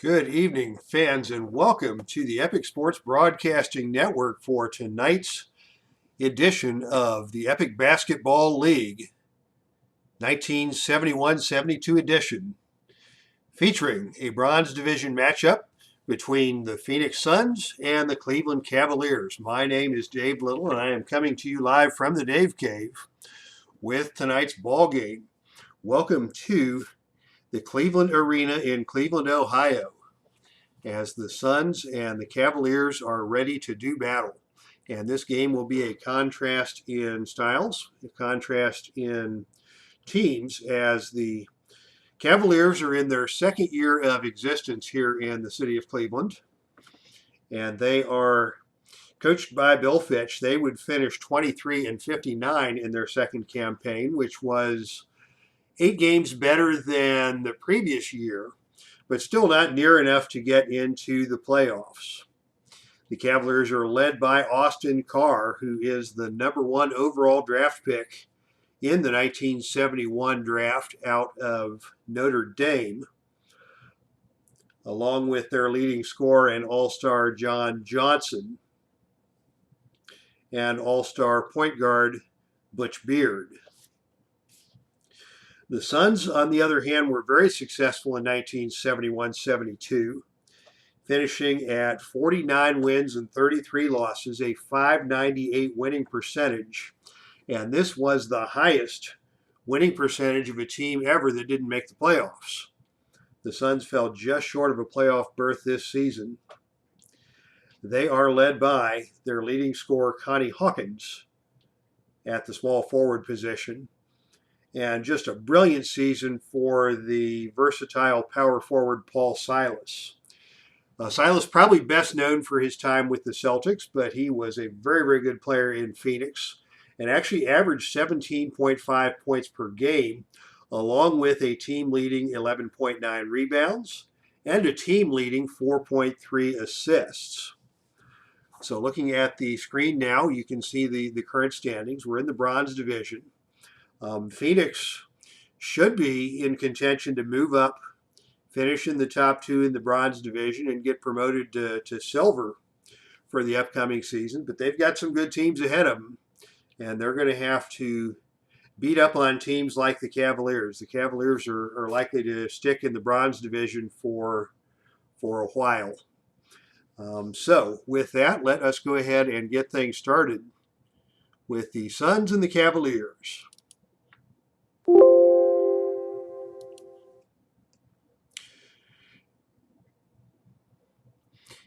Good evening, fans, and welcome to the Epic Sports Broadcasting Network for tonight's edition of the Epic Basketball League 1971-72 edition, featuring a Bronze Division matchup between the Phoenix Suns and the Cleveland Cavaliers. My name is Dave Little, and I am coming to you live from the Dave Cave with tonight's ball game. Welcome to the Cleveland Arena in Cleveland, Ohio, as the Suns and the Cavaliers are ready to do battle. And this game will be a contrast in styles, a contrast in teams, as the Cavaliers are in their second year of existence here in the city of Cleveland. And they are coached by Bill Fitch. They would finish 23-59 in their second campaign, which was 8 games better than the previous year, but still not near enough to get into the playoffs. The Cavaliers are led by Austin Carr, who is the #1 overall draft pick in the 1971 draft out of Notre Dame, along with their leading scorer and all-star John Johnson and all-star point guard Butch Beard. The Suns, on the other hand, were very successful in 1971-72, finishing at 49 wins and 33 losses, a .598 winning percentage. And this was the highest winning percentage of a team ever that didn't make the playoffs. The Suns fell just short of a playoff berth this season. They are led by their leading scorer, Connie Hawkins, at the small forward position. And just a brilliant season for the versatile power forward Paul Silas. Silas probably best known for his time with the Celtics, but he was a very, very good player in Phoenix and actually averaged 17.5 points per game, along with a team-leading 11.9 rebounds and a team-leading 4.3 assists. So looking at the screen now, you can see the current standings. We're in the Bronze Division. Phoenix should be in contention to move up, finish in the top 2 in the Bronze Division, and get promoted to Silver for the upcoming season. But they've got some good teams ahead of them, and they're going to have to beat up on teams like the Cavaliers. The Cavaliers are likely to stick in the Bronze Division for a while. So with that, let us go ahead and get things started with the Suns and the Cavaliers.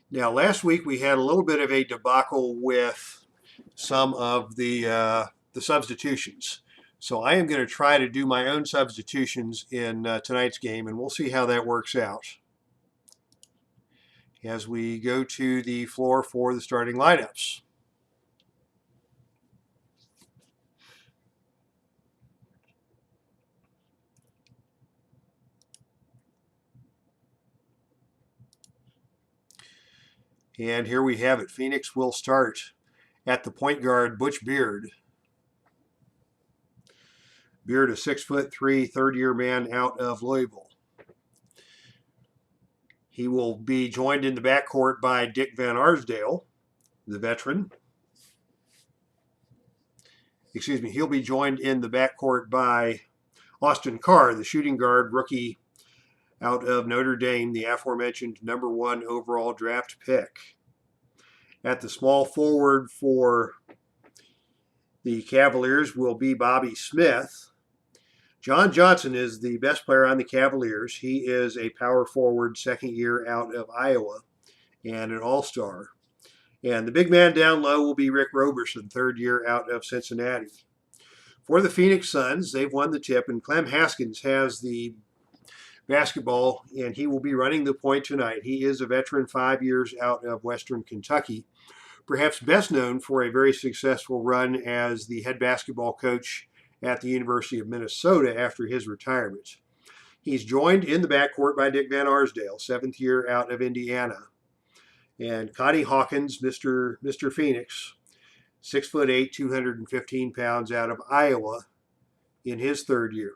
Now, last week we had a little bit of a debacle with some of the substitutions. So I am going to try to do my own substitutions in tonight's game, and we'll see how that works out as we go to the floor for the starting lineups. And here we have it. Phoenix will start at the point guard, Butch Beard. Beard, a 6'3", third-year man out of Louisville. He will be joined in the backcourt by Dick Van Arsdale, the veteran. He'll be joined in the backcourt by Austin Carr, the shooting guard rookie out of Notre Dame, the aforementioned #1 overall draft pick. At the small forward for the Cavaliers will be Bobby Smith. John Johnson is the best player on the Cavaliers. He is a power forward, second year out of Iowa, and an all-star. And the big man down low will be Rick Roberson, third year out of Cincinnati. For the Phoenix Suns, they've won the tip, and Clem Haskins has the basketball, and he will be running the point tonight. He is a veteran, 5 years out of Western Kentucky, perhaps best known for a very successful run as the head basketball coach at the University of Minnesota after his retirement. He's joined in the backcourt by Dick Van Arsdale, 7th year out of Indiana. And Connie Hawkins, Mr. Phoenix, 6'8", 215 pounds out of Iowa in his third year.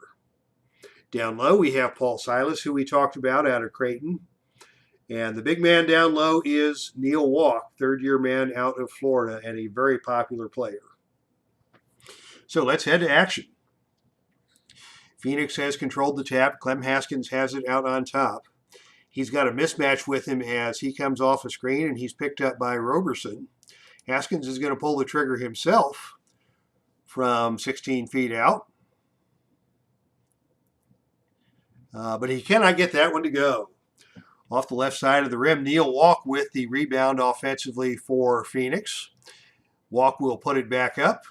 Down low, we have Paul Silas, who we talked about out of Creighton. And the big man down low is Neil Walk, third-year man out of Florida and a very popular player. So let's head to action. Phoenix has controlled the tap. Clem Haskins has it out on top. He's got a mismatch with him as he comes off a screen, and he's picked up by Roberson. Haskins is going to pull the trigger himself from 16 feet out. But he cannot get that one to go. Off the left side of the rim, Neil Walk with the rebound offensively for Phoenix. Walk will put it back up.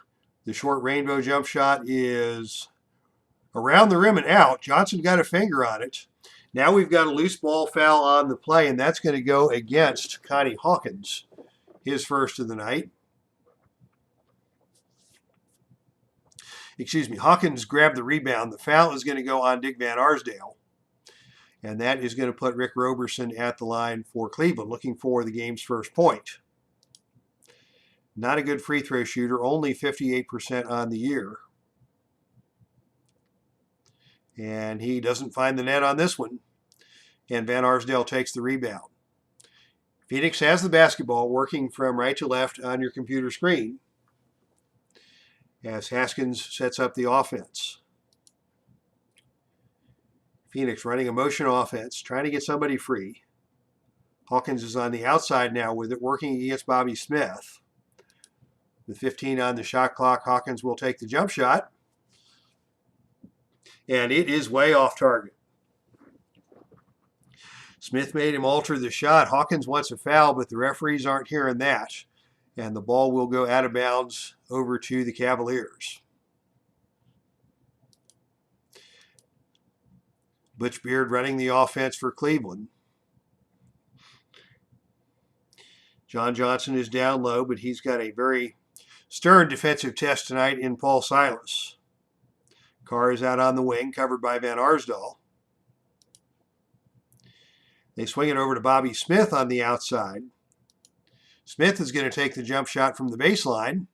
The short rainbow jump shot is around the rim and out. Johnson got a finger on it. Now we've got a loose ball foul on the play, and that's going to go against Connie Hawkins, his first of the night. Hawkins grabbed the rebound. The foul is going to go on Dick Van Arsdale. And that is going to put Rick Roberson at the line for Cleveland, looking for the game's first point. Not a good free throw shooter, only 58% on the year. And he doesn't find the net on this one. And Van Arsdale takes the rebound. Phoenix has the basketball, working from right to left on your computer screen, as Haskins sets up the offense. Phoenix running a motion offense, trying to get somebody free. Hawkins is on the outside now with it, working against Bobby Smith. With 15 on the shot clock, Hawkins will take the jump shot. And it is way off target. Smith made him alter the shot. Hawkins wants a foul, but the referees aren't hearing that. And the ball will go out of bounds over to the Cavaliers. Butch Beard running the offense for Cleveland. John Johnson is down low, but he's got a very stern defensive test tonight in Paul Silas. Carr is out on the wing, covered by Van Arsdale. They swing it over to Bobby Smith on the outside. Smith is going to take the jump shot from the baseline,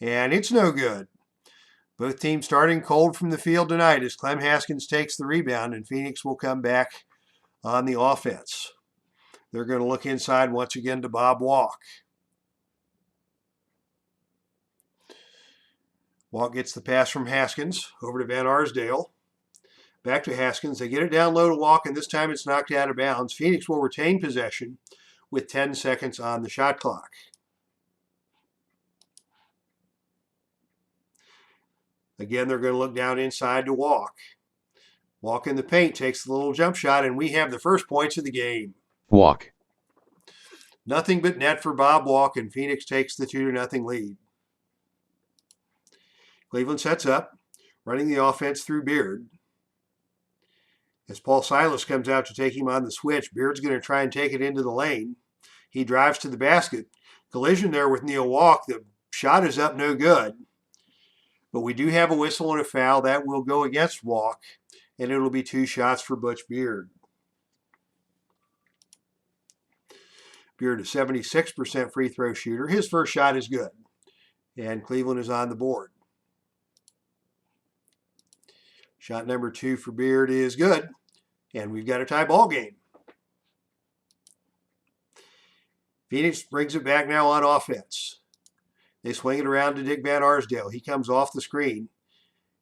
and it's no good. Both teams starting cold from the field tonight as Clem Haskins takes the rebound, and Phoenix will come back on the offense. They're going to look inside once again to Bob Walk. Walk gets the pass from Haskins over to Van Arsdale. Back to Haskins. They get it down low to Walk, and this time it's knocked out of bounds. Phoenix will retain possession with 10 seconds on the shot clock. Again, they're going to look down inside to Walk. Walk in the paint, takes the little jump shot, and we have the first points of the game. Walk. Nothing but net for Bob Walk, and Phoenix takes the 2-0 lead. Cleveland sets up, running the offense through Beard. As Paul Silas comes out to take him on the switch, Beard's going to try and take it into the lane. He drives to the basket. Collision there with Neil Walk. The shot is up, no good. But we do have a whistle and a foul. That will go against Walk, and it'll be 2 shots for Butch Beard. Beard, a 76% free throw shooter. His first shot is good, and Cleveland is on the board. Shot number 2 for Beard is good, and we've got a tie ball game. Phoenix brings it back now on offense. They swing it around to Dick Van Arsdale. He comes off the screen.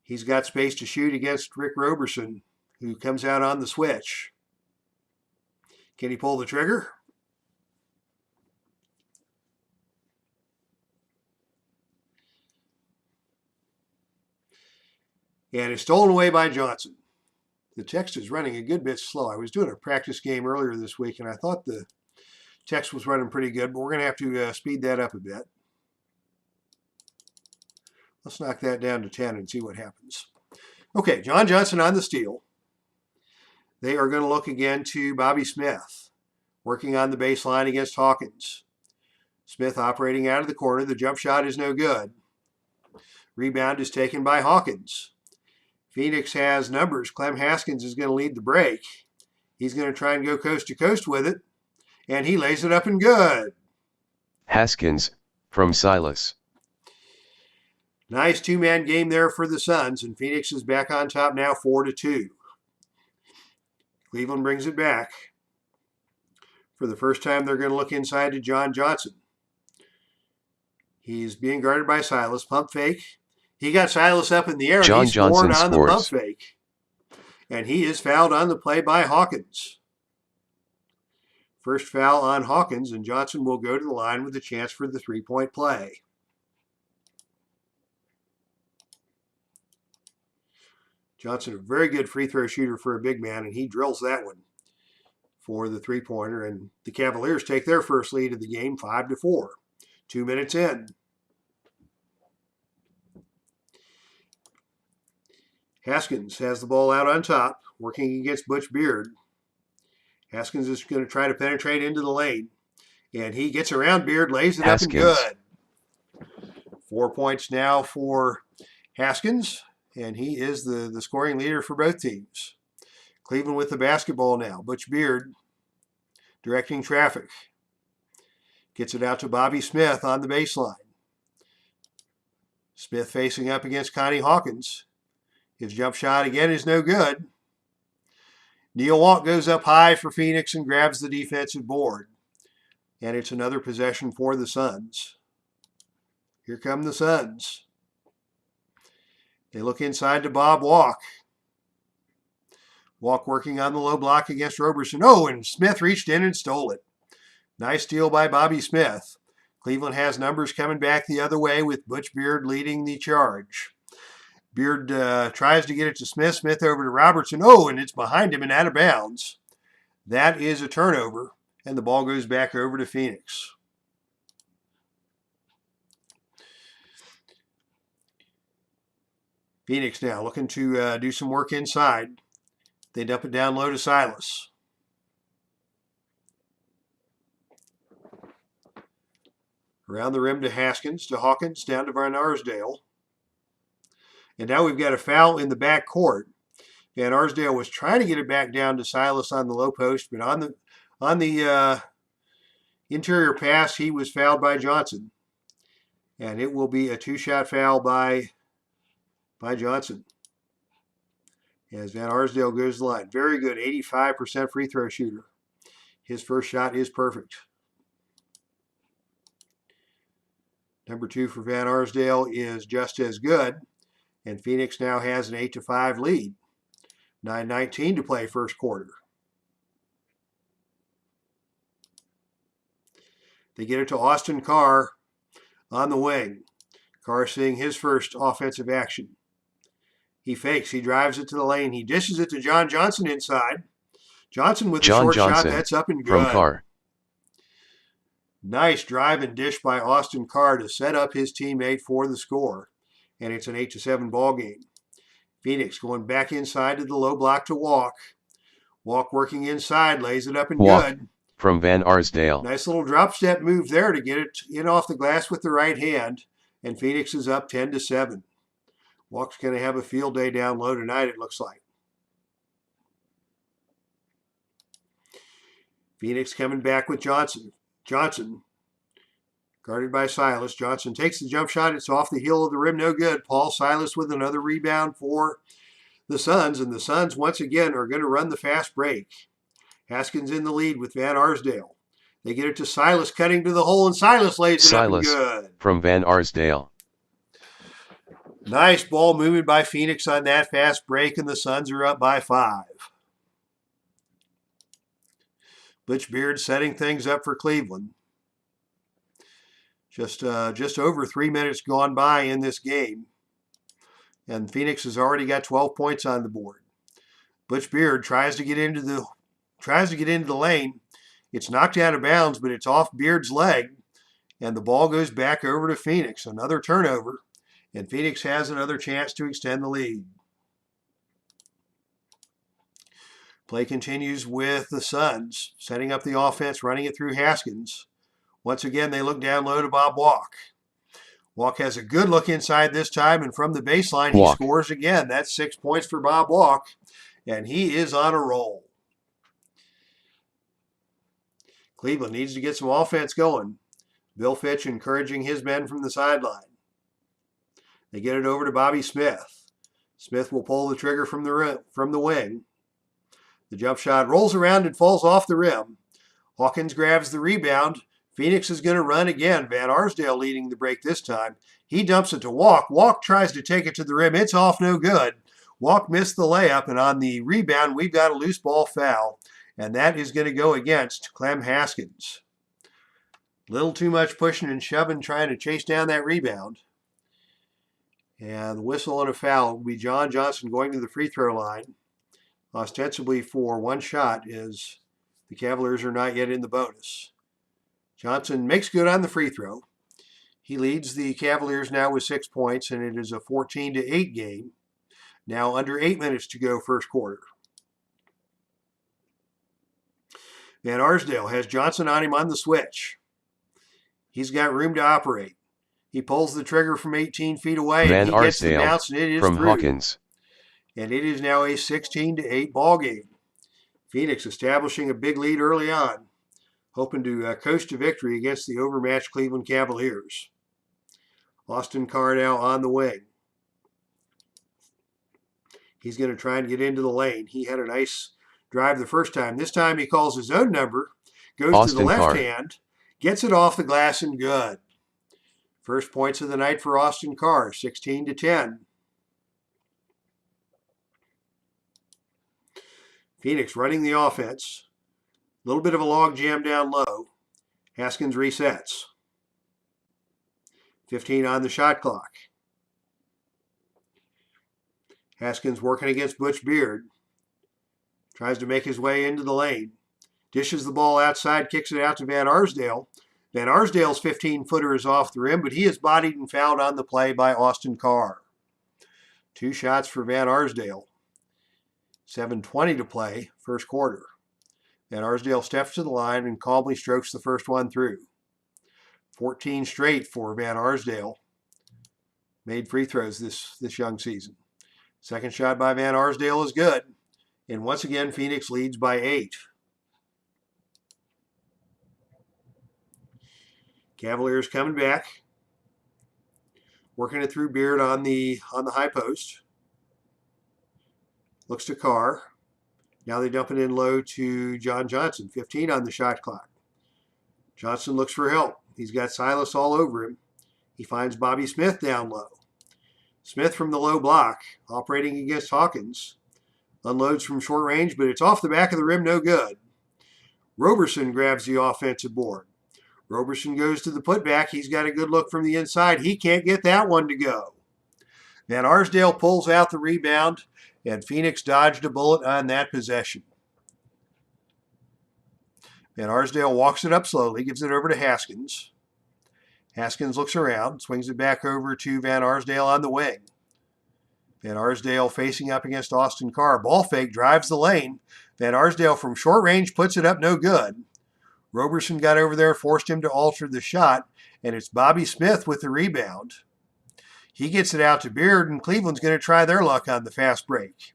He's got space to shoot against Rick Roberson, who comes out on the switch. Can he pull the trigger? And it's stolen away by Johnson. The text is running a good bit slow. I was doing a practice game earlier this week, and I thought the text was running pretty good, but we're going to have to speed that up a bit. Let's knock that down to 10 and see what happens. Okay, John Johnson on the steal. They are going to look again to Bobby Smith, working on the baseline against Hawkins. Smith operating out of the corner. The jump shot is no good. Rebound is taken by Hawkins. Phoenix has numbers. Clem Haskins is going to lead the break. He's going to try and go coast to coast with it, and he lays it up and good. Haskins, from Silas. Nice 2-man game there for the Suns, and Phoenix is back on top now 4-2. Cleveland brings it back. For the first time, they're going to look inside to John Johnson. He's being guarded by Silas. Pump fake. He got Silas up in the air, and he John scored Johnson on the pump scores. fake. And he is fouled on the play by Hawkins. First foul on Hawkins, and Johnson will go to the line with a chance for the three-point play. Johnson, a very good free throw shooter for a big man, and he drills that one for the three-pointer. And the Cavaliers take their first lead of the game, 5-4. 2 minutes in. Haskins has the ball out on top, working against Butch Beard. Haskins is going to try to penetrate into the lane. And he gets around Beard, lays it Haskins. up and good. 4 points now for Haskins, and he is the scoring leader for both teams. Cleveland with the basketball now. Butch Beard directing traffic. Gets it out to Bobby Smith on the baseline. Smith facing up against Connie Hawkins. His jump shot again is no good. Neil Walk goes up high for Phoenix and grabs the defensive board. And it's another possession for the Suns. Here come the Suns. They look inside to Bob Walk. Walk working on the low block against Roberson. Oh, and Smith reached in and stole it. Nice steal by Bobby Smith. Cleveland has numbers coming back the other way with Butch Beard leading the charge. Beard tries to get it to Smith. Smith over to Robertson. Oh, and it's behind him and out of bounds. That is a turnover, and the ball goes back over to Phoenix. Phoenix now looking to do some work inside. They dump it down low to Silas. Around the rim to Haskins, to Hawkins, down to Van Arsdale. And now we've got a foul in the back court. Van Arsdale was trying to get it back down to Silas on the low post, but on the interior pass, he was fouled by Johnson. And it will be a two-shot foul by Johnson. As Van Arsdale goes to the line. Very good, 85% free throw shooter. His first shot is perfect. Number 2 for Van Arsdale is just as good. And Phoenix now has an 8-5 lead. 9:19 to play first quarter. They get it to Austin Carr on the wing. Carr seeing his first offensive action. He fakes. He drives it to the lane. He dishes it to John Johnson inside. Johnson with a short shot. That's up and good. From Carr. Nice drive and dish by Austin Carr to set up his teammate for the score. And it's an 8-7 ball game. Phoenix going back inside to the low block to Walk. Walk working inside, lays it up and Walk good. From Van Arsdale. Nice little drop step move there to get it in off the glass with the right hand. And Phoenix is up 10-7. Walk's going to have a field day down low tonight, it looks like. Phoenix coming back with Johnson. Johnson, guarded by Silas. Johnson takes the jump shot. It's off the heel of the rim. No good. Paul Silas with another rebound for the Suns. And the Suns, once again, are going to run the fast break. Haskins in the lead with Van Arsdale. They get it to Silas, cutting to the hole, and Silas lays it up and good. From Van Arsdale. Nice ball movement by Phoenix on that fast break, and the Suns are up by 5. Butch Beard setting things up for Cleveland. Just over 3 minutes gone by in this game, and Phoenix has already got 12 points on the board. Butch Beard tries to get into the lane. It's knocked out of bounds, but it's off Beard's leg, and the ball goes back over to Phoenix. Another turnover, and Phoenix has another chance to extend the lead. Play continues with the Suns, setting up the offense, running it through Haskins. Once again, they look down low to Bob Walk. Walk has a good look inside this time, and from the baseline, he scores again. That's 6 points for Bob Walk, and he is on a roll. Cleveland needs to get some offense going. Bill Fitch encouraging his men from the sideline. They get it over to Bobby Smith. Smith will pull the trigger from the wing. The jump shot rolls around and falls off the rim. Hawkins grabs the rebound. Phoenix is going to run again. Van Arsdale leading the break this time. He dumps it to Walk. Walk tries to take it to the rim. It's off, no good. Walk missed the layup, and on the rebound, we've got a loose ball foul, and that is going to go against Clem Haskins. Little too much pushing and shoving, trying to chase down that rebound. And the whistle on a foul will be John Johnson going to the free throw line, ostensibly for one shot, as the Cavaliers are not yet in the bonus. Johnson makes good on the free throw. He leads the Cavaliers now with 6 points, and it is a 14-8 game. Now under 8 minutes to go first quarter. Van Arsdale has Johnson on him on the switch. He's got room to operate. He pulls the trigger from 18 feet away, Van and he gets the Arsdale bounce, and it is from through. Hawkins. And it is now a 16-8 ball game. Phoenix establishing a big lead early on, hoping to coast to victory against the overmatched Cleveland Cavaliers. Austin Carr now on the wing. He's going to try and get into the lane. He had a nice drive the first time. This time he calls his own number, goes Austin to the left Carr. hand, gets it off the glass, and good. First points of the night for Austin Carr, 16-10. Phoenix running the offense. A little bit of a log jam down low. Haskins resets. 15 on the shot clock. Haskins working against Butch Beard. Tries to make his way into the lane. Dishes the ball outside, kicks it out to Van Arsdale. Van Arsdale's 15-footer is off the rim, but he is bodied and fouled on the play by Austin Carr. 2 shots for Van Arsdale. 7:20 to play, first quarter. Van Arsdale steps to the line and calmly strokes the first one through. 14 straight for Van Arsdale. Made free throws this young season. Second shot by Van Arsdale is good. And once again, Phoenix leads by 8. Cavaliers coming back. Working it through Beard on the high post. Looks to Carr. Now they dump it in low to John Johnson. 15 on the shot clock. Johnson looks for help. He's got Silas all over him. He finds Bobby Smith down low. Smith from the low block, operating against Hawkins. Unloads from short range, but it's off the back of the rim, no good. Roberson grabs the offensive board. Roberson goes to the putback. He's got a good look from the inside. He can't get that one to go. Van Arsdale pulls out the rebound, and Phoenix dodged a bullet on that possession. Van Arsdale walks it up slowly, gives it over to Haskins. Haskins looks around, swings it back over to Van Arsdale on the wing. Van Arsdale facing up against Austin Carr. Ball fake, drives the lane. Van Arsdale from short range puts it up, no good. Roberson got over there, forced him to alter the shot, and it's Bobby Smith with the rebound. He gets it out to Beard, and Cleveland's going to try their luck on the fast break.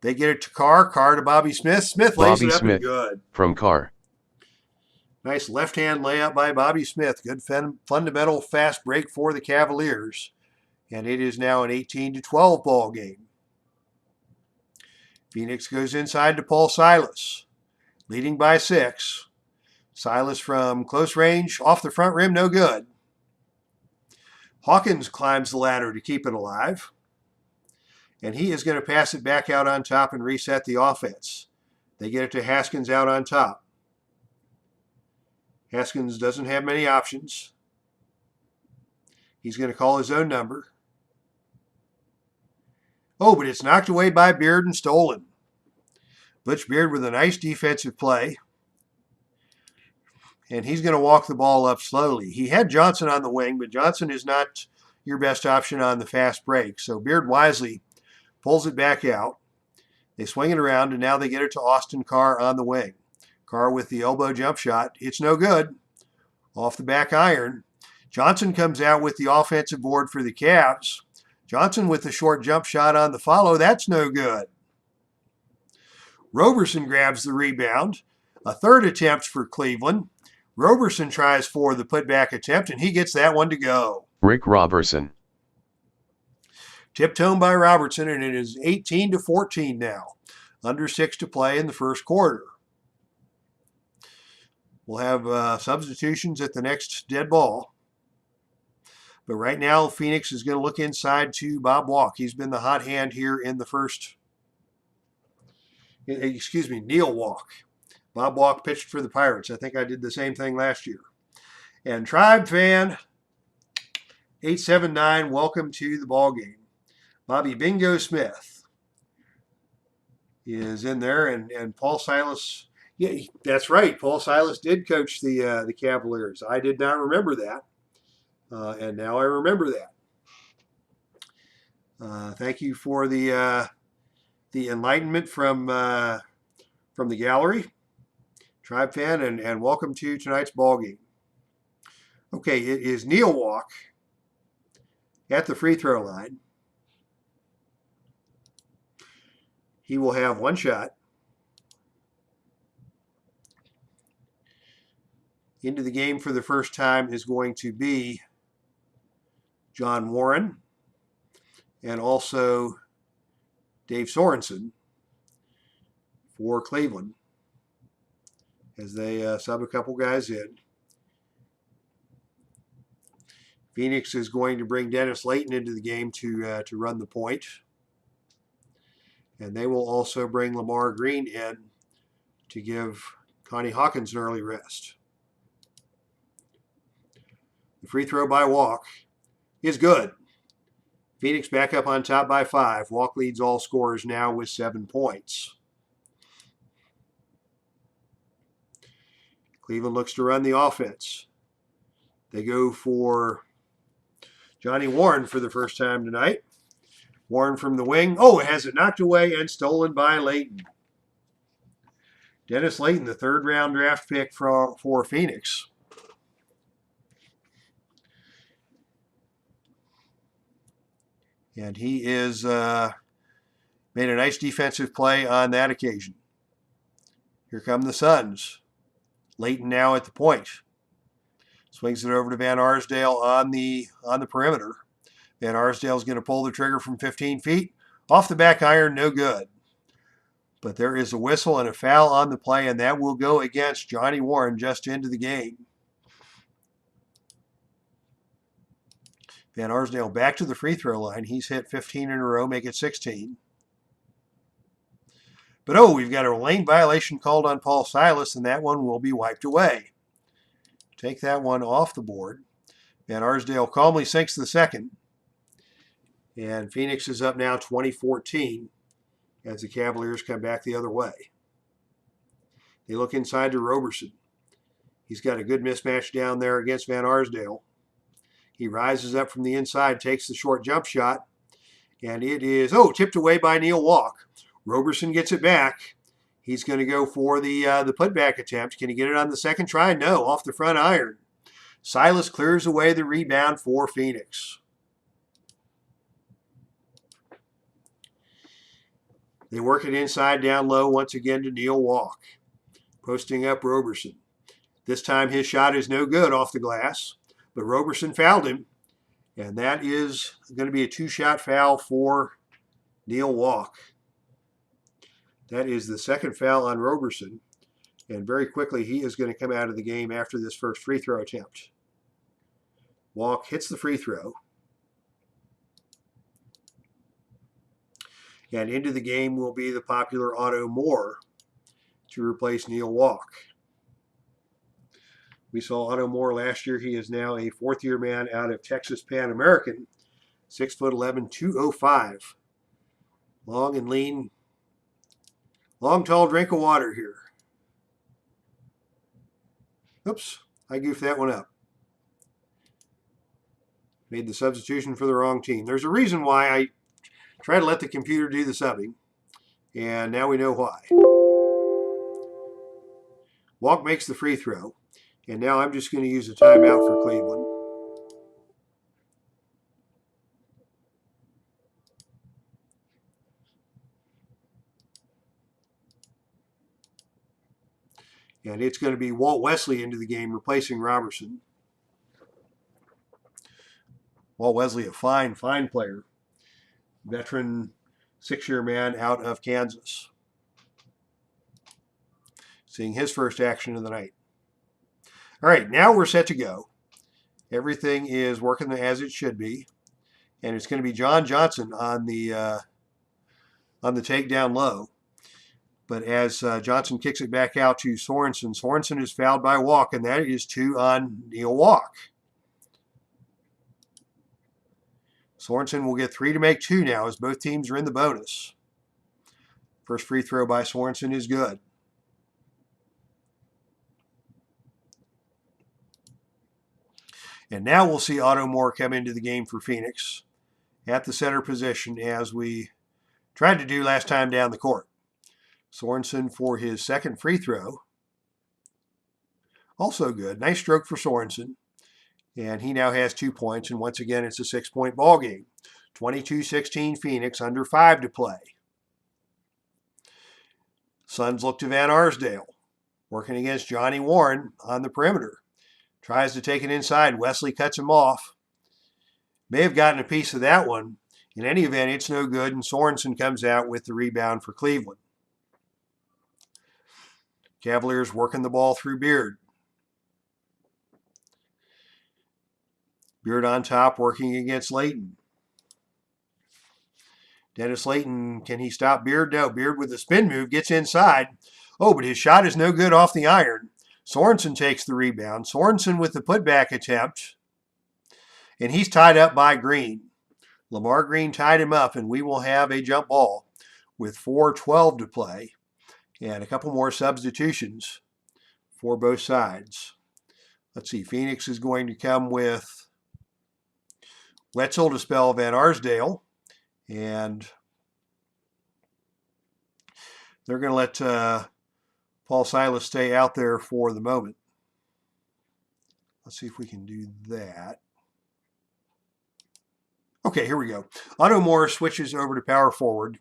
They get it to Carr, Carr to Bobby Smith. Smith lays it up and good. From Carr. Nice left-hand layup by Bobby Smith. Good fundamental fast break for the Cavaliers. And it is now an 18-12 ball game. Phoenix goes inside to Paul Silas, leading by 6. Silas from close range, off the front rim, no good. Hawkins climbs the ladder to keep it alive. And he is going to pass it back out on top and reset the offense. They get it to Haskins out on top. Haskins doesn't have many options. He's going to call his own number. Oh, but it's knocked away by Beard and stolen. Butch Beard with a nice defensive play. And he's going to walk the ball up slowly. He had Johnson on the wing, but Johnson is not your best option on the fast break. So Beard wisely pulls it back out. They swing it around, and now they get it to Austin Carr on the wing. Carr with the elbow jump shot. It's no good. Off the back iron. Johnson comes out with the offensive board for the Cavs. Johnson with the short jump shot on the follow. That's no good. Roberson grabs the rebound. A third attempt for Cleveland. Roberson tries for the putback attempt, and he gets that one to go. Rick Robertson. Tipped home by Robertson, and it is 18-14 now. Under 6 to play in the first quarter. We'll have substitutions at the next dead ball. But right now, Phoenix is going to look inside to Bob Walk. He's been the hot hand here in the first. Excuse me, Neil Walk. Bob Walk pitched for the Pirates. I think I did the same thing last year. And Tribe fan 879, welcome to the ball game. Bobby Bingo Smith is in there, and Paul Silas. Yeah, that's right. Paul Silas did coach the Cavaliers. I did not remember that, and now I remember that. Thank you for the enlightenment from the gallery, Tribe fan, and welcome to tonight's ball game. Okay, it is Neil Walk at the free throw line. He will have one shot. Into the game for the first time is going to be John Warren and also Dave Sorensen for Cleveland as they sub a couple guys in. Phoenix is going to bring Dennis Layton into the game to run the point. And they will also bring Lamar Green in to give Connie Hawkins an early rest. The free throw by Walk is good. Phoenix back up on top by 5. Walk leads all scorers now with 7 points. Cleveland looks to run the offense. They go for Johnny Warren for the first time tonight. Warren from the wing. Oh, has it knocked away and stolen by Layton. Dennis Layton, the 3rd round draft pick for Phoenix. And he is made a nice defensive play on that occasion. Here come the Suns. Layton now at the point. Swings it over to Van Arsdale on the perimeter. Van Arsdale's going to pull the trigger from 15 feet. Off the back iron, no good. But there is a whistle and a foul on the play, and that will go against Johnny Warren just into the game. Van Arsdale back to the free throw line. He's hit 15 in a row, make it 16. But we've got a lane violation called on Paul Silas, and that one will be wiped away. Take that one off the board. Van Arsdale calmly sinks the second. And Phoenix is up now 20-14 as the Cavaliers come back the other way. They look inside to Roberson. He's got a good mismatch down there against Van Arsdale. He rises up from the inside, takes the short jump shot, and it is, tipped away by Neil Walk. Roberson gets it back. He's going to go for the putback attempt. Can he get it on the second try? No, off the front iron. Silas clears away the rebound for Phoenix. They work it inside down low once again to Neil Walk. Posting up Roberson. This time his shot is no good off the glass. But Roberson fouled him, and that is going to be a 2-shot foul for Neil Walk. That is the 2nd foul on Roberson, and very quickly he is going to come out of the game after this first free throw attempt. Walk hits the free throw. And into the game will be the popular Otto Moore to replace Neil Walk. We saw Otto Moore last year. He is now a 4th-year man out of Texas Pan American, 6'11", 205. Long and lean. Long, tall drink of water here. Oops, I goofed that one up. Made the substitution for the wrong team. There's a reason why I try to let the computer do the subbing, and now we know why. Walk makes the free throw. And now I'm just going to use a timeout for Cleveland. And it's going to be Walt Wesley into the game, replacing Roberson. Walt Wesley, a fine player. Veteran 6-year man out of Kansas. Seeing his first action of the night. All right, now we're set to go. Everything is working as it should be. And it's going to be John Johnson on the takedown low. But as Johnson kicks it back out to Sorensen, Sorensen is fouled by Walk, and that is 2 on Neil Walk. Sorensen will get 3 to make 2 now as both teams are in the bonus. First free throw by Sorensen is good. And now we'll see Otto Moore come into the game for Phoenix at the center position as we tried to do last time down the court. Sorensen for his second free throw. Also good. Nice stroke for Sorensen. And he now has 2 points. And once again, it's a 6-point ball game. 22-16 Phoenix, under 5 to play. Suns look to Van Arsdale, working against Johnny Warren on the perimeter. Tries to take it inside. Wesley cuts him off. May have gotten a piece of that one. In any event, it's no good, and Sorensen comes out with the rebound for Cleveland. Cavaliers working the ball through Beard. Beard on top, working against Layton. Dennis Layton, can he stop Beard? No. Beard with a spin move gets inside. Oh, but his shot is no good off the iron. Sorensen takes the rebound. Sorensen with the putback attempt. And he's tied up by Green. Lamar Green tied him up, and we will have a jump ball with 4:12 to play. And a couple more substitutions for both sides. Let's see. Phoenix is going to come with Wetzel to spell Van Arsdale. And they're going to let Paul Silas stay out there for the moment. Let's see if we can do that. Okay, here we go. Otto Moore switches over to power forward.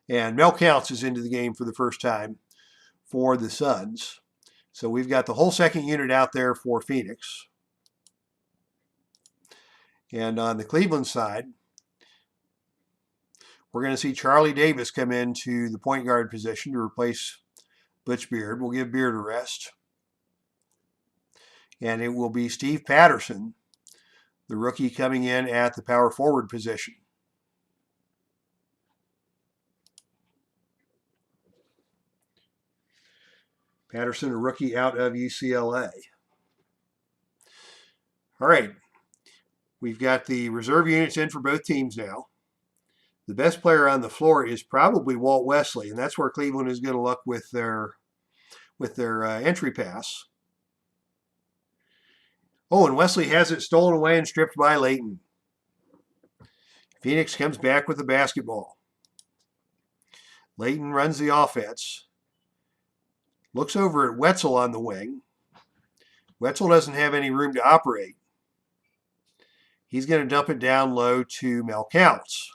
And Mel Counts is into the game for the first time for the Suns. So we've got the whole second unit out there for Phoenix. And on the Cleveland side, we're going to see Charlie Davis come into the point guard position to replace Butch Beard. We'll give Beard a rest. And it will be Steve Patterson, the rookie, coming in at the power forward position. Patterson, a rookie out of UCLA. All right. We've got the reserve units in for both teams now. The best player on the floor is probably Walt Wesley, and that's where Cleveland is going to look with their entry pass. Oh, and Wesley has it stolen away and stripped by Layton. Phoenix comes back with the basketball. Layton runs the offense. Looks over at Wetzel on the wing. Wetzel doesn't have any room to operate. He's going to dump it down low to Mel Counts.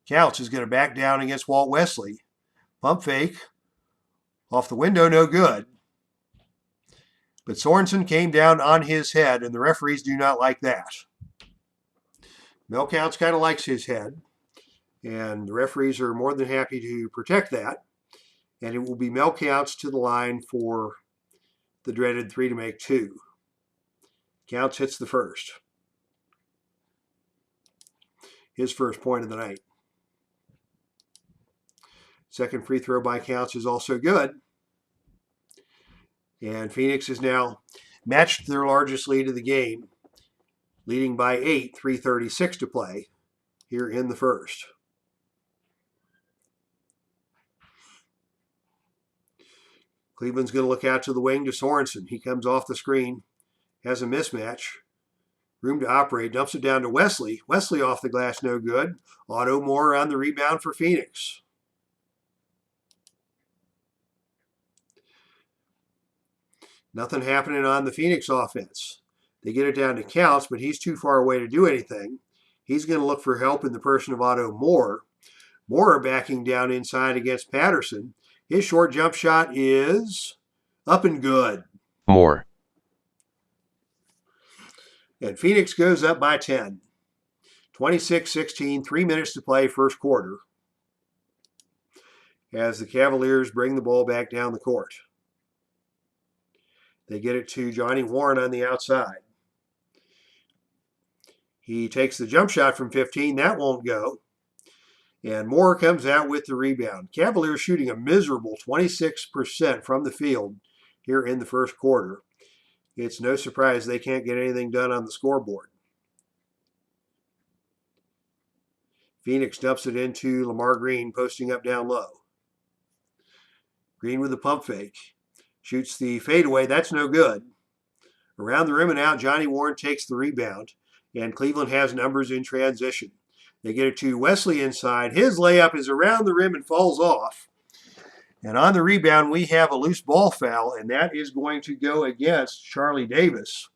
Counts is going to back down against Walt Wesley. Pump fake. Off the window, no good. But Sorensen came down on his head, and the referees do not like that. Mel Counts kind of likes his head, and the referees are more than happy to protect that. And it will be Mel Counts to the line for the dreaded 3 to make 2. Counts hits the first. His first point of the night. Second free throw by Counts is also good. And Phoenix has now matched their largest lead of the game, leading by 8, 3:36 to play here in the first. Cleveland's going to look out to the wing to Sorensen. He comes off the screen, has a mismatch. Room to operate, dumps it down to Wesley. Wesley off the glass, no good. Otto Moore on the rebound for Phoenix. Nothing happening on the Phoenix offense. They get it down to Counts, but he's too far away to do anything. He's going to look for help in the person of Otto Moore. Moore backing down inside against Patterson. His short jump shot is up and good. Moore. And Phoenix goes up by 10. 26-16, 3 minutes to play first quarter. As the Cavaliers bring the ball back down the court. They get it to Johnny Warren on the outside. He takes the jump shot from 15. That won't go. And Moore comes out with the rebound. Cavaliers shooting a miserable 26% from the field here in the first quarter. It's no surprise they can't get anything done on the scoreboard. Phoenix dumps it into Lamar Green, posting up down low. Green with the pump fake. Shoots the fadeaway. That's no good. Around the rim and out, Johnny Warren takes the rebound. And Cleveland has numbers in transition. They get it to Wesley inside. His layup is around the rim and falls off. And on the rebound, we have a loose ball foul, and that is going to go against Charlie Davis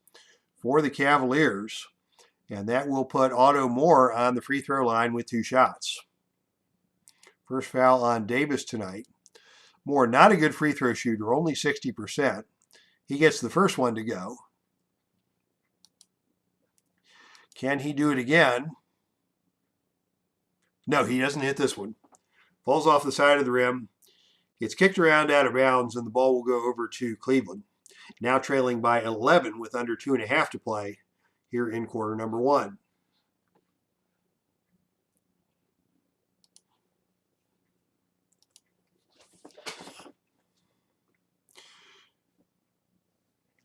for the Cavaliers. And that will put Otto Moore on the free throw line with 2 shots. First foul on Davis tonight. Moore, not a good free throw shooter, only 60%. He gets the first one to go. Can he do it again? No, he doesn't hit this one. Falls off the side of the rim. Gets kicked around out of bounds, and the ball will go over to Cleveland. Now trailing by 11 with under 2.5 to play here in quarter number 1.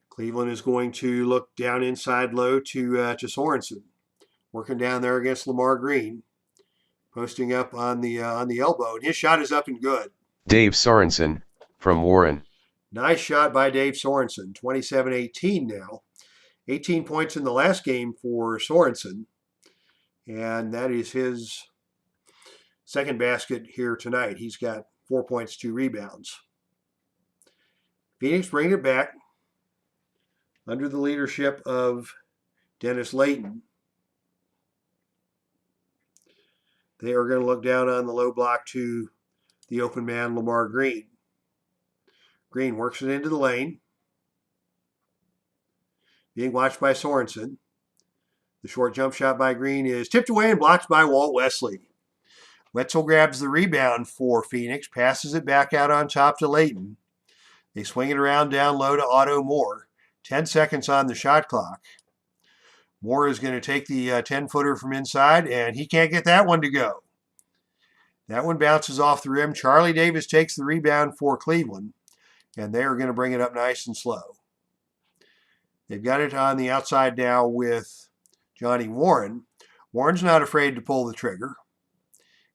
Cleveland is going to look down inside low to Sorensen. Working down there against Lamar Green. Posting up on the elbow. And his shot is up and good. Dave Sorensen, from Warren. Nice shot by Dave Sorensen. 27-18 now. 18 points in the last game for Sorensen. And that is his second basket here tonight. He's got 4 points, 2 rebounds. Phoenix bringing it back under the leadership of Dennis Layton. They are going to look down on the low block to the open man, Lamar Green. Green works it into the lane. Being watched by Sorensen. The short jump shot by Green is tipped away and blocked by Walt Wesley. Wetzel grabs the rebound for Phoenix, passes it back out on top to Layton. They swing it around down low to Otto Moore. 10 seconds on the shot clock. Moore is going to take the 10-footer from inside, and he can't get that one to go. That one bounces off the rim. Charlie Davis takes the rebound for Cleveland, and they are going to bring it up nice and slow. They've got it on the outside now with Johnny Warren. Warren's not afraid to pull the trigger.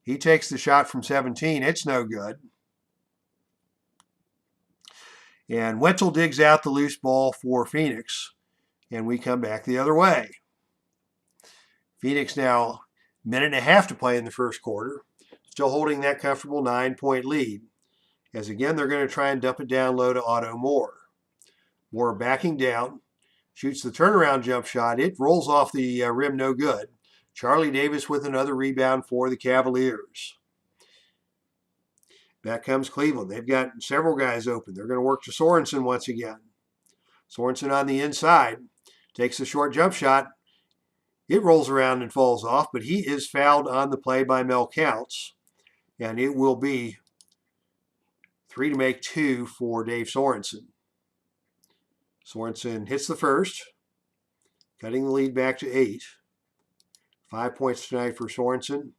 He takes the shot from 17. It's no good. And Wetzel digs out the loose ball for Phoenix, and we come back the other way. Phoenix now, 1.5 to play in the first quarter, still holding that comfortable 9-point lead. As again, they're going to try and dump it down low to Otto Moore. Moore backing down, shoots the turnaround jump shot. It rolls off the rim, no good. Charlie Davis with another rebound for the Cavaliers. Back comes Cleveland. They've got several guys open. They're going to work to Sorensen once again. Sorensen on the inside. Takes a short jump shot. It rolls around and falls off, but he is fouled on the play by Mel Counts. And it will be 3 to make 2 for Dave Sorensen. Sorensen hits the first, cutting the lead back to 8. 5 points tonight for Sorensen.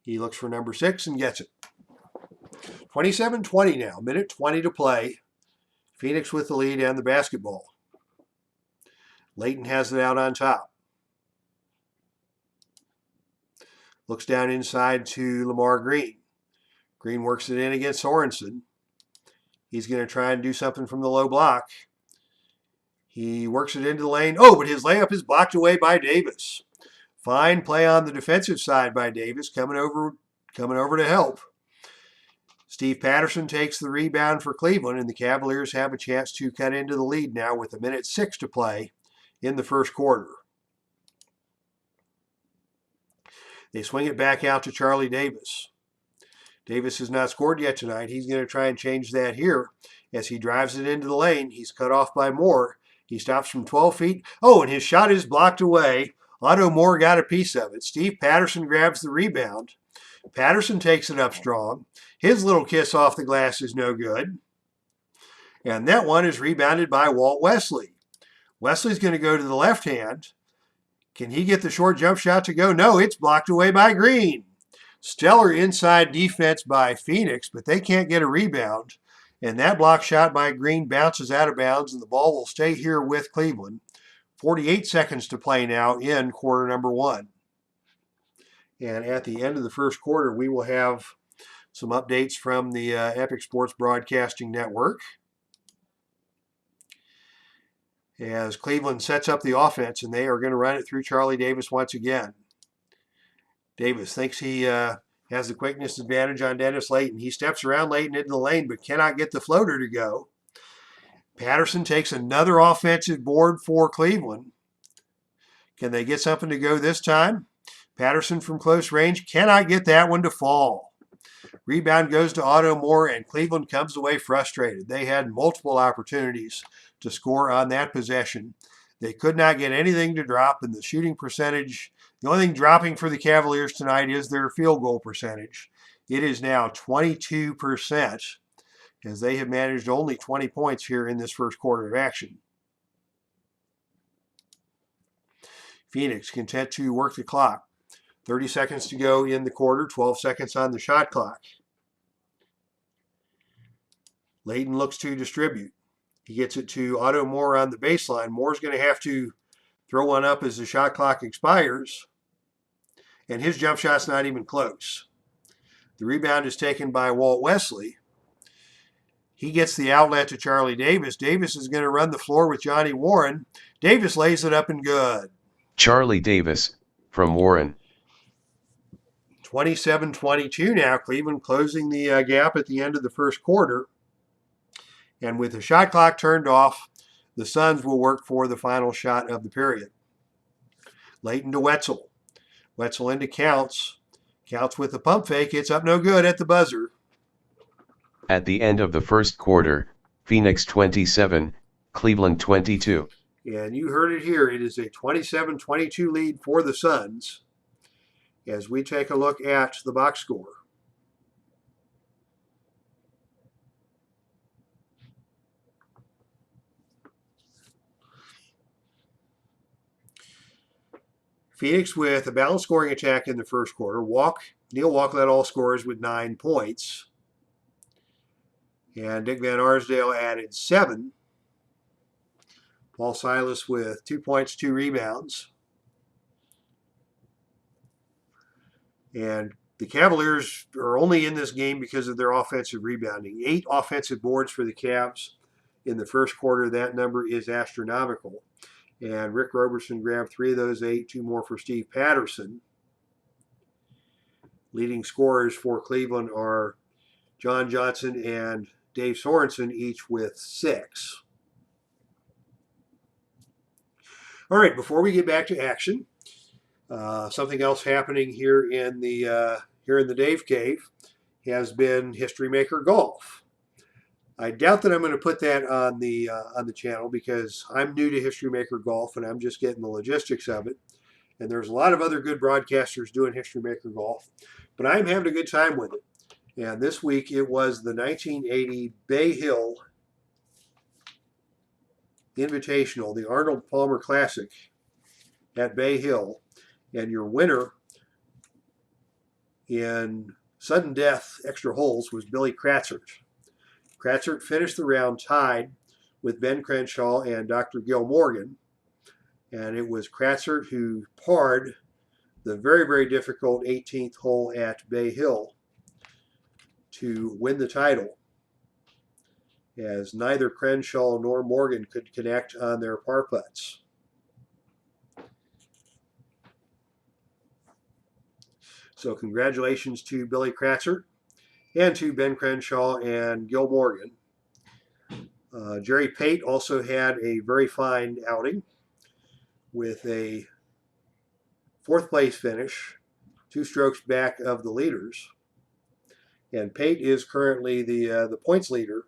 He looks for number 6 and gets it. 27-20 now, 1:20 to play. Phoenix with the lead and the basketball. Layton has it out on top. Looks down inside to Lamar Green. Green works it in against Sorensen. He's going to try and do something from the low block. He works it into the lane. Oh, but his layup is blocked away by Davis. Fine play on the defensive side by Davis, coming over to help. Steve Patterson takes the rebound for Cleveland, and the Cavaliers have a chance to cut into the lead now with 1:06 to play in the first quarter. They swing it back out to Charlie Davis. Davis has not scored yet tonight. He's going to try and change that here as he drives it into the lane. He's cut off by Moore. He stops from 12 feet. Oh, and his shot is blocked away. Otto Moore got a piece of it. Steve Patterson grabs the rebound. Patterson takes it up strong. His little kiss off the glass is no good. And that one is rebounded by Walt Wesley. Wesley's going to go to the left hand. Can he get the short jump shot to go? No, it's blocked away by Green. Stellar inside defense by Phoenix, but they can't get a rebound. And that block shot by Green bounces out of bounds, and the ball will stay here with Cleveland. 48 seconds to play now in quarter number one. And at the end of the first quarter, we will have some updates from the Epic Sports Broadcasting Network as Cleveland sets up the offense, and they are going to run it through Charlie Davis once again. Davis thinks he has the quickness advantage on Dennis Layton. He steps around Layton into the lane, but cannot get the floater to go. Patterson takes another offensive board for Cleveland. Can they get something to go this time? Patterson from close range cannot get that one to fall. Rebound goes to Otto Moore, and Cleveland comes away frustrated. They had multiple opportunities to score on that possession. They could not get anything to drop, and the shooting percentage, the only thing dropping for the Cavaliers tonight is their field goal percentage. It is now 22%, as they have managed only 20 points here in this first quarter of action. Phoenix content to work the clock. 30 seconds to go in the quarter, 12 seconds on the shot clock. Layton looks to distribute. He gets it to Otto Moore on the baseline. Moore's going to have to throw one up as the shot clock expires, and his jump shot's not even close. The rebound is taken by Walt Wesley. He gets the outlet to Charlie Davis. Davis is going to run the floor with Johnny Warren. Davis lays it up and good. Charlie Davis, from Warren. 27-22 now. Cleveland closing the gap at the end of the first quarter. And with the shot clock turned off, the Suns will work for the final shot of the period. Layton to Wetzel. Wetzel into Counts. Counts with the pump fake. It's up no good at the buzzer. At the end of the first quarter, Phoenix 27, Cleveland 22. And you heard it here. It is a 27-22 lead for the Suns as we take a look at the box score. Phoenix with a balanced scoring attack in the first quarter. Neil Walk led all scorers with 9 points. And Dick Van Arsdale added 7. Paul Silas with 2 points, 2 rebounds. And the Cavaliers are only in this game because of their offensive rebounding. 8 offensive boards for the Cavs in the first quarter. That number is astronomical. And Rick Roberson grabbed 3 of those 8, 2 more for Steve Patterson. Leading scorers for Cleveland are John Johnson and Dave Sorensen, each with 6. All right, before we get back to action, something else happening here in the Dave Cave has been History Maker Golf. I doubt that I'm going to put that on the channel because I'm new to History Maker Golf and I'm just getting the logistics of it. And there's a lot of other good broadcasters doing History Maker Golf, but I'm having a good time with it. And this week it was the 1980 Bay Hill Invitational, the Arnold Palmer Classic at Bay Hill. And your winner in sudden death extra holes was Billy Kratzert. Kratzert finished the round tied with Ben Crenshaw and Dr. Gil Morgan. And it was Kratzert who parred the very, very difficult 18th hole at Bay Hill to win the title, as neither Crenshaw nor Morgan could connect on their par putts. So congratulations to Billy Kratzert and to Ben Crenshaw and Gil Morgan. Jerry Pate also had a very fine outing with a 4th place finish, 2 strokes back of the leaders. And Pate is currently the points leader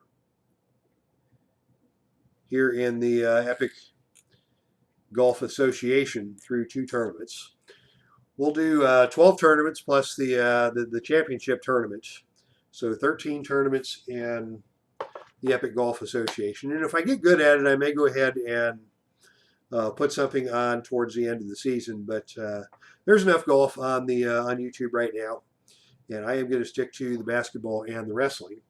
here in the Epic Golf Association through 2 tournaments. We'll do 12 tournaments plus the championship tournament. So 13 tournaments in the Epic Golf Association. And if I get good at it, I may go ahead and put something on towards the end of the season. But there's enough golf on YouTube right now, and I am going to stick to the basketball and the wrestling.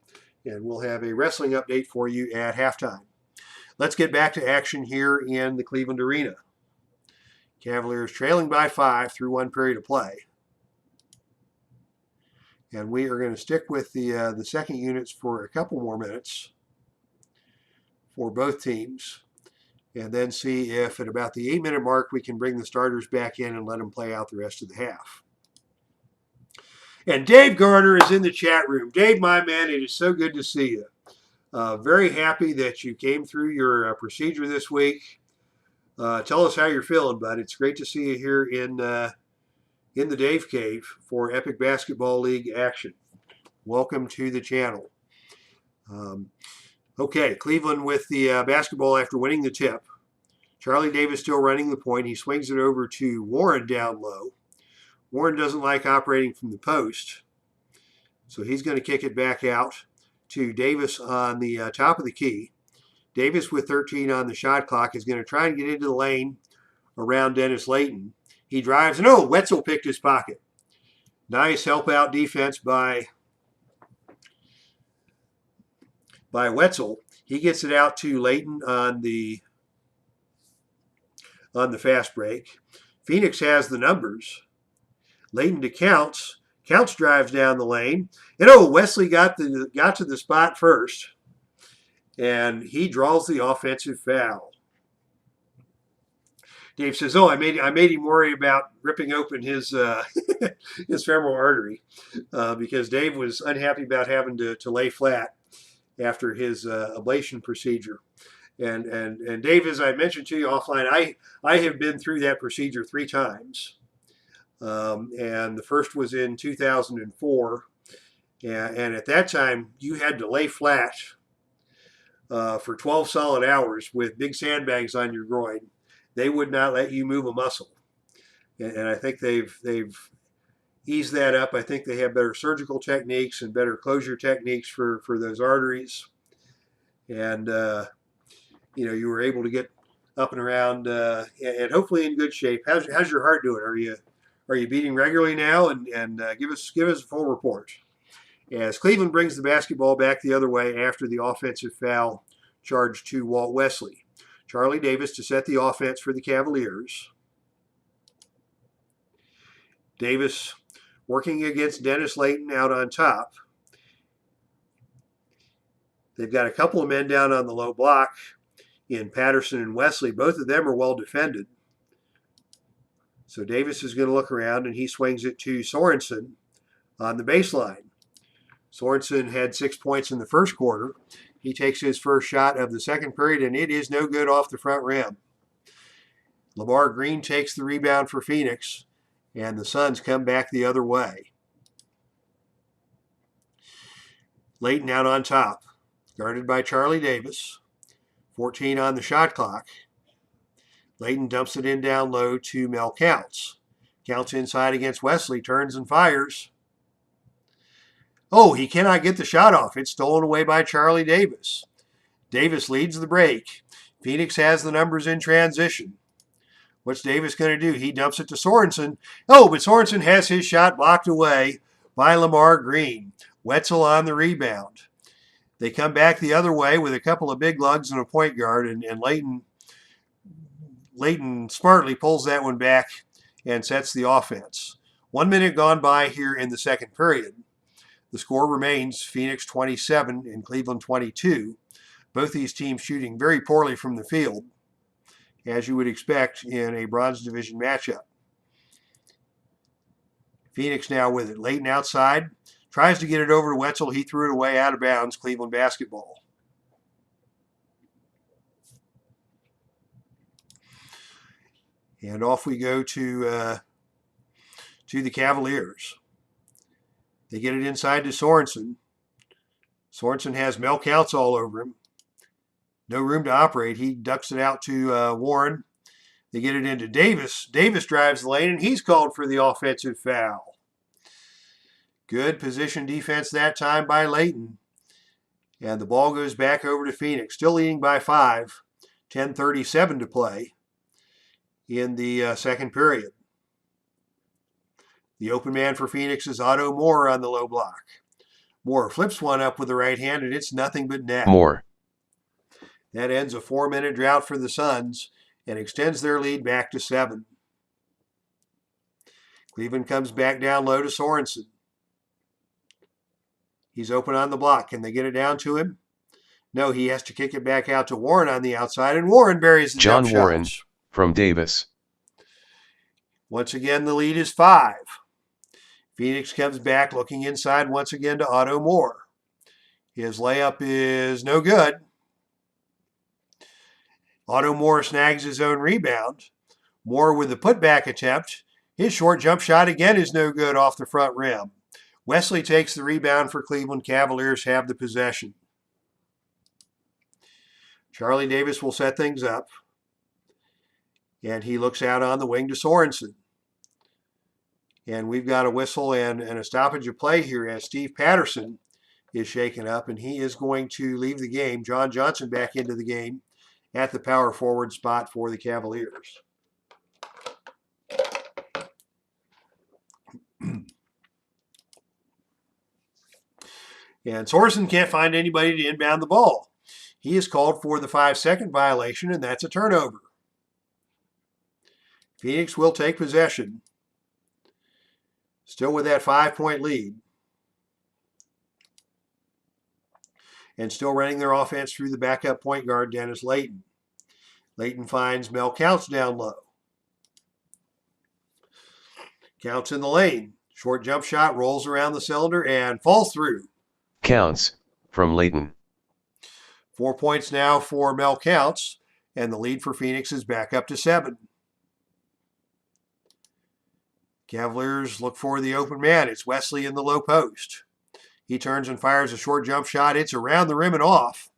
And we'll have a wrestling update for you at halftime. Let's get back to action here in the Cleveland Arena. Cavaliers trailing by 5 through one period of play. And we are going to stick with the second units for a couple more minutes for both teams. And then see if at about the 8-minute mark we can bring the starters back in and let them play out the rest of the half. And Dave Garner is in the chat room. Dave, my man, it is so good to see you. Very happy that you came through your procedure this week. Tell us how you're feeling, bud. It's great to see you here in the Dave Cave for Epic Basketball League action. Welcome to the channel. Okay, Cleveland with the basketball after winning the tip. Charlie Davis still running the point. He swings it over to Warren down low. Warren doesn't like operating from the post, so he's going to kick it back out to Davis on the top of the key. Davis with 13 on the shot clock is going to try and get into the lane around Dennis Layton. He drives, and oh, Wetzel picked his pocket. Nice help out defense by Wetzel. He gets it out to Layton on the fast break. Phoenix has the numbers. Layton to Counts. Counts drives down the lane. And oh, Wesley got to the spot first. And he draws the offensive foul. Dave says, oh, I made him worry about ripping open his his femoral artery because Dave was unhappy about having to lay flat after his ablation procedure. And Dave, as I mentioned to you offline, I have been through that procedure 3 times. And the first was in 2004. And at that time, you had to lay flat for 12 solid hours with big sandbags on your groin. They would not let you move a muscle. And I think they've eased that up. I think they have better surgical techniques and better closure techniques for those arteries. And, you were able to get up and around and hopefully in good shape. How's your heart doing? Are you beating regularly now? And give us a full report. As Cleveland brings the basketball back the other way after the offensive foul charged to Walt Wesley. Charlie Davis to set the offense for the Cavaliers. Davis working against Dennis Layton out on top. They've got a couple of men down on the low block in Patterson and Wesley. Both of them are well defended. So Davis is going to look around and he swings it to Sorensen on the baseline. Sorensen had 6 points in the first quarter. He takes his first shot of the second period, and it is no good off the front rim. Lamar Green takes the rebound for Phoenix, and the Suns come back the other way. Layton out on top, guarded by Charlie Davis. 14 on the shot clock. Layton dumps it in down low to Mel Counts. Counts inside against Wesley, turns and fires. Oh, he cannot get the shot off. It's stolen away by Charlie Davis. Davis leads the break. Phoenix has the numbers in transition. What's Davis going to do? He dumps it to Sorensen. Oh, but Sorensen has his shot blocked away by Lamar Green. Wetzel on the rebound. They come back the other way with a couple of big lugs and a point guard, and Layton smartly pulls that one back and sets the offense. 1 minute gone by here in the second period. The score remains Phoenix 27 and Cleveland 22. Both these teams shooting very poorly from the field, as you would expect in a Bronze Division matchup. Phoenix now with it. Layton outside. Tries to get it over to Wetzel. He threw it away out of bounds. Cleveland basketball. And off we go to the Cavaliers. They get it inside to Sorensen. Sorensen has Mel Counts all over him. No room to operate. He ducks it out to Warren. They get it into Davis. Davis drives the lane, and he's called for the offensive foul. Good position defense that time by Layton. And the ball goes back over to Phoenix, still leading by 5, 10:37 to play in the second period. The open man for Phoenix is Otto Moore on the low block. Moore flips one up with the right hand, and it's nothing but net. Moore. That ends a 4-minute drought for the Suns and extends their lead back to 7. Cleveland comes back down low to Sorensen. He's open on the block. Can they get it down to him? No, he has to kick it back out to Warren on the outside, and Warren buries the John jump Warren shots. from Davis. Once again, the lead is 5. Phoenix comes back looking inside once again to Otto Moore. His layup is no good. Otto Moore snags his own rebound. Moore with the putback attempt. His short jump shot again is no good off the front rim. Wesley takes the rebound for Cleveland. Cavaliers have the possession. Charlie Davis will set things up. And he looks out on the wing to Sorensen. And we've got a whistle and a stoppage of play here as Steve Patterson is shaken up, and he is going to leave the game. John Johnson back into the game at the power forward spot for the Cavaliers. And Sorensen can't find anybody to inbound the ball. He is called for the 5-second violation, and that's a turnover. Phoenix will take possession, still with that 5-point lead. And still running their offense through the backup point guard, Dennis Layton. Layton finds Mel Counts down low. Counts in the lane. Short jump shot, rolls around the cylinder, and falls through. Counts from Layton. 4 points now for Mel Counts, and the lead for Phoenix is back up to 7. Cavaliers look for the open man. It's Wesley in the low post. He turns and fires a short jump shot. It's around the rim and off.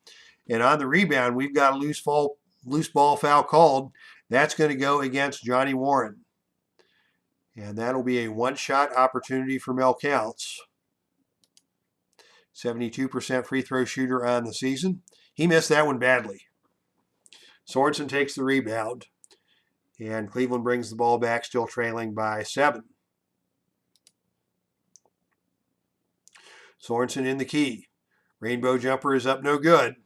And on the rebound, we've got a loose ball foul called. That's going to go against Johnny Warren. And that'll be a one-shot opportunity for Mel Counts. 72% free throw shooter on the season. He missed that one badly. Sorensen takes the rebound. And Cleveland brings the ball back, still trailing by 7. Sorensen in the key. Rainbow jumper is up no good.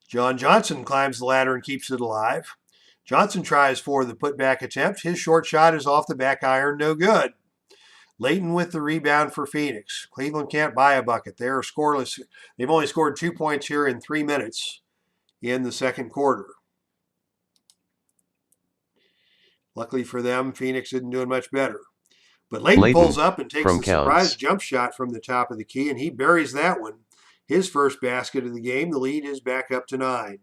John Johnson climbs the ladder and keeps it alive. Johnson tries for the putback attempt. His short shot is off the back iron, no good. Layton with the rebound for Phoenix. Cleveland can't buy a bucket. They are scoreless. They've only scored 2 points here in 3 minutes in the second quarter. Luckily for them, Phoenix isn't doing much better. But Layton pulls up and takes a surprise jump shot from the top of the key, and he buries that one. His first basket of the game. The lead is back up to 9.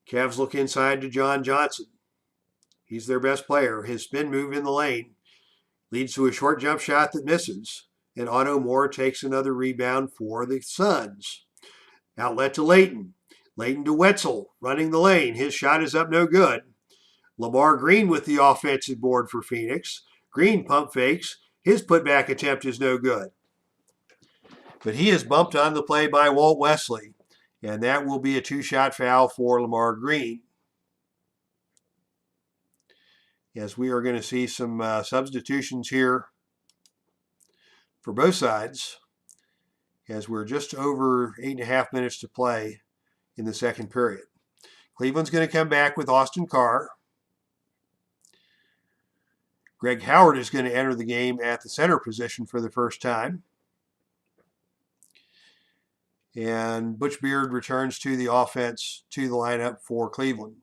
Cavs look inside to John Johnson. He's their best player. His spin move in the lane leads to a short jump shot that misses, and Otto Moore takes another rebound for the Suns. Outlet to Layton. Layton to Wetzel, running the lane. His shot is up no good. Lamar Green with the offensive board for Phoenix. Green pump fakes. His putback attempt is no good. But he is bumped on the play by Walt Wesley, and that will be a 2-shot foul for Lamar Green. Yes, we are going to see some substitutions here for both sides, as we're just over 8.5 minutes to play in the second period. Cleveland's going to come back with Austin Carr. Greg Howard is going to enter the game at the center position for the first time. And Butch Beard returns to the offense, to the lineup for Cleveland.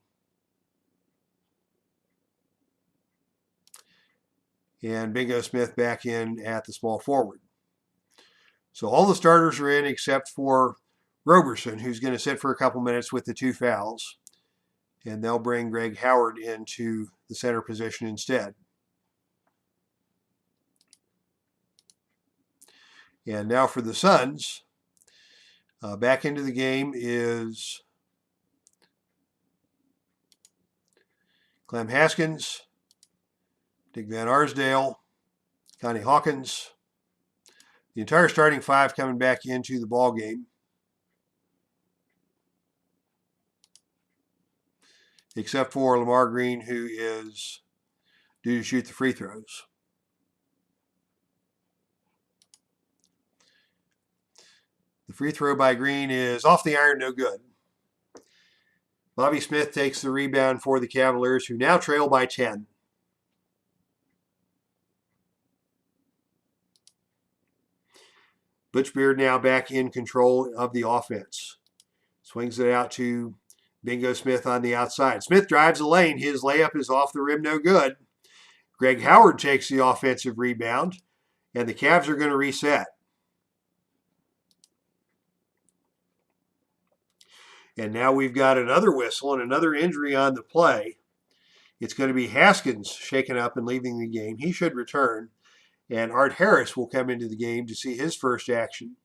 And Bingo Smith back in at the small forward. So all the starters are in except for Roberson, who's going to sit for a couple minutes with the 2 fouls. And they'll bring Greg Howard into the center position instead. And now for the Suns, back into the game is Clem Haskins, Dick Van Arsdale, Connie Hawkins, The entire starting five coming back into the ball game, except for Lamar Green, who is due to shoot the free throws. The free throw by Green is off the iron, no good. Bobby Smith takes the rebound for the Cavaliers, who now trail by 10. Butch Beard now back in control of the offense. Swings it out to Bingo Smith on the outside. Smith drives the lane. His layup is off the rim, no good. Greg Howard takes the offensive rebound, and the Cavs are going to reset. And now we've got another whistle and another injury on the play. It's going to be Haskins shaken up and leaving the game. He should return. And Art Harris will come into the game to see his first action.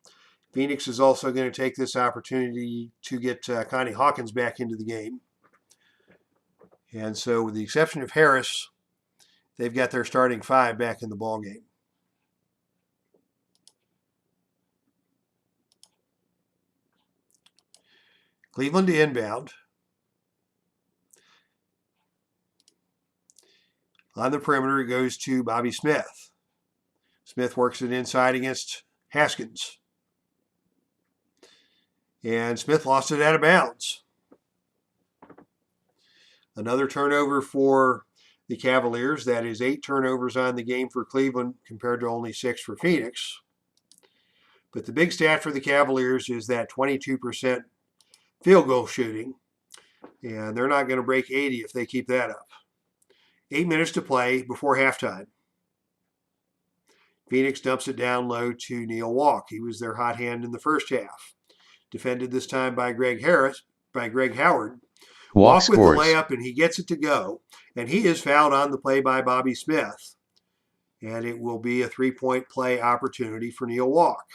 Phoenix is also going to take this opportunity to get Connie Hawkins back into the game. And so with the exception of Harris, they've got their starting five back in the ball game. Cleveland to inbound. On the perimeter, it goes to Bobby Smith. Smith works it inside against Haskins. And Smith lost it out of bounds. Another turnover for the Cavaliers. That is 8 turnovers on the game for Cleveland compared to only 6 for Phoenix. But the big stat for the Cavaliers is that 22% field goal shooting. And they're not going to break 80 if they keep that up. 8 minutes to play before halftime. Phoenix dumps it down low to Neil Walk. He was their hot hand in the first half. Defended this time by Greg Howard. Walk with the layup, and he gets it to go. And he is fouled on the play by Bobby Smith. And it will be a 3-point play opportunity for Neil Walk.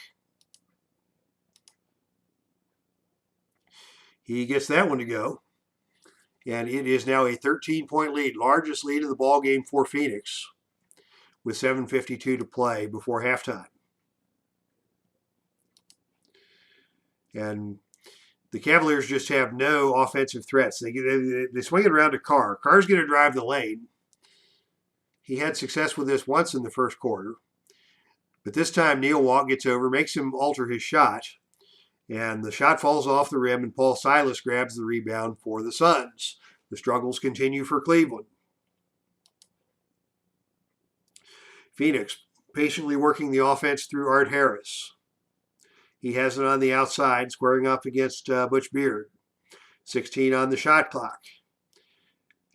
He gets that one to go. And it is now a 13-point lead, largest lead of the ball game for Phoenix, with 7:52 to play before halftime. And the Cavaliers just have no offensive threats. They swing it around to Carr. Carr's going to drive the lane. He had success with this once in the first quarter. But this time Neil Walk gets over, makes him alter his shot. And the shot falls off the rim, and Paul Silas grabs the rebound for the Suns. The struggles continue for Cleveland. Phoenix patiently working the offense through Art Harris. He has it on the outside, squaring up against Butch Beard. 16 on the shot clock.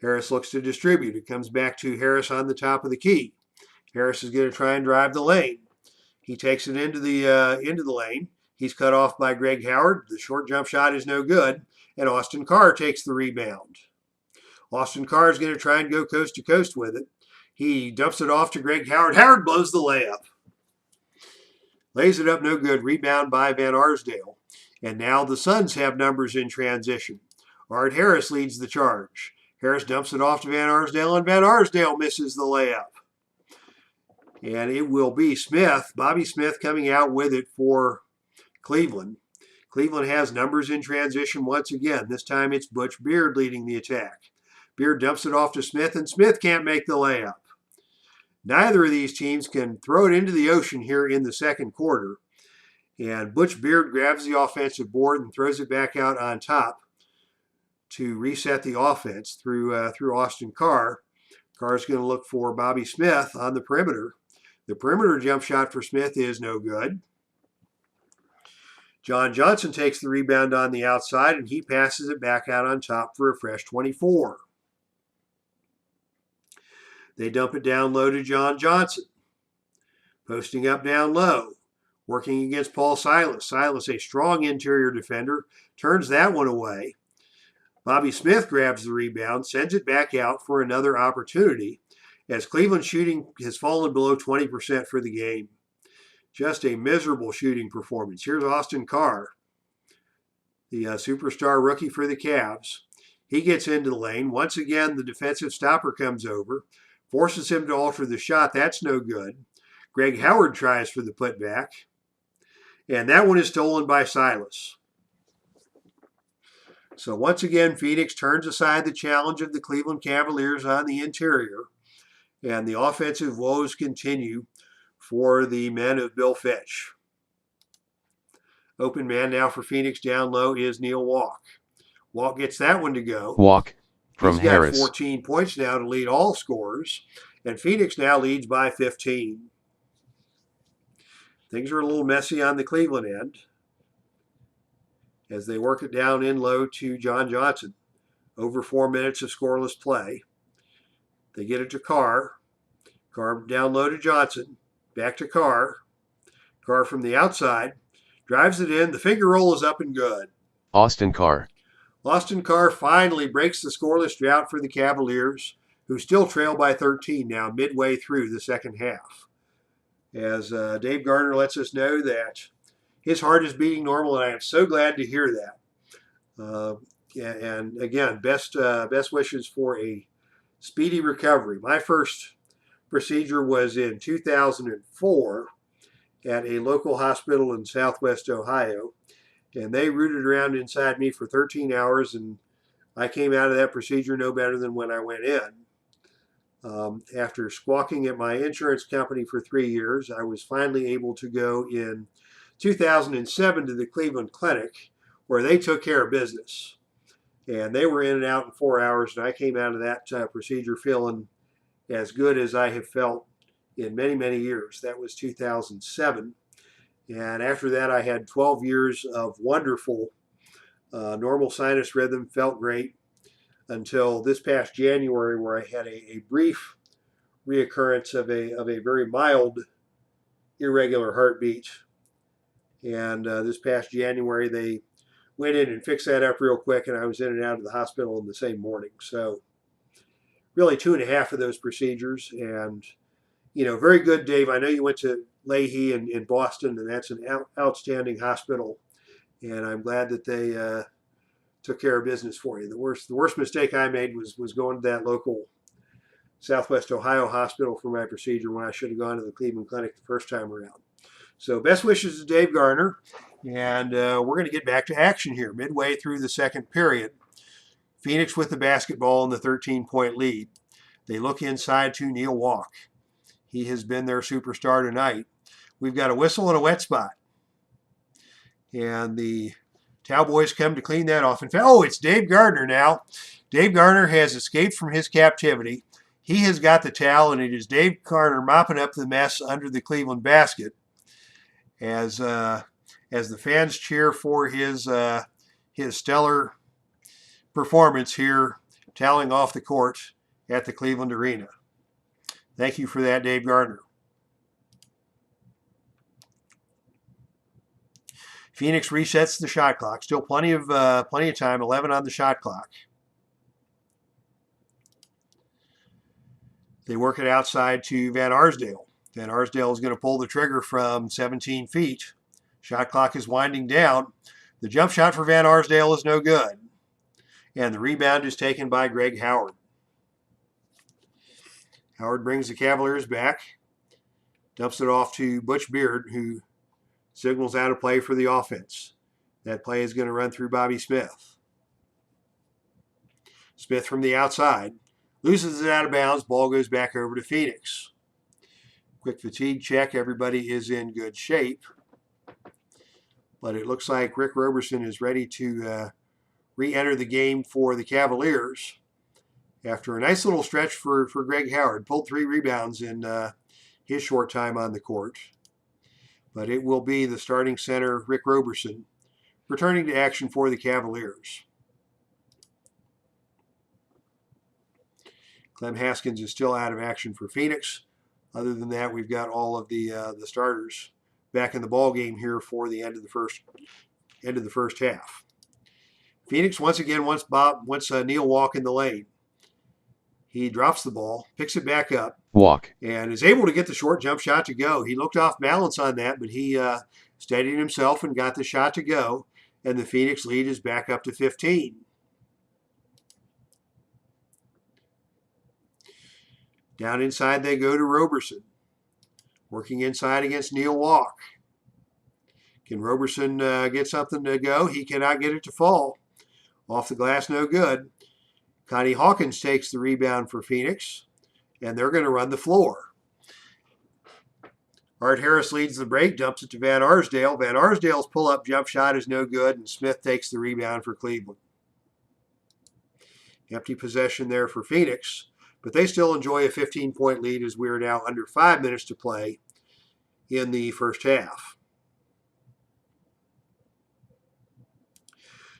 Harris looks to distribute. It comes back to Harris on the top of the key. Harris is going to try and drive the lane. He takes it into the lane. He's cut off by Greg Howard. The short jump shot is no good, and Austin Carr takes the rebound. Austin Carr is going to try and go coast to coast with it. He dumps it off to Greg Howard. Howard blows the layup. Lays it up, no good. Rebound by Van Arsdale. And now the Suns have numbers in transition. Art Harris leads the charge. Harris dumps it off to Van Arsdale, and Van Arsdale misses the layup. And it will be Smith, Bobby Smith, coming out with it for Cleveland. Cleveland has numbers in transition once again. This time it's Butch Beard leading the attack. Beard dumps it off to Smith, and Smith can't make the layup. Neither of these teams can throw it into the ocean here in the second quarter. And Butch Beard grabs the offensive board and throws it back out on top to reset the offense through Austin Carr. Carr's going to look for Bobby Smith on the perimeter. The perimeter jump shot for Smith is no good. John Johnson takes the rebound on the outside, and he passes it back out on top for a fresh 24. They dump it down low to John Johnson. Posting up down low. Working against Paul Silas. Silas, a strong interior defender, turns that one away. Bobby Smith grabs the rebound, sends it back out for another opportunity, as Cleveland shooting has fallen below 20% for the game. Just a miserable shooting performance. Here's Austin Carr, the superstar rookie for the Cavs. He gets into the lane. Once again, the defensive stopper comes over, forces him to alter the shot. That's no good. Greg Howard tries for the putback, and that one is stolen by Silas. So once again, Phoenix turns aside the challenge of the Cleveland Cavaliers on the interior, and the offensive woes continue for the men of Bill Fitch. Open man now for Phoenix down low is Neil Walk. Walk gets that one to go. Walk from He's got Harris. 14 points now to lead all scorers, and Phoenix now leads by 15. Things are a little messy on the Cleveland end as they work it down in low to John Johnson. Over 4 minutes of scoreless play. They get it to Carr. Carr down low to Johnson. Back to Carr. Carr from the outside. Drives it in. The finger roll is up and good. Austin Carr. Austin Carr finally breaks the scoreless drought for the Cavaliers, who still trail by 13 now, midway through the second half. As Dave Garner lets us know that his heart is beating normal, and I am so glad to hear that. And again, best wishes for a speedy recovery. My first procedure was in 2004 at a local hospital in Southwest Ohio, and they rooted around inside me for 13 hours, and I came out of that procedure no better than when I went in. After squawking at my insurance company for 3 years, I was finally able to go in 2007 to the Cleveland Clinic, where they took care of business. And they were in and out in 4 hours, and I came out of that procedure feeling as good as I have felt in many, many years. That was 2007. And after that, I had 12 years of wonderful normal sinus rhythm, felt great, until this past January, where I had a brief reoccurrence of a very mild irregular heartbeat. And this past January, they went in and fixed that up real quick, and I was in and out of the hospital in the same morning. So really 2.5 of those procedures, and very good, Dave. I know you went to Leahy in Boston, and that's an outstanding hospital, and I'm glad that they took care of business for you. The worst mistake I made was going to that local Southwest Ohio hospital for my procedure when I should have gone to the Cleveland Clinic the first time around. So best wishes to Dave Garner, and we're going to get back to action here midway through the second period. Phoenix with the basketball in the 13-point lead. They look inside to Neil Walk. He has been their superstar tonight. We've got a whistle and a wet spot. And the Cowboys come to clean that off. In fact, it's Dave Gardner now. Dave Garner has escaped from his captivity. He has got the towel, and it is Dave Garner mopping up the mess under the Cleveland basket as the fans cheer for his stellar performance here, toweling off the court at the Cleveland Arena. Thank you for that, Dave Gardner. Phoenix resets the shot clock. Still plenty of time. 11 on the shot clock. They work it outside to Van Arsdale. Van Arsdale is going to pull the trigger from 17 feet. Shot clock is winding down. The jump shot for Van Arsdale is no good. And the rebound is taken by Greg Howard. Howard brings the Cavaliers back. Dumps it off to Butch Beard, who signals out a play for the offense. That play is going to run through Bobby Smith. Smith from the outside. Loses it out of bounds. Ball goes back over to Phoenix. Quick fatigue check. Everybody is in good shape. But it looks like Rick Roberson is ready to re-enter the game for the Cavaliers after a nice little stretch for Greg Howard. Pulled 3 rebounds in his short time on the court. But it will be the starting center, Rick Roberson, returning to action for the Cavaliers. Clem Haskins is still out of action for Phoenix. Other than that, we've got all of the starters back in the ball game here for the end of the first half. Phoenix once again wants Neil Walk in the lane. He drops the ball, picks it back up, Walk, and is able to get the short jump shot to go. He looked off balance on that, but he steadied himself and got the shot to go. And the Phoenix lead is back up to 15. Down inside they go to Roberson. Working inside against Neil Walk. Can Roberson get something to go? He cannot get it to fall. Off the glass, no good. Connie Hawkins takes the rebound for Phoenix, and they're going to run the floor. Art Harris leads the break, dumps it to Van Arsdale. Van Arsdale's pull-up jump shot is no good, and Smith takes the rebound for Cleveland. Empty possession there for Phoenix, but they still enjoy a 15-point lead as we are now under 5 minutes to play in the first half.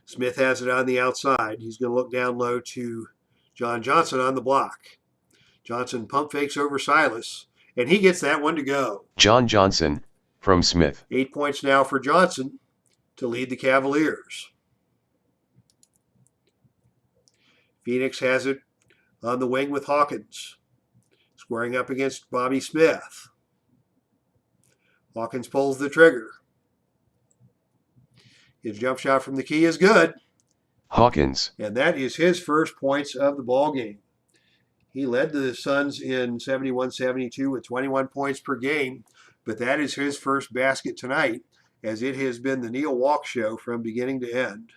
Smith has it on the outside. He's going to look down low to John Johnson on the block. Johnson pump fakes over Silas, and he gets that one to go. John Johnson, from Smith. 8 points now for Johnson to lead the Cavaliers. Phoenix has it on the wing with Hawkins, squaring up against Bobby Smith. Hawkins pulls the trigger. His jump shot from the key is good. Hawkins. And that is his first points of the ball game. He led the Suns in 71-72 with 21 points per game, but that is his first basket tonight, as it has been the Neil Walk show from beginning to end.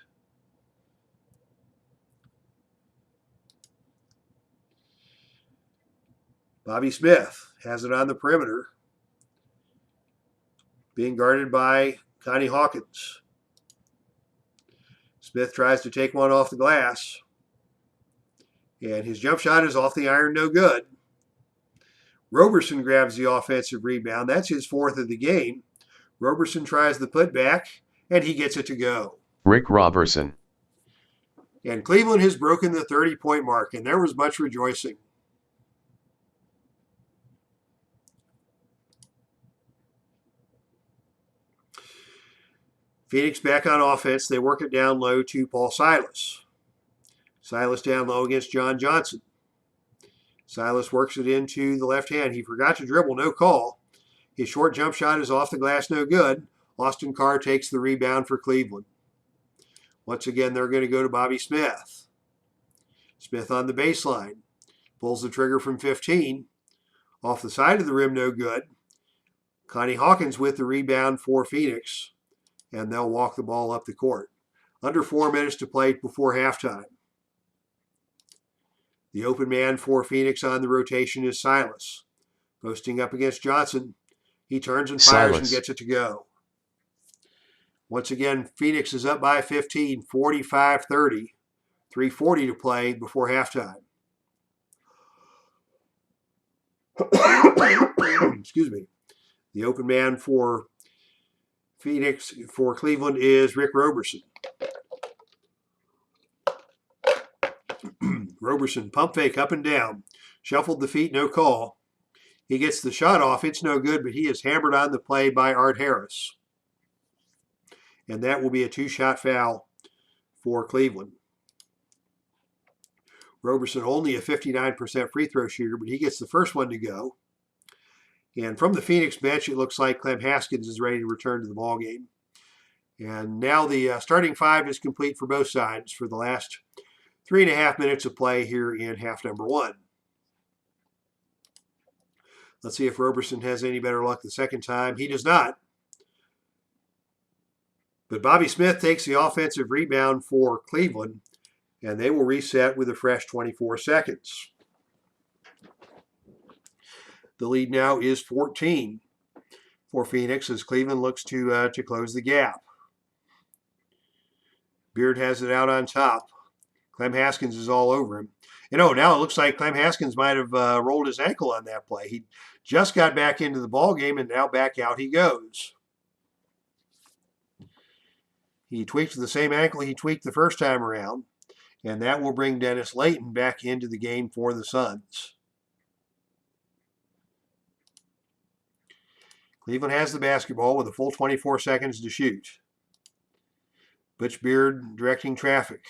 Bobby Smith has it on the perimeter, being guarded by Connie Hawkins. Smith tries to take one off the glass, and his jump shot is off the iron, no good. Roberson grabs the offensive rebound. That's his fourth of the game. Roberson tries the putback, and he gets it to go. Rick Roberson. And Cleveland has broken the 30-point mark, and there was much rejoicing. Phoenix back on offense. They work it down low to Paul Silas. Silas down low against John Johnson. Silas works it into the left hand. He forgot to dribble, no call. His short jump shot is off the glass, no good. Austin Carr takes the rebound for Cleveland. Once again, they're going to go to Bobby Smith. Smith on the baseline. Pulls the trigger from 15. Off the side of the rim, no good. Connie Hawkins with the rebound for Phoenix, and they'll walk the ball up the court. Under 4 minutes to play before halftime. The open man for Phoenix on the rotation is Silas. Posting up against Johnson. He turns and fires and gets it to go. Once again, Phoenix is up by 15, 45-30. 3:40 to play before halftime. Excuse me. The open man for Cleveland is Rick Roberson. Roberson pump fake up and down. Shuffled the feet, no call. He gets the shot off. It's no good, but he is hammered on the play by Art Harris. And that will be a 2-shot foul for Cleveland. Roberson only a 59% free throw shooter, but he gets the first one to go. And from the Phoenix bench, it looks like Clem Haskins is ready to return to the ballgame. And now the starting five is complete for both sides for the last 3.5 minutes of play here in half number one. Let's see if Roberson has any better luck the second time. He does not. But Bobby Smith takes the offensive rebound for Cleveland, and they will reset with a fresh 24 seconds. The lead now is 14 for Phoenix as Cleveland looks to close the gap. Beard has it out on top. Clem Haskins is all over him. Now it looks like Clem Haskins might have rolled his ankle on that play. He just got back into the ball game, and now back out he goes. He tweaked the same ankle he tweaked the first time around, and that will bring Dennis Layton back into the game for the Suns. Cleveland has the basketball with a full 24 seconds to shoot. Butch Beard directing traffic.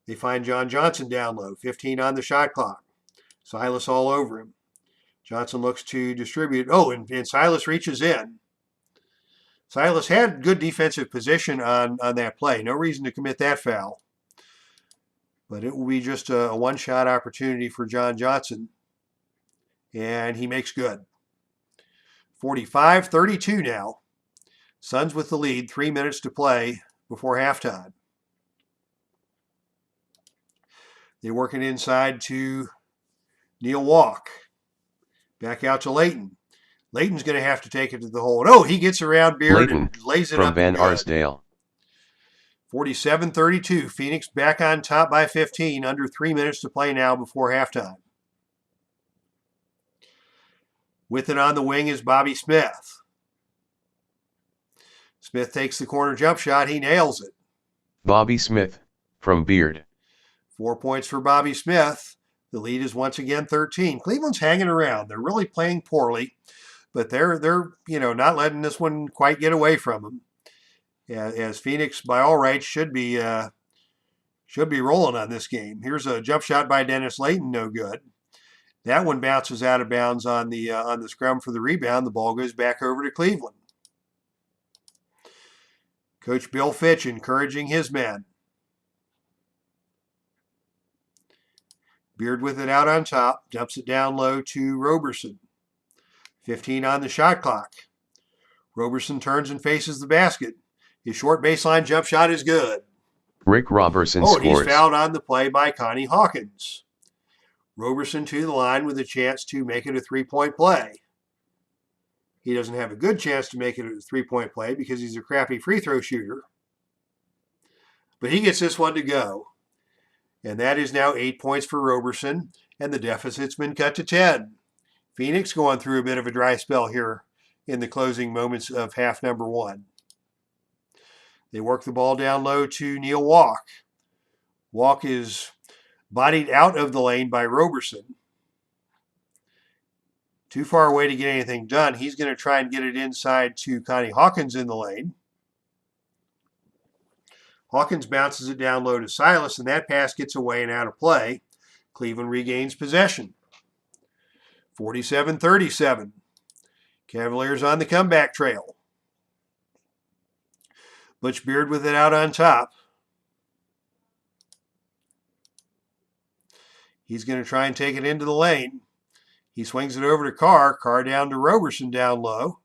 They find John Johnson down low, 15 on the shot clock. Silas all over him. Johnson looks to distribute. And Silas reaches in. Silas had good defensive position on that play. No reason to commit that foul. But it will be just a one-shot opportunity for John Johnson. And he makes good. 45-32 now. Suns with the lead, 3 minutes to play before halftime. They work it inside to Neil Walk. Back out to Layton. Layton's going to have to take it to the hole. Oh, he gets around Beard Layton, and lays it from up. Van Arsdale. 47-32. Phoenix back on top by 15. Under 3 minutes to play now before halftime. With it on the wing is Bobby Smith. Smith takes the corner jump shot. He nails it. Bobby Smith, from Beard. 4 points for Bobby Smith. The lead is once again 13. Cleveland's hanging around. They're really playing poorly, but they're not letting this one quite get away from them. As Phoenix, by all rights, should be rolling on this game. Here's a jump shot by Dennis Layton, no good. That one bounces out of bounds on the scrum for the rebound. The ball goes back over to Cleveland. Coach Bill Fitch encouraging his men. Beard with it out on top, dumps it down low to Roberson. 15 on the shot clock. Roberson turns and faces the basket. His short baseline jump shot is good. Rick Robertson scores. He's fouled on the play by Connie Hawkins. Roberson to the line with a chance to make it a three-point play. He doesn't have a good chance to make it a three-point play because he's a crappy free throw shooter. But he gets this one to go. And that is now 8 points for Roberson, and the deficit's been cut to 10. Phoenix going through a bit of a dry spell here in the closing moments of half number one. They work the ball down low to Neil Walk. Walk is bodied out of the lane by Roberson. Too far away to get anything done. He's going to try and get it inside to Connie Hawkins in the lane. Hawkins bounces it down low to Silas, and that pass gets away and out of play. Cleveland regains possession. 47-37. Cavaliers on the comeback trail. Butch Beard with it out on top. He's going to try and take it into the lane. He swings it over to Carr. Carr down to Roberson down low.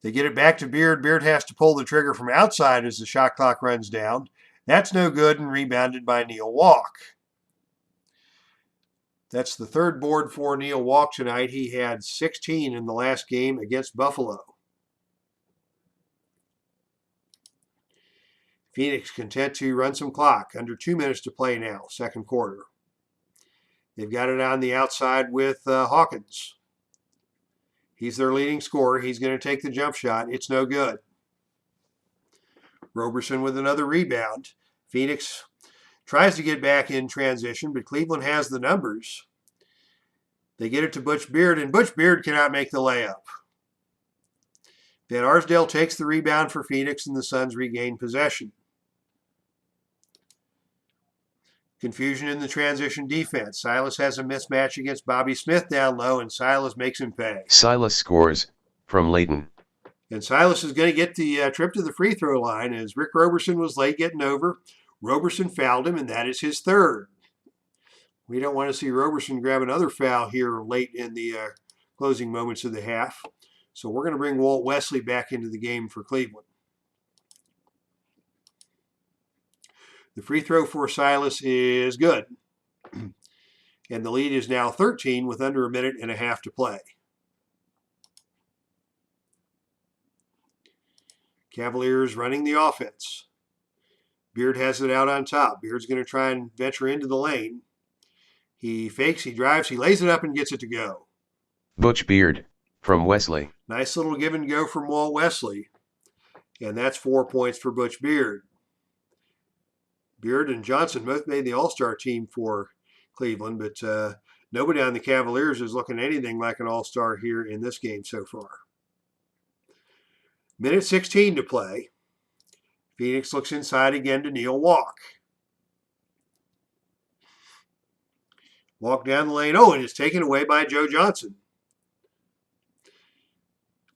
They get it back to Beard. Beard has to pull the trigger from outside as the shot clock runs down. That's no good and rebounded by Neil Walk. That's the third board for Neil Walk tonight. He had 16 in the last game against Buffalo. Phoenix content to run some clock. Under 2 minutes to play now, second quarter. They've got it on the outside with Hawkins. He's their leading scorer. He's going to take the jump shot. It's no good. Roberson with another rebound. Phoenix tries to get back in transition, but Cleveland has the numbers. They get it to Butch Beard, and Butch Beard cannot make the layup. Van Arsdale takes the rebound for Phoenix, and the Suns regain possession. Confusion in the transition defense. Silas has a mismatch against Bobby Smith down low, and Silas makes him pay. Silas scores, from Layton. And Silas is going to get the trip to the free throw line as Rick Roberson was late getting over. Roberson fouled him, and that is his third. We don't want to see Roberson grab another foul here late in the closing moments of the half. So we're going to bring Walt Wesley back into the game for Cleveland. The free throw for Silas is good. And the lead is now 13 with under a minute and a half to play. Cavaliers running the offense. Beard has it out on top. Beard's going to try and venture into the lane. He fakes, he drives, he lays it up and gets it to go. Butch Beard, from Wesley. Nice little give and go from Walt Wesley. And that's 4 points for Butch Beard. Beard and Johnson both made the All-Star team for Cleveland, but nobody on the Cavaliers is looking anything like an All-Star here in this game so far. Minute 16 to play. Phoenix looks inside again to Neil Walk. Walk down the lane. Oh, and it's taken away by Joe Johnson.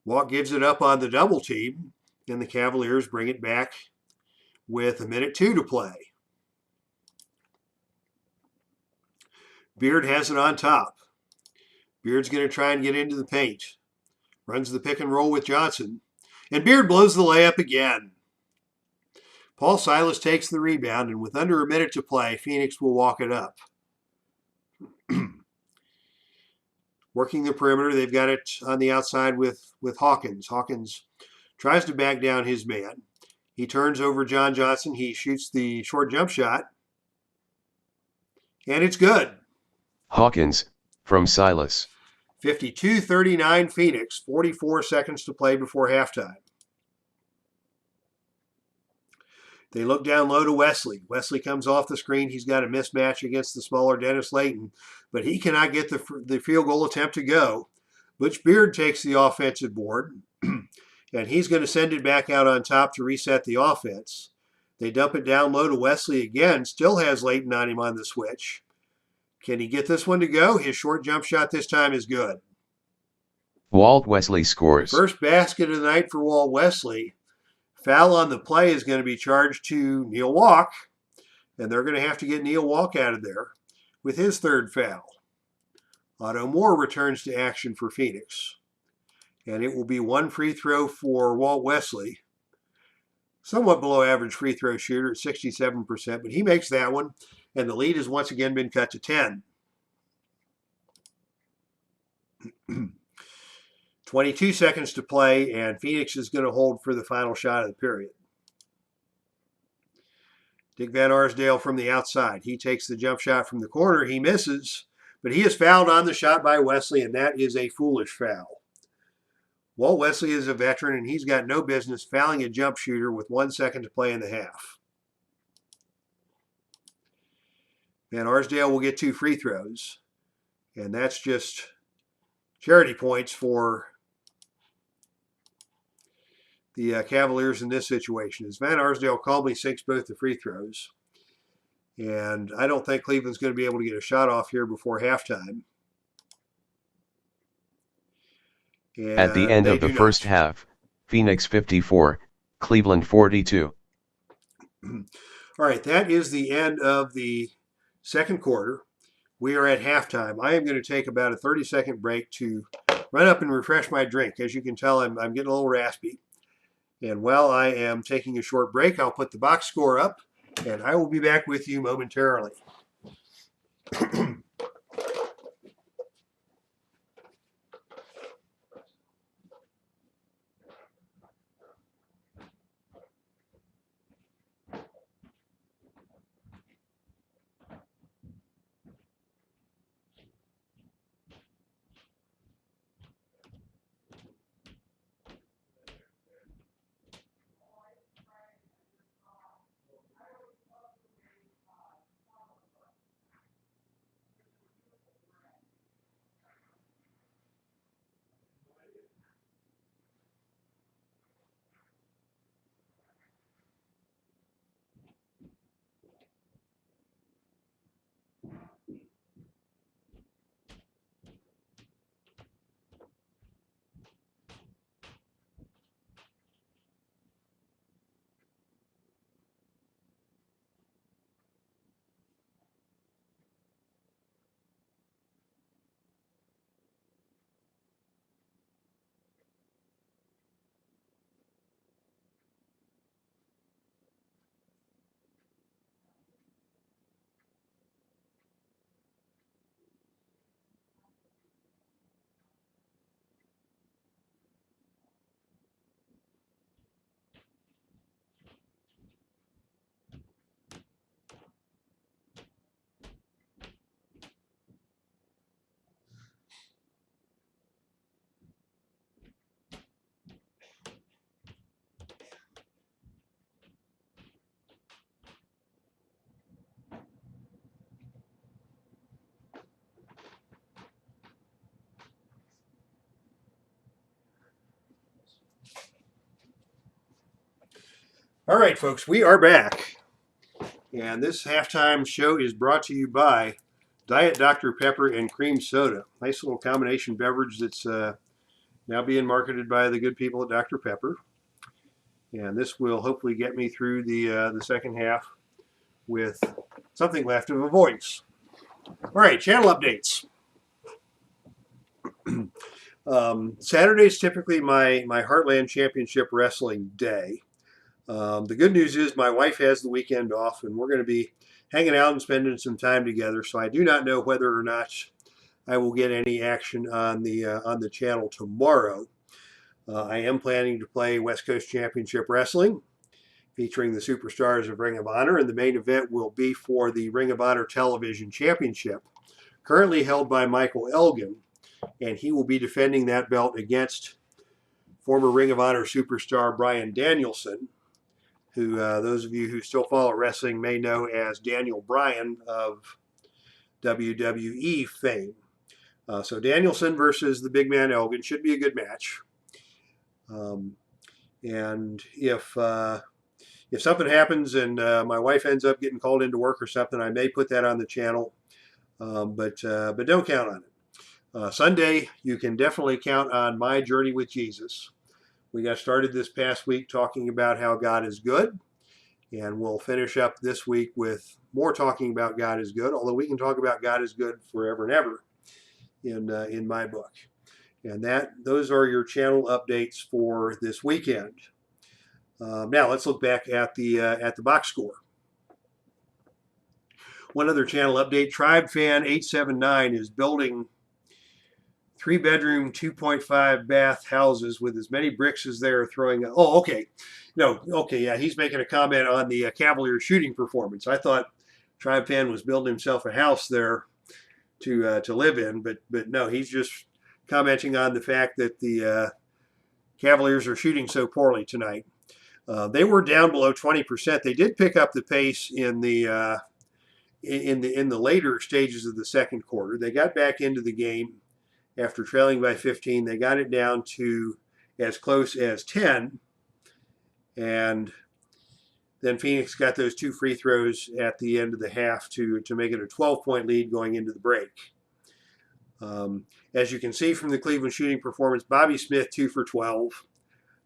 Walk gives it up on the double team, and the Cavaliers bring it back with a minute 2 to play. Beard has it on top. Beard's going to try and get into the paint. runs the pick and roll with Johnson, and Beard blows the layup again. Paul Silas takes the rebound, and with under a minute to play, Phoenix will walk it up. Working the perimeter, they've got it on the outside with Hawkins. Hawkins tries to back down his man. He turns over John Johnson. He shoots the short jump shot, and it's good. Hawkins, from Silas. 52-39 Phoenix, 44 seconds to play before halftime. They look down low to Wesley. Wesley comes off the screen. He's got a mismatch against the smaller Dennis Layton, but he cannot get the field goal attempt to go. Butch Beard takes the offensive board, and he's going to send it back out on top to reset the offense. They dump it down low to Wesley again. Still has Layton on him on the switch. Can he get this one to go? His short jump shot this time is good. Walt Wesley scores. First basket of the night for Walt Wesley. Foul on the play is going to be charged to Neil Walk, and they're going to have to get Neil Walk out of there with his third foul. Otto Moore returns to action for Phoenix, and it will be one free throw for Walt Wesley. Somewhat below average free throw shooter at 67%, but he makes that one, and the lead has once again been cut to 10. 22 seconds to play, and Phoenix is going to hold for the final shot of the period. Dick Van Arsdale from the outside. He takes the jump shot from the corner. He misses, but he is fouled on the shot by Wesley, and that is a foolish foul. Walt Wesley is a veteran, and he's got no business fouling a jump shooter with 1 second to play in the half. Van Arsdale will get 2 free throws, and that's just charity points for the Cavaliers in this situation. As Van Arsdale calmly sinks both the free throws, and I don't think Cleveland's going to be able to get a shot off here before halftime. And at the end of the first half, Phoenix 54, Cleveland 42. All right, that is the end of the second quarter. We are at halftime. I am going to take about a 30-second break to run up and refresh my drink. As you can tell, I'm getting a little raspy. And while I am taking a short break, I'll put the box score up, and I will be back with you momentarily. All right, folks, we are back. And this halftime show is brought to you by Diet Dr. Pepper and Cream Soda. Nice little combination beverage that's now being marketed by the good people at Dr. Pepper. And this will hopefully get me through the second half with something left of a voice. All right, channel updates. Saturday is typically my Heartland Championship Wrestling day. The good news is my wife has the weekend off, and we're going to be hanging out and spending some time together. So I do not know whether or not I will get any action on the channel tomorrow. I am planning to play West Coast Championship Wrestling, featuring the superstars of Ring of Honor, and the main event will be for the Ring of Honor Television Championship, currently held by Michael Elgin, and he will be defending that belt against former Ring of Honor superstar Bryan Danielson, who those of you who still follow wrestling may know as Daniel Bryan of WWE fame. So Danielson versus the big man Elgin should be a good match. And if something happens and my wife ends up getting called into work or something, I may put that on the channel, but don't count on it. Sunday, you can definitely count on my journey with Jesus. We got started this past week talking about how God is good, and we'll finish up this week with more talking about God is good, although we can talk about God is good forever and ever in my book. And those are your channel updates for this weekend. Now let's look back at the box score. One other channel update: Tribe Fan 879 is building 3-bedroom, 2.5 bath houses with as many bricks as they're throwing. Oh, okay. No, okay, yeah, he's making a comment on the Cavaliers shooting performance. I thought Tribe Fan was building himself a house there to live in, but no, he's just commenting on the fact that the Cavaliers are shooting so poorly tonight. They were down below 20%. They did pick up the pace in the later stages of the second quarter. They got back into the game after trailing by 15. They got it down to as close as 10, and then Phoenix got those 2 free throws at the end of the half to make it a 12-point lead going into the break. As you can see from the Cleveland shooting performance, Bobby Smith 2 for 12,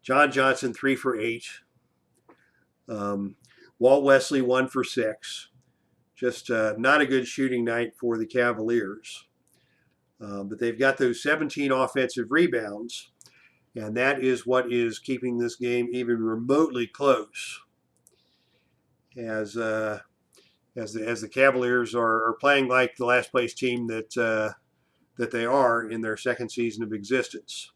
John Johnson 3 for 8, Walt Wesley 1 for 6. Just not a good shooting night for the Cavaliers. But they've got those 17 offensive rebounds, and that is what is keeping this game even remotely close. As the Cavaliers are playing like the last place team that they are in their second season of existence.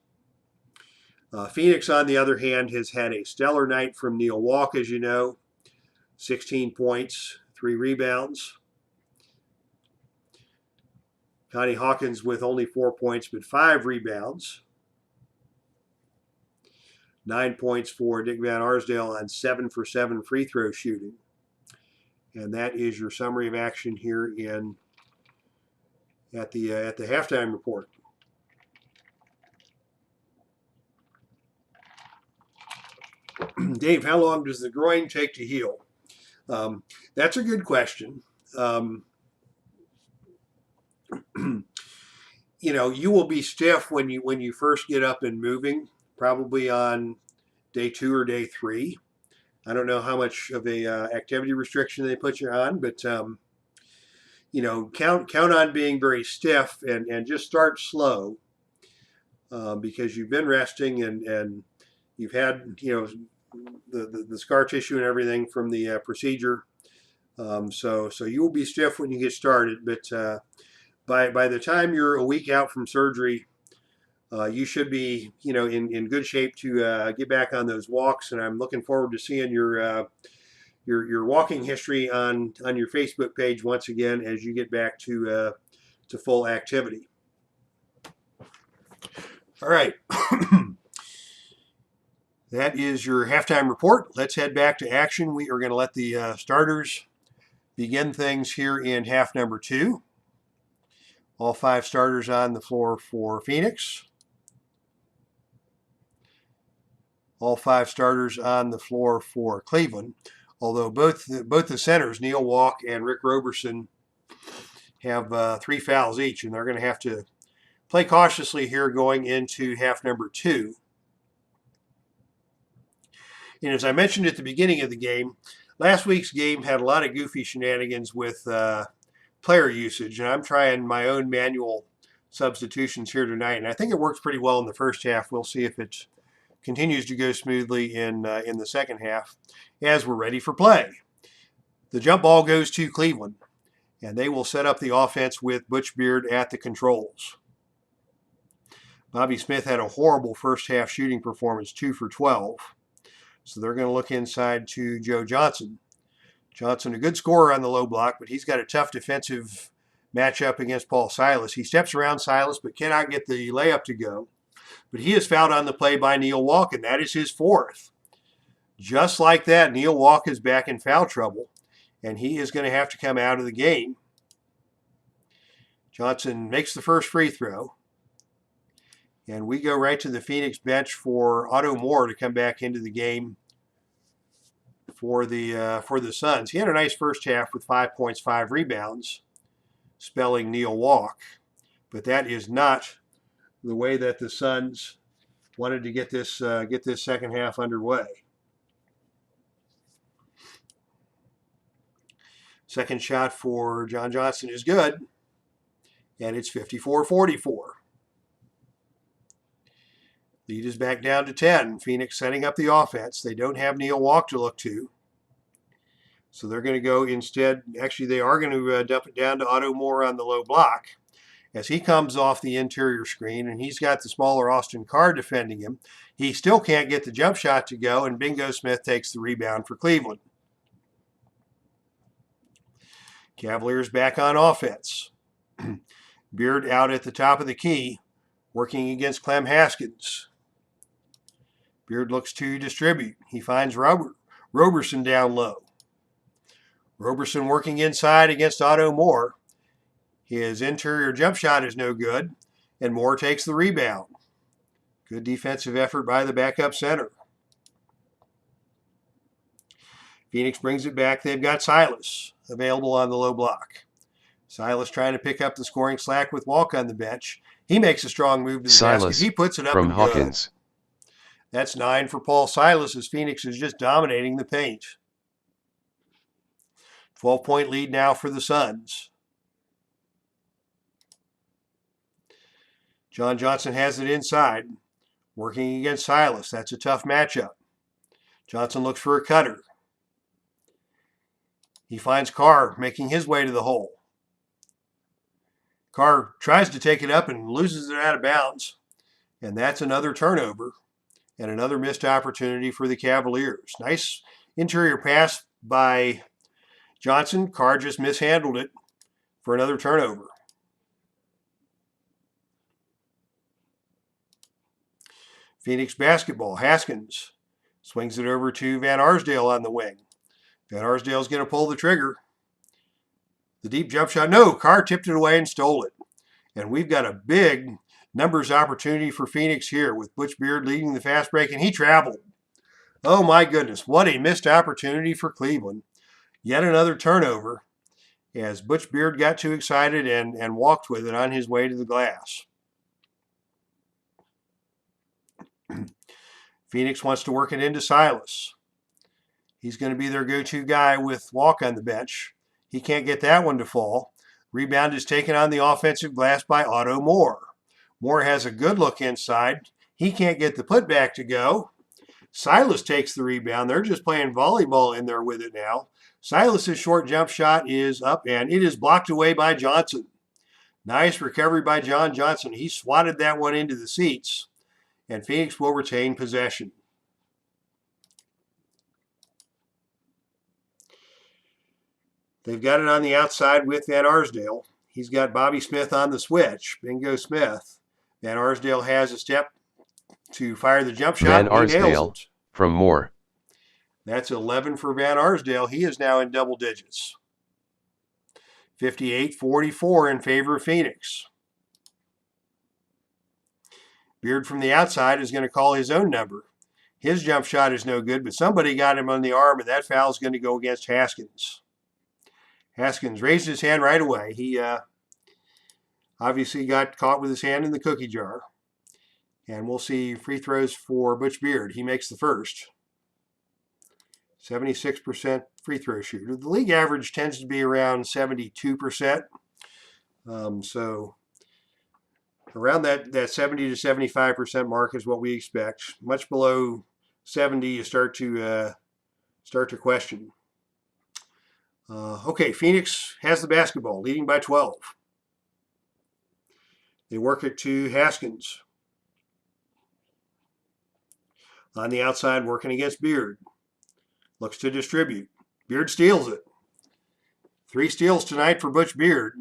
Phoenix, on the other hand, has had a stellar night from Neil Walk, as you know. 16 points, 3 rebounds. Connie Hawkins with only 4 points, but 5 rebounds. 9 points for Dick Van Arsdale on 7 for 7 free throw shooting. And that is your summary of action here at the halftime report. Dave, how long does the groin take to heal? That's a good question. You will be stiff when you first get up and moving, probably on day 2 or day 3. I don't know how much of a activity restriction they put you on, but count on being very stiff and just start slow, because you've been resting and you've had the scar tissue and everything from the procedure. So you will be stiff when you get started, but by the time you're a week out from surgery, you should be in good shape to get back on those walks. And I'm looking forward to seeing your walking history on your Facebook page once again as you get back to full activity. All right. That is your halftime report. Let's head back to action. We are going to let the starters begin things here in half number 2. All 5 starters on the floor for Phoenix. All 5 starters on the floor for Cleveland. Although both the centers, Neil Walk and Rick Roberson, have 3 fouls each, and they're going to have to play cautiously here going into half number 2. And as I mentioned at the beginning of the game, last week's game had a lot of goofy shenanigans with player usage, and I'm trying my own manual substitutions here tonight, and I think it works pretty well in the first half. We'll see if it continues to go smoothly in the second half as we're ready for play. The jump ball goes to Cleveland, and they will set up the offense with Butch Beard at the controls. Bobby Smith had a horrible first half shooting performance, 2 for 12. So they're going to look inside to Joe Johnson. Johnson, a good scorer on the low block, but he's got a tough defensive matchup against Paul Silas. He steps around Silas but cannot get the layup to go. But he is fouled on the play by Neil Walk, and that is his 4th. Just like that, Neil Walk is back in foul trouble, and he is going to have to come out of the game. Johnson makes the first free throw. And we go right to the Phoenix bench for Otto Moore to come back into the game for the Suns. He had a nice first half with 5 points, 5 rebounds, spelling Neil Walk. But that is not the way that the Suns wanted to get this second half underway. Second shot for John Johnson is good, and it's 54-44. Lead is back down to 10. Phoenix setting up the offense. They don't have Neil Walk to look to. So they're going to go instead. Actually, they are going to dump it down to Otto Moore on the low block as he comes off the interior screen, and he's got the smaller Austin Carr defending him. He still can't get the jump shot to go, and Bingo Smith takes the rebound for Cleveland. Cavaliers back on offense. Beard out at the top of the key, working against Clem Haskins. Beard looks to distribute. He finds Roberson down low. Roberson working inside against Otto Moore. His interior jump shot is no good, and Moore takes the rebound. Good defensive effort by the backup center. Phoenix brings it back. They've got Silas available on the low block. Silas trying to pick up the scoring slack with Walk on the bench. He makes a strong move to the basket. He puts it up from and Hawkins. Good. That's 9 for Paul Silas as Phoenix is just dominating the paint. 12-point lead now for the Suns. John Johnson has it inside, working against Silas. That's a tough matchup. Johnson looks for a cutter. He finds Carr making his way to the hole. Carr tries to take it up and loses it out of bounds. And that's another turnover and another missed opportunity for the Cavaliers. Nice interior pass by Johnson. Carr just mishandled it for another turnover. Phoenix basketball. Haskins swings it over to Van Arsdale on the wing. Van Arsdale's going to pull the trigger. The deep jump shot. No, Carr tipped it away and stole it. And we've got a big numbers opportunity for Phoenix here with Butch Beard leading the fast break, and he traveled. Oh my goodness, what a missed opportunity for Cleveland. Yet another turnover as Butch Beard got too excited and walked with it on his way to the glass. Phoenix wants to work it into Silas. He's going to be their go-to guy with Walk on the bench. He can't get that one to fall. Rebound is taken on the offensive glass by Otto Moore. Moore has a good look inside. He can't get the putback to go. Silas takes the rebound. They're just playing volleyball in there with it now. Silas's short jump shot is up, and it is blocked away by Johnson. Nice recovery by John Johnson. He swatted that one into the seats, and Phoenix will retain possession. They've got it on the outside with Van Arsdale. He's got Bobby Smith on the switch. Bingo Smith. Van Arsdale has a step to fire the jump shot. Van Arsdale from Moore. That's 11 for Van Arsdale. He is now in double digits. 58-44 in favor of Phoenix. Beard from the outside is going to call his own number. His jump shot is no good, but somebody got him on the arm, and that foul is going to go against Haskins. Haskins raised his hand right away. He obviously got caught with his hand in the cookie jar. And we'll see free throws for Butch Beard. He makes the first. 76% free throw shooter. The league average tends to be around 72%. So Around that 70 to 75% mark is what we expect. Much below 70, you start to question. Okay, Phoenix has the basketball, leading by 12. They work it to Haskins. On the outside, working against Beard. Looks to distribute. Beard steals it. 3 steals tonight for Butch Beard.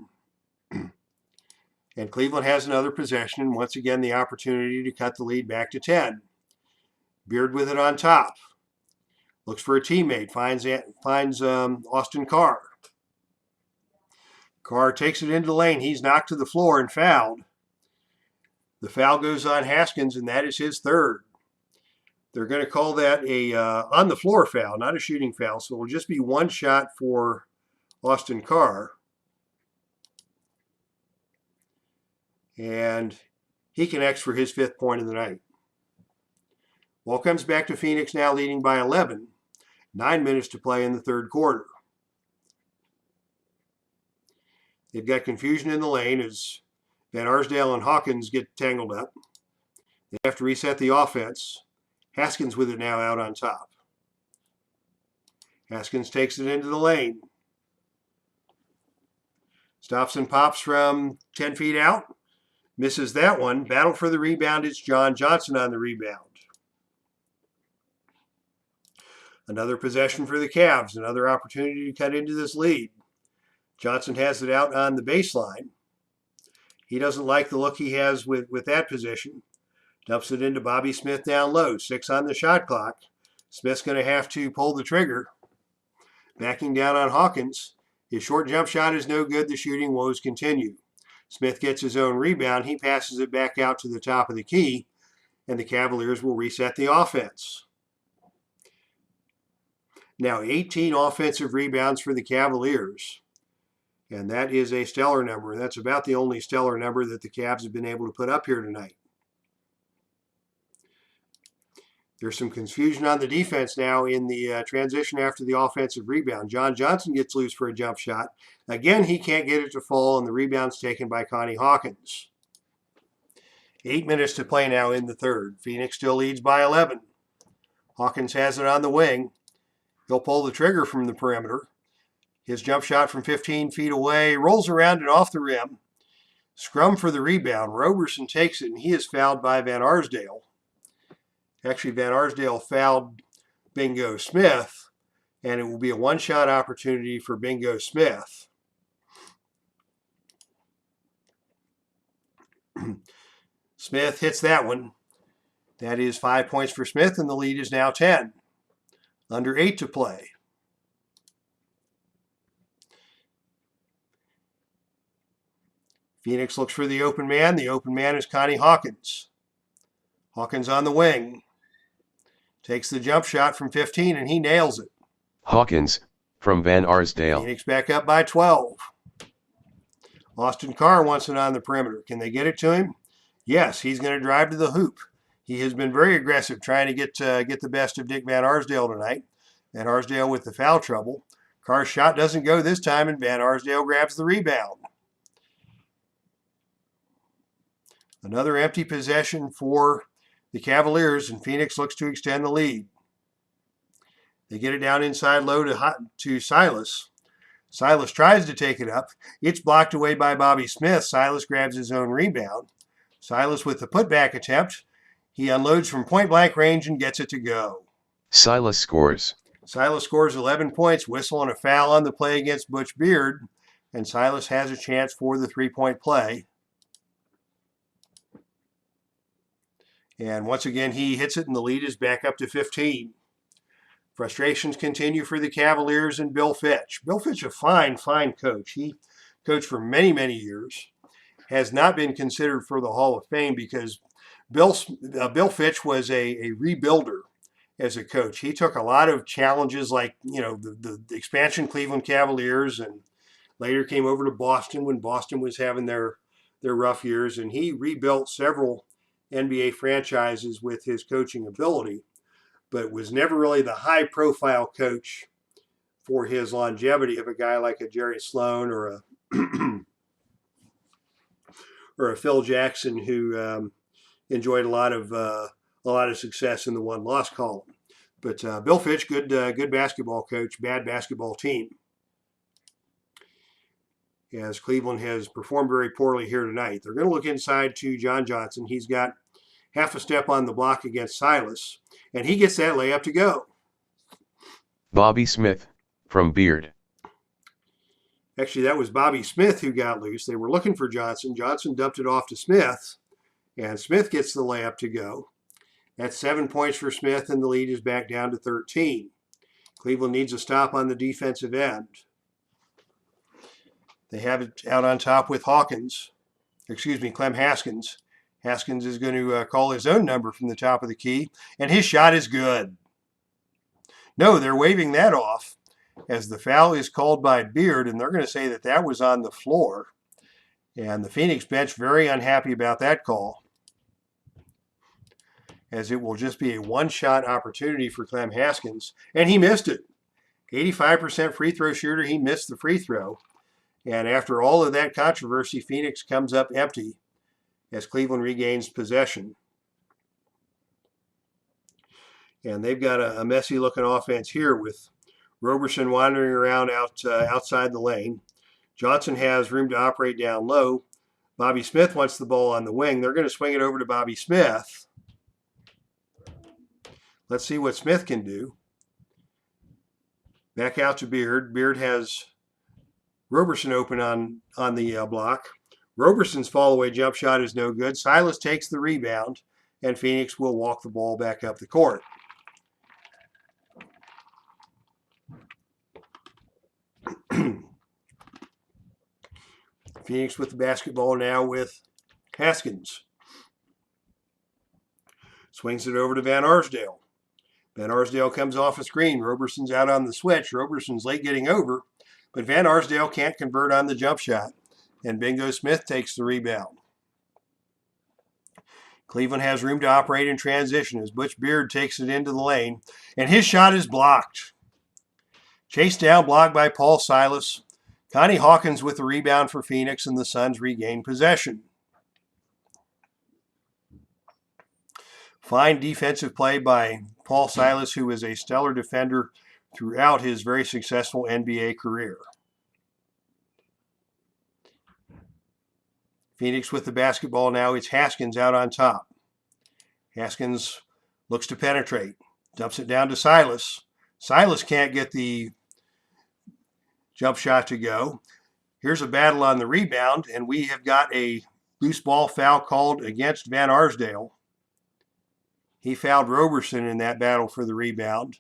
And Cleveland has another possession, and once again the opportunity to cut the lead back to 10. Beard with it on top. Looks for a teammate, finds Austin Carr. Carr takes it into the lane. He's knocked to the floor and fouled. The foul goes on Haskins, and that is his 3rd. They're going to call that a on-the-floor foul, not a shooting foul, so it'll just be 1 shot for Austin Carr. And he connects for his 5th point of the night. Ball comes back to Phoenix now leading by 11. 9 minutes to play in the 3rd quarter. They've got confusion in the lane as Van Arsdale and Hawkins get tangled up. They have to reset the offense. Haskins with it now out on top. Haskins takes it into the lane. Stops and pops from 10 feet out. Misses that one. Battle for the rebound. It's John Johnson on the rebound. Another possession for the Cavs. Another opportunity to cut into this lead. Johnson has it out on the baseline. He doesn't like the look he has with that position. Dumps it into Bobby Smith down low. 6 on the shot clock. Smith's going to have to pull the trigger. Backing down on Hawkins. His short jump shot is no good. The shooting woes continue. Smith gets his own rebound. He passes it back out to the top of the key, and the Cavaliers will reset the offense. Now 18 offensive rebounds for the Cavaliers, and that is a stellar number. That's about the only stellar number that the Cavs have been able to put up here tonight. There's some confusion on the defense now in the transition after the offensive rebound. John Johnson gets loose for a jump shot. Again, he can't get it to fall, and the rebound's taken by Connie Hawkins. 8 minutes to play now in the 3rd. Phoenix still leads by 11. Hawkins has it on the wing. He'll pull the trigger from the perimeter. His jump shot from 15 feet away rolls around and off the rim. Scrum for the rebound. Roberson takes it, and he is fouled by Van Arsdale. Actually, Van Arsdale fouled Bingo Smith, and it will be a 1-shot opportunity for Bingo Smith. Smith hits that one. That is 5 points for Smith, and the lead is now 10. Under 8 to play. Phoenix looks for the open man. The open man is Connie Hawkins. Hawkins on the wing. Takes the jump shot from 15, and he nails it. Hawkins, from Van Arsdale. Phoenix back up by 12. Austin Carr wants it on the perimeter. Can they get it to him? Yes, he's going to drive to the hoop. He has been very aggressive trying to get the best of Dick Van Arsdale tonight. Van Arsdale with the foul trouble. Carr's shot doesn't go this time, and Van Arsdale grabs the rebound. Another empty possession for the Cavaliers, and Phoenix looks to extend the lead. They get it down inside low to Silas. Silas tries to take it up. It's blocked away by Bobby Smith. Silas grabs his own rebound. Silas with the putback attempt. He unloads from point-blank range and gets it to go. Silas scores. Silas scores 11 points, whistle and a foul on the play against Butch Beard, and Silas has a chance for the 3-point play. And once again, he hits it, and the lead is back up to 15. Frustrations continue for the Cavaliers and Bill Fitch. Bill Fitch, a fine coach. He coached for many, many years. Has not been considered for the Hall of Fame because Bill Fitch was a rebuilder as a coach. He took a lot of challenges like, the expansion Cleveland Cavaliers, and later came over to Boston when Boston was having their rough years, and he rebuilt several NBA franchises with his coaching ability, but was never really the high-profile coach for his longevity of a guy like a Jerry Sloan or or a Phil Jackson who enjoyed a lot of success in the one-loss column. But Bill Fitch, good basketball coach, bad basketball team. As Cleveland has performed very poorly here tonight. They're going to look inside to John Johnson. He's got half a step on the block against Silas, and he gets that layup to go. Bobby Smith, from Beard. Actually, that was Bobby Smith who got loose. They were looking for Johnson. Johnson dumped it off to Smith, and Smith gets the layup to go. That's 7 points for Smith, and the lead is back down to 13. Cleveland needs a stop on the defensive end. They have it out on top with Clem Haskins. Haskins is going to call his own number from the top of the key, and his shot is good. No, they're waving that off as the foul is called by Beard, and they're going to say that that was on the floor. And the Phoenix bench very unhappy about that call, as it will just be a one-shot opportunity for Clem Haskins, and he missed it. 85% free throw shooter, he missed the free throw. And after all of that controversy, Phoenix comes up empty as Cleveland regains possession. And they've got a messy-looking offense here with Roberson wandering around outside the lane. Johnson has room to operate down low. Bobby Smith wants the ball on the wing. They're going to swing it over to Bobby Smith. Let's see what Smith can do. Back out to Beard. Beard has Roberson open on the block. Roberson's fall-away jump shot is no good. Silas takes the rebound, and Phoenix will walk the ball back up the court. Phoenix with the basketball now with Haskins. Swings it over to Van Arsdale. Van Arsdale comes off a screen. Roberson's out on the switch. Roberson's late getting over, but Van Arsdale can't convert on the jump shot, and Bingo Smith takes the rebound. Cleveland has room to operate in transition as Butch Beard takes it into the lane, and his shot is blocked. Chased down, blocked by Paul Silas. Connie Hawkins with the rebound for Phoenix, and the Suns regain possession. Fine defensive play by Paul Silas, who is a stellar defender throughout his very successful NBA career. Phoenix with the basketball now. It's Haskins out on top. Haskins looks to penetrate. Dumps it down to Silas. Silas can't get the jump shot to go. Here's a battle on the rebound, and we have got a loose ball foul called against Van Arsdale. He fouled Roberson in that battle for the rebound,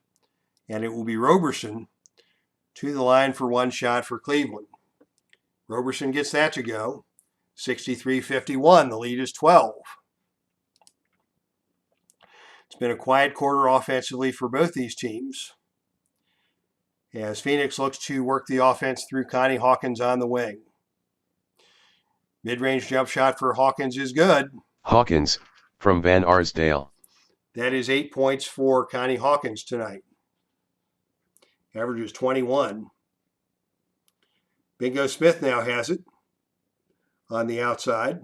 and it will be Roberson to the line for one shot for Cleveland. Roberson gets that to go. 63-51, the lead is 12. It's been a quiet quarter offensively for both these teams, as Phoenix looks to work the offense through Connie Hawkins on the wing. Mid-range jump shot for Hawkins is good. Hawkins, from Van Arsdale. That is 8 points for Connie Hawkins tonight. Averages 21. Bingo Smith now has it on the outside.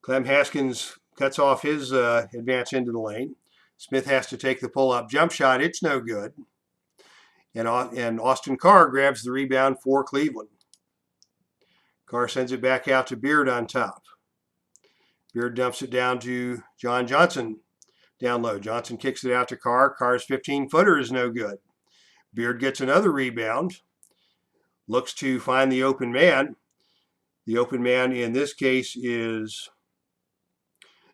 Clem Haskins cuts off his advance into the lane. Smith has to take the pull-up jump shot. It's no good. And Austin Carr grabs the rebound for Cleveland. Carr sends it back out to Beard on top. Beard dumps it down to John Johnson down low. Johnson kicks it out to Carr. Carr's 15-footer is no good. Beard gets another rebound. Looks to find the open man. The open man in this case is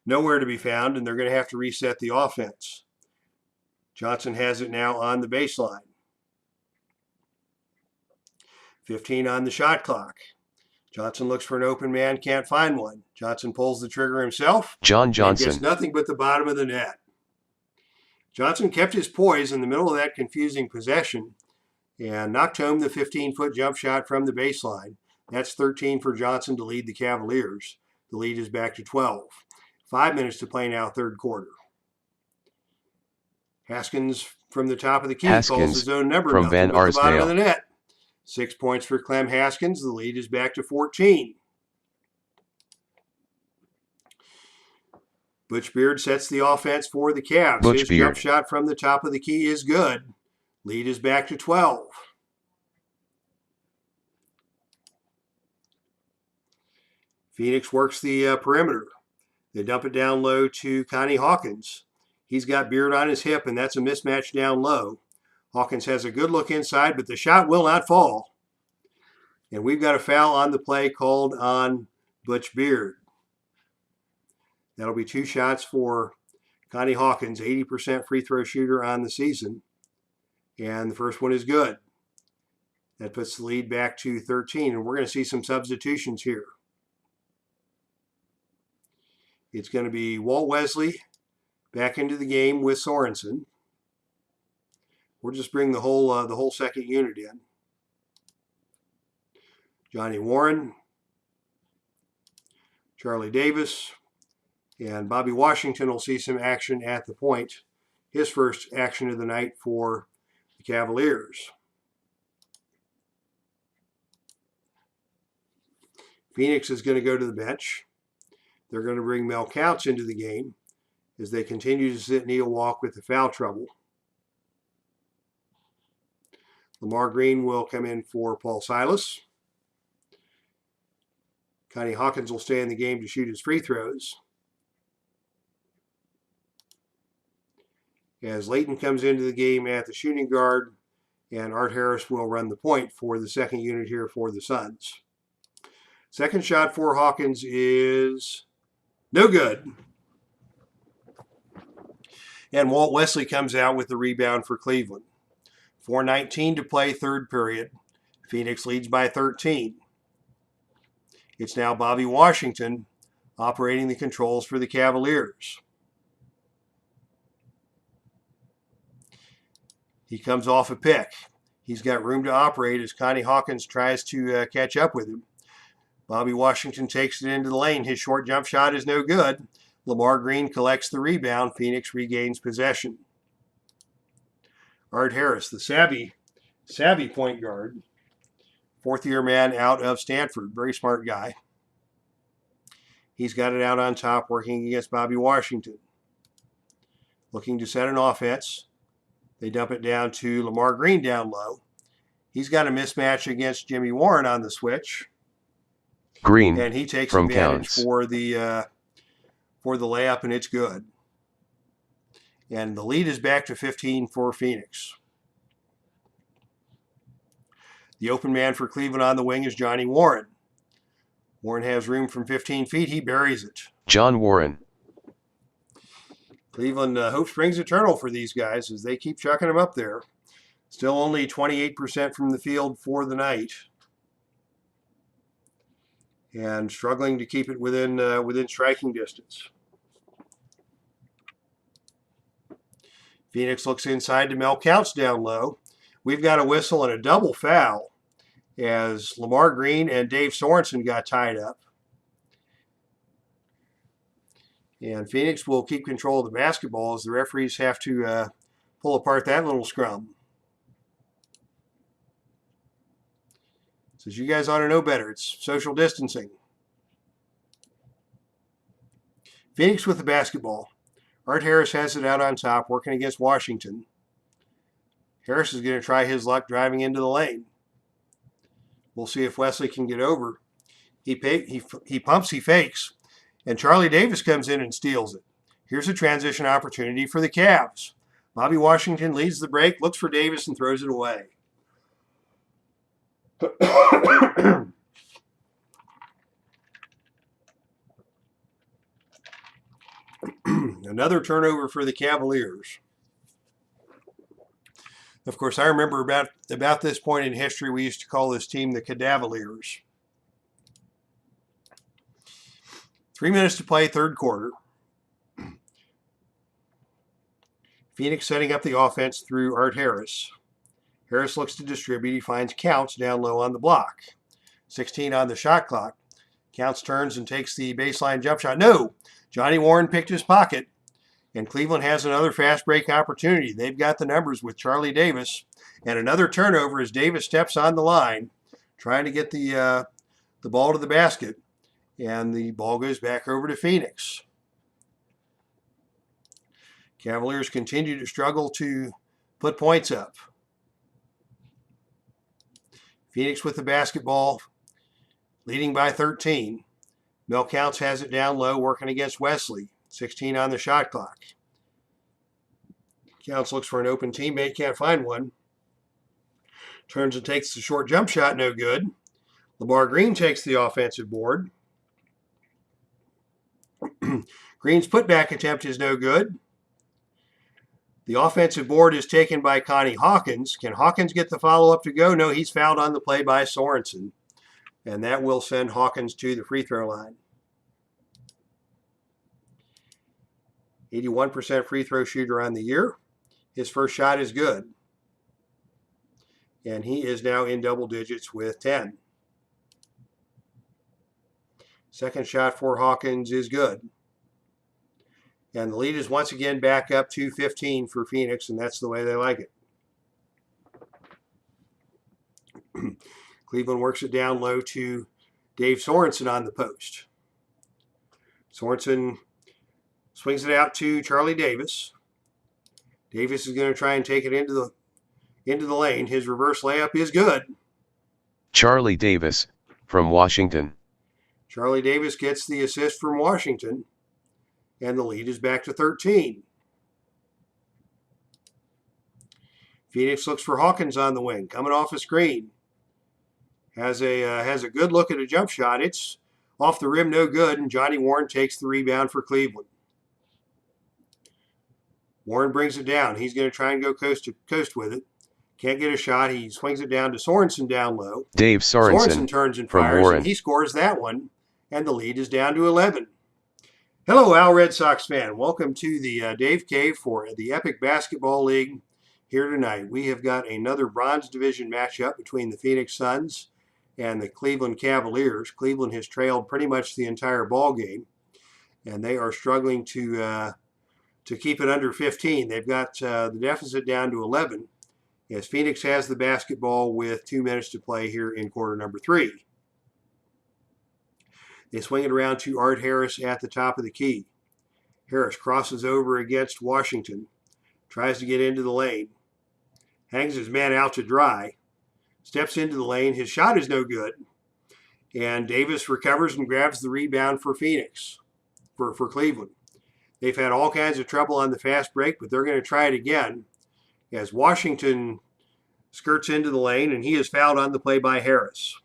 nowhere to be found, and they're going to have to reset the offense. Johnson has it now on the baseline. 15 on the shot clock. Johnson looks for an open man, can't find one. Johnson pulls the trigger himself. John Johnson gets nothing but the bottom of the net. Johnson kept his poise in the middle of that confusing possession and knocked home the 15-foot jump shot from the baseline. That's 13 for Johnson to lead the Cavaliers. The lead is back to 12. 5 minutes to play now, third quarter. Haskins from the top of the key calls his own number from Van Arsdale. The bottom of the net. 6 points for Clem Haskins. The lead is back to 14. Butch Beard sets the offense for the Cavs. Butch His Beard. jump shot from the top of the key is good. Lead is back to 12. Phoenix works the perimeter. They dump it down low to Connie Hawkins. He's got Beard on his hip, and that's a mismatch down low. Hawkins has a good look inside, but the shot will not fall. And we've got a foul on the play called on Butch Beard. That'll be 2 shots for Connie Hawkins, 80% free throw shooter on the season. And the first one is good. That puts the lead back to 13, and we're going to see some substitutions here. It's going to be Walt Wesley back into the game with Sorensen. We'll just bring the whole second unit in. Johnny Warren, Charlie Davis, and Bobby Washington will see some action at the point. His first action of the night for the Cavaliers. Phoenix is going to go to the bench. They're going to bring Mel Couch into the game as they continue to sit Neil Walk with the foul trouble. Lamar Green will come in for Paul Silas. Connie Hawkins will stay in the game to shoot his free throws. As Layton comes into the game at the shooting guard, and Art Harris will run the point for the second unit here for the Suns. Second shot for Hawkins is no good. And Walt Wesley comes out with the rebound for Cleveland. 4:19 to play, third period. Phoenix leads by 13. It's now Bobby Washington operating the controls for the Cavaliers. He comes off a pick. He's got room to operate as Connie Hawkins tries to catch up with him. Bobby Washington takes it into the lane. His short jump shot is no good. Lamar Green collects the rebound. Phoenix regains possession. Art Harris, the savvy point guard. Fourth-year man out of Stanford. Very smart guy. He's got it out on top, working against Bobby Washington. Looking to set an offense. They dump it down to Lamar Green down low. He's got a mismatch against Jimmy Warren on the switch. Green and he takes from advantage Counts. for the layup, and it's good. And the lead is back to 15 for Phoenix. The open man for Cleveland on the wing is Johnny Warren. Warren has room from 15 feet. He buries it. John Warren. Cleveland hope springs eternal for these guys as they keep chucking them up there. Still only 28% from the field for the night. And struggling to keep it within striking distance. Phoenix looks inside to Mel Couch down low. We've got a whistle and a double foul as Lamar Green and Dave Sorensen got tied up. And Phoenix will keep control of the basketball as the referees have to pull apart that little scrum. Says you guys ought to know better. It's social distancing. Phoenix with the basketball. Art Harris has it out on top, working against Washington. Harris is going to try his luck driving into the lane. We'll see if Wesley can get over. He pumps, he fakes, and Charlie Davis comes in and steals it. Here's a transition opportunity for the Cavs. Bobby Washington leads the break, looks for Davis, and throws it away. Another turnover for the Cavaliers. Of course, I remember about this point in history, we used to call this team the Cavaliers. 3 minutes to play, third quarter. Phoenix setting up the offense through Art Harris. Harris looks to distribute. He finds Counts down low on the block. 16 on the shot clock. Counts turns and takes the baseline jump shot. No! Johnny Warren picked his pocket. And Cleveland has another fast break opportunity. They've got the numbers with Charlie Davis. And another turnover as Davis steps on the line, trying to get the ball to the basket. And the ball goes back over to Phoenix. Cavaliers continue to struggle to put points up. Phoenix with the basketball, leading by 13. Mel Counts has it down low, working against Wesley. 16 on the shot clock. Counts looks for an open teammate, can't find one. Turns and takes the short jump shot, no good. Lamar Green takes the offensive board. Green's putback attempt is no good. The offensive board is taken by Connie Hawkins. Can Hawkins get the follow-up to go? No, he's fouled on the play by Sorensen. And that will send Hawkins to the free throw line. 81% free throw shooter on the year. His first shot is good. And he is now in double digits with 10. Second shot for Hawkins is good. And the lead is once again back up to 15 for Phoenix, and that's the way they like it. Cleveland works it down low to Dave Sorensen on the post. Sorensen swings it out to Charlie Davis. Davis is going to try and take it into the lane. His reverse layup is good. Charlie Davis, from Washington. Charlie Davis gets the assist from Washington, and the lead is back to 13. Phoenix looks for Hawkins on the wing, coming off a screen. Has a good look at a jump shot. It's off the rim, no good, and Johnny Warren takes the rebound for Cleveland. Warren brings it down. He's going to try and go coast to coast with it. Can't get a shot. He swings it down to Sorensen down low. Dave Sorensen turns and from fires, Warren. and he scores that one, and the lead is down to 11. Hello, Al Red Sox fan. Welcome to the Dave Cave for the Epic Basketball League here tonight. We have got another Bronze Division matchup between the Phoenix Suns and the Cleveland Cavaliers. Cleveland has trailed pretty much the entire ball game, and they are struggling to keep it under 15. They've got the deficit down to 11 as Phoenix has the basketball with 2 minutes to play here in quarter number 3. They swing it around to Art Harris at the top of the key. Harris crosses over against Washington, tries to get into the lane, hangs his man out to dry, steps into the lane. His shot is no good, and Davis recovers and grabs the rebound for Phoenix, for Cleveland. They've had all kinds of trouble on the fast break, but they're going to try it again as Washington skirts into the lane, and he is fouled on the play by Harris.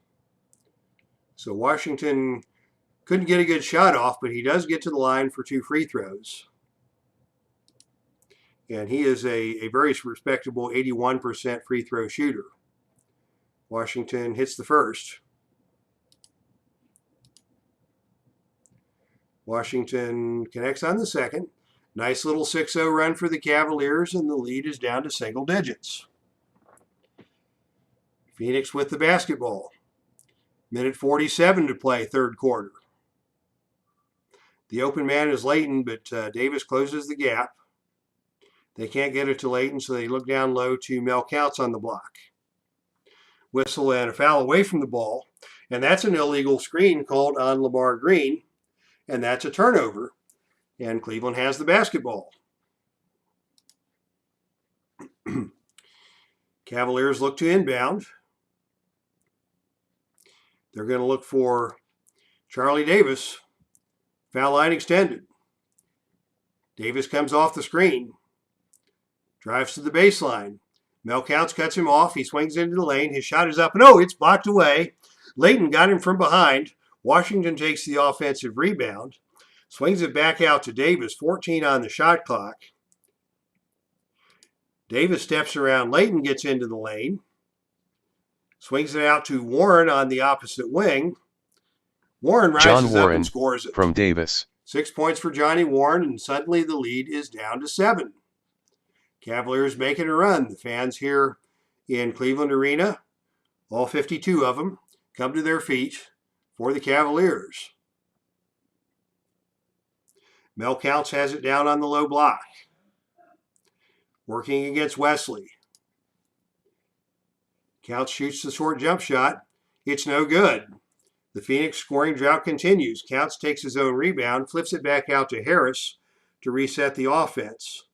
So Washington couldn't get a good shot off, but he does get to the line for 2 free throws. And he is a very respectable 81% free throw shooter. Washington hits the first. Washington connects on the second. Nice little 6-0 run for the Cavaliers, and the lead is down to single digits. Phoenix with the basketball. Minute 47 to play, third quarter. The open man is Layton, but Davis closes the gap. They can't get it to Layton, so they look down low to Mel Counts on the block. Whistle and a foul away from the ball, and that's an illegal screen called on Lamar Green, and that's a turnover, and Cleveland has the basketball. Cavaliers look to inbound. They're going to look for Charlie Davis. Foul line extended. Davis comes off the screen. Drives to the baseline. Mel Counts cuts him off. He swings into the lane. His shot is up. And it's blocked away. Layton got him from behind. Washington takes the offensive rebound. Swings it back out to Davis. 14 on the shot clock. Davis steps around. Layton gets into the lane. Swings it out to Warren on the opposite wing. Warren rises up and scores it. From Davis. 6 points for Johnny Warren, and suddenly the lead is down to 7. Cavaliers making a run. The fans here in Cleveland Arena, all 52 of them, come to their feet for the Cavaliers. Mel Counts has it down on the low block. Working against Wesley. Counts shoots the short jump shot. It's no good. The Phoenix scoring drought continues. Counts takes his own rebound, flips it back out to Harris to reset the offense.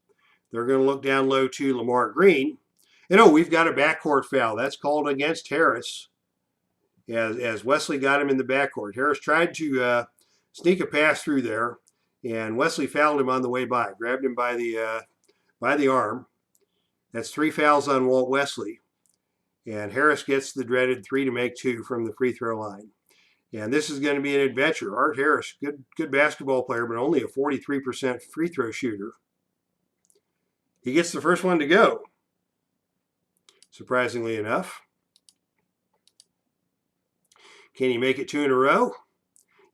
They're going to look down low to Lamar Green. And oh, we've got a backcourt foul. That's called against Harris as Wesley got him in the backcourt. Harris tried to sneak a pass through there, and Wesley fouled him on the way by, grabbed him by the arm. That's 3 fouls on Walt Wesley. And Harris gets the dreaded 3 to make 2 from the free throw line. And this is going to be an adventure. Art Harris, good basketball player, but only a 43% free throw shooter. He gets the first one to go, surprisingly enough. Can he make it 2 in a row?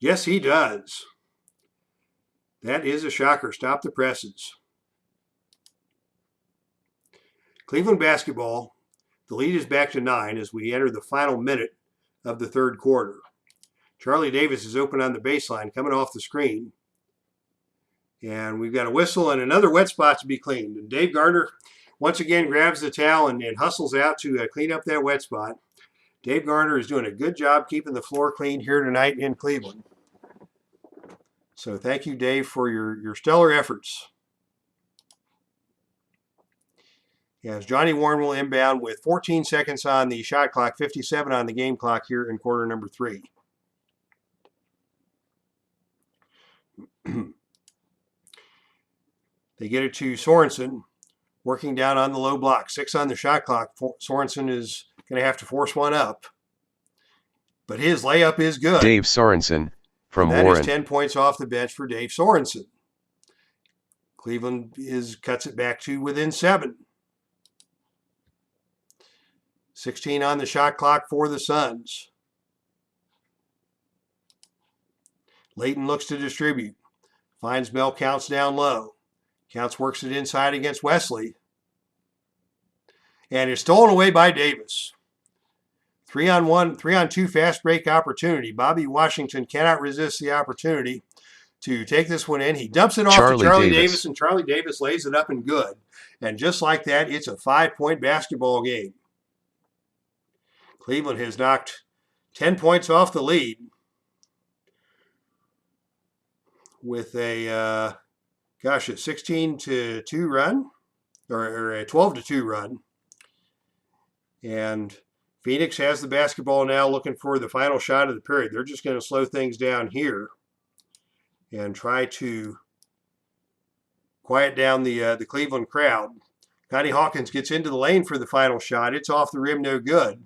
Yes, he does. That is a shocker. Stop the presses. Cleveland basketball, the lead is back to 9 as we enter the final minute of the third quarter. Charlie Davis is open on the baseline, coming off the screen. And we've got a whistle and another wet spot to be cleaned. And Dave Gardner once again grabs the towel and hustles out to clean up that wet spot. Dave Gardner is doing a good job keeping the floor clean here tonight in Cleveland. So thank you, Dave, for your stellar efforts. As Johnny Warren will inbound with 14 seconds on the shot clock, 57 on the game clock here in quarter number 3. They get it to Sorensen, working down on the low block. 6 on the shot clock. Sorensen is going to have to force one up. But his layup is good. Dave Sorensen from Warren. That is 10 points off the bench for Dave Sorensen. Cleveland cuts it back to within 7. 16 on the shot clock for the Suns. Layton looks to distribute. Finds Mel Counts down low. Counts works it inside against Wesley. And is stolen away by Davis. 3-on-2 fast break opportunity. Bobby Washington cannot resist the opportunity to take this one in. He dumps it off to Charlie Davis, and Charlie Davis lays it up and good. And just like that, it's a 5-point basketball game. Cleveland has knocked 10 points off the lead with a 16-2 run, or a 12-2 run. And Phoenix has the basketball now, looking for the final shot of the period. They're just going to slow things down here and try to quiet down the Cleveland crowd. Connie Hawkins gets into the lane for the final shot. It's off the rim, no good.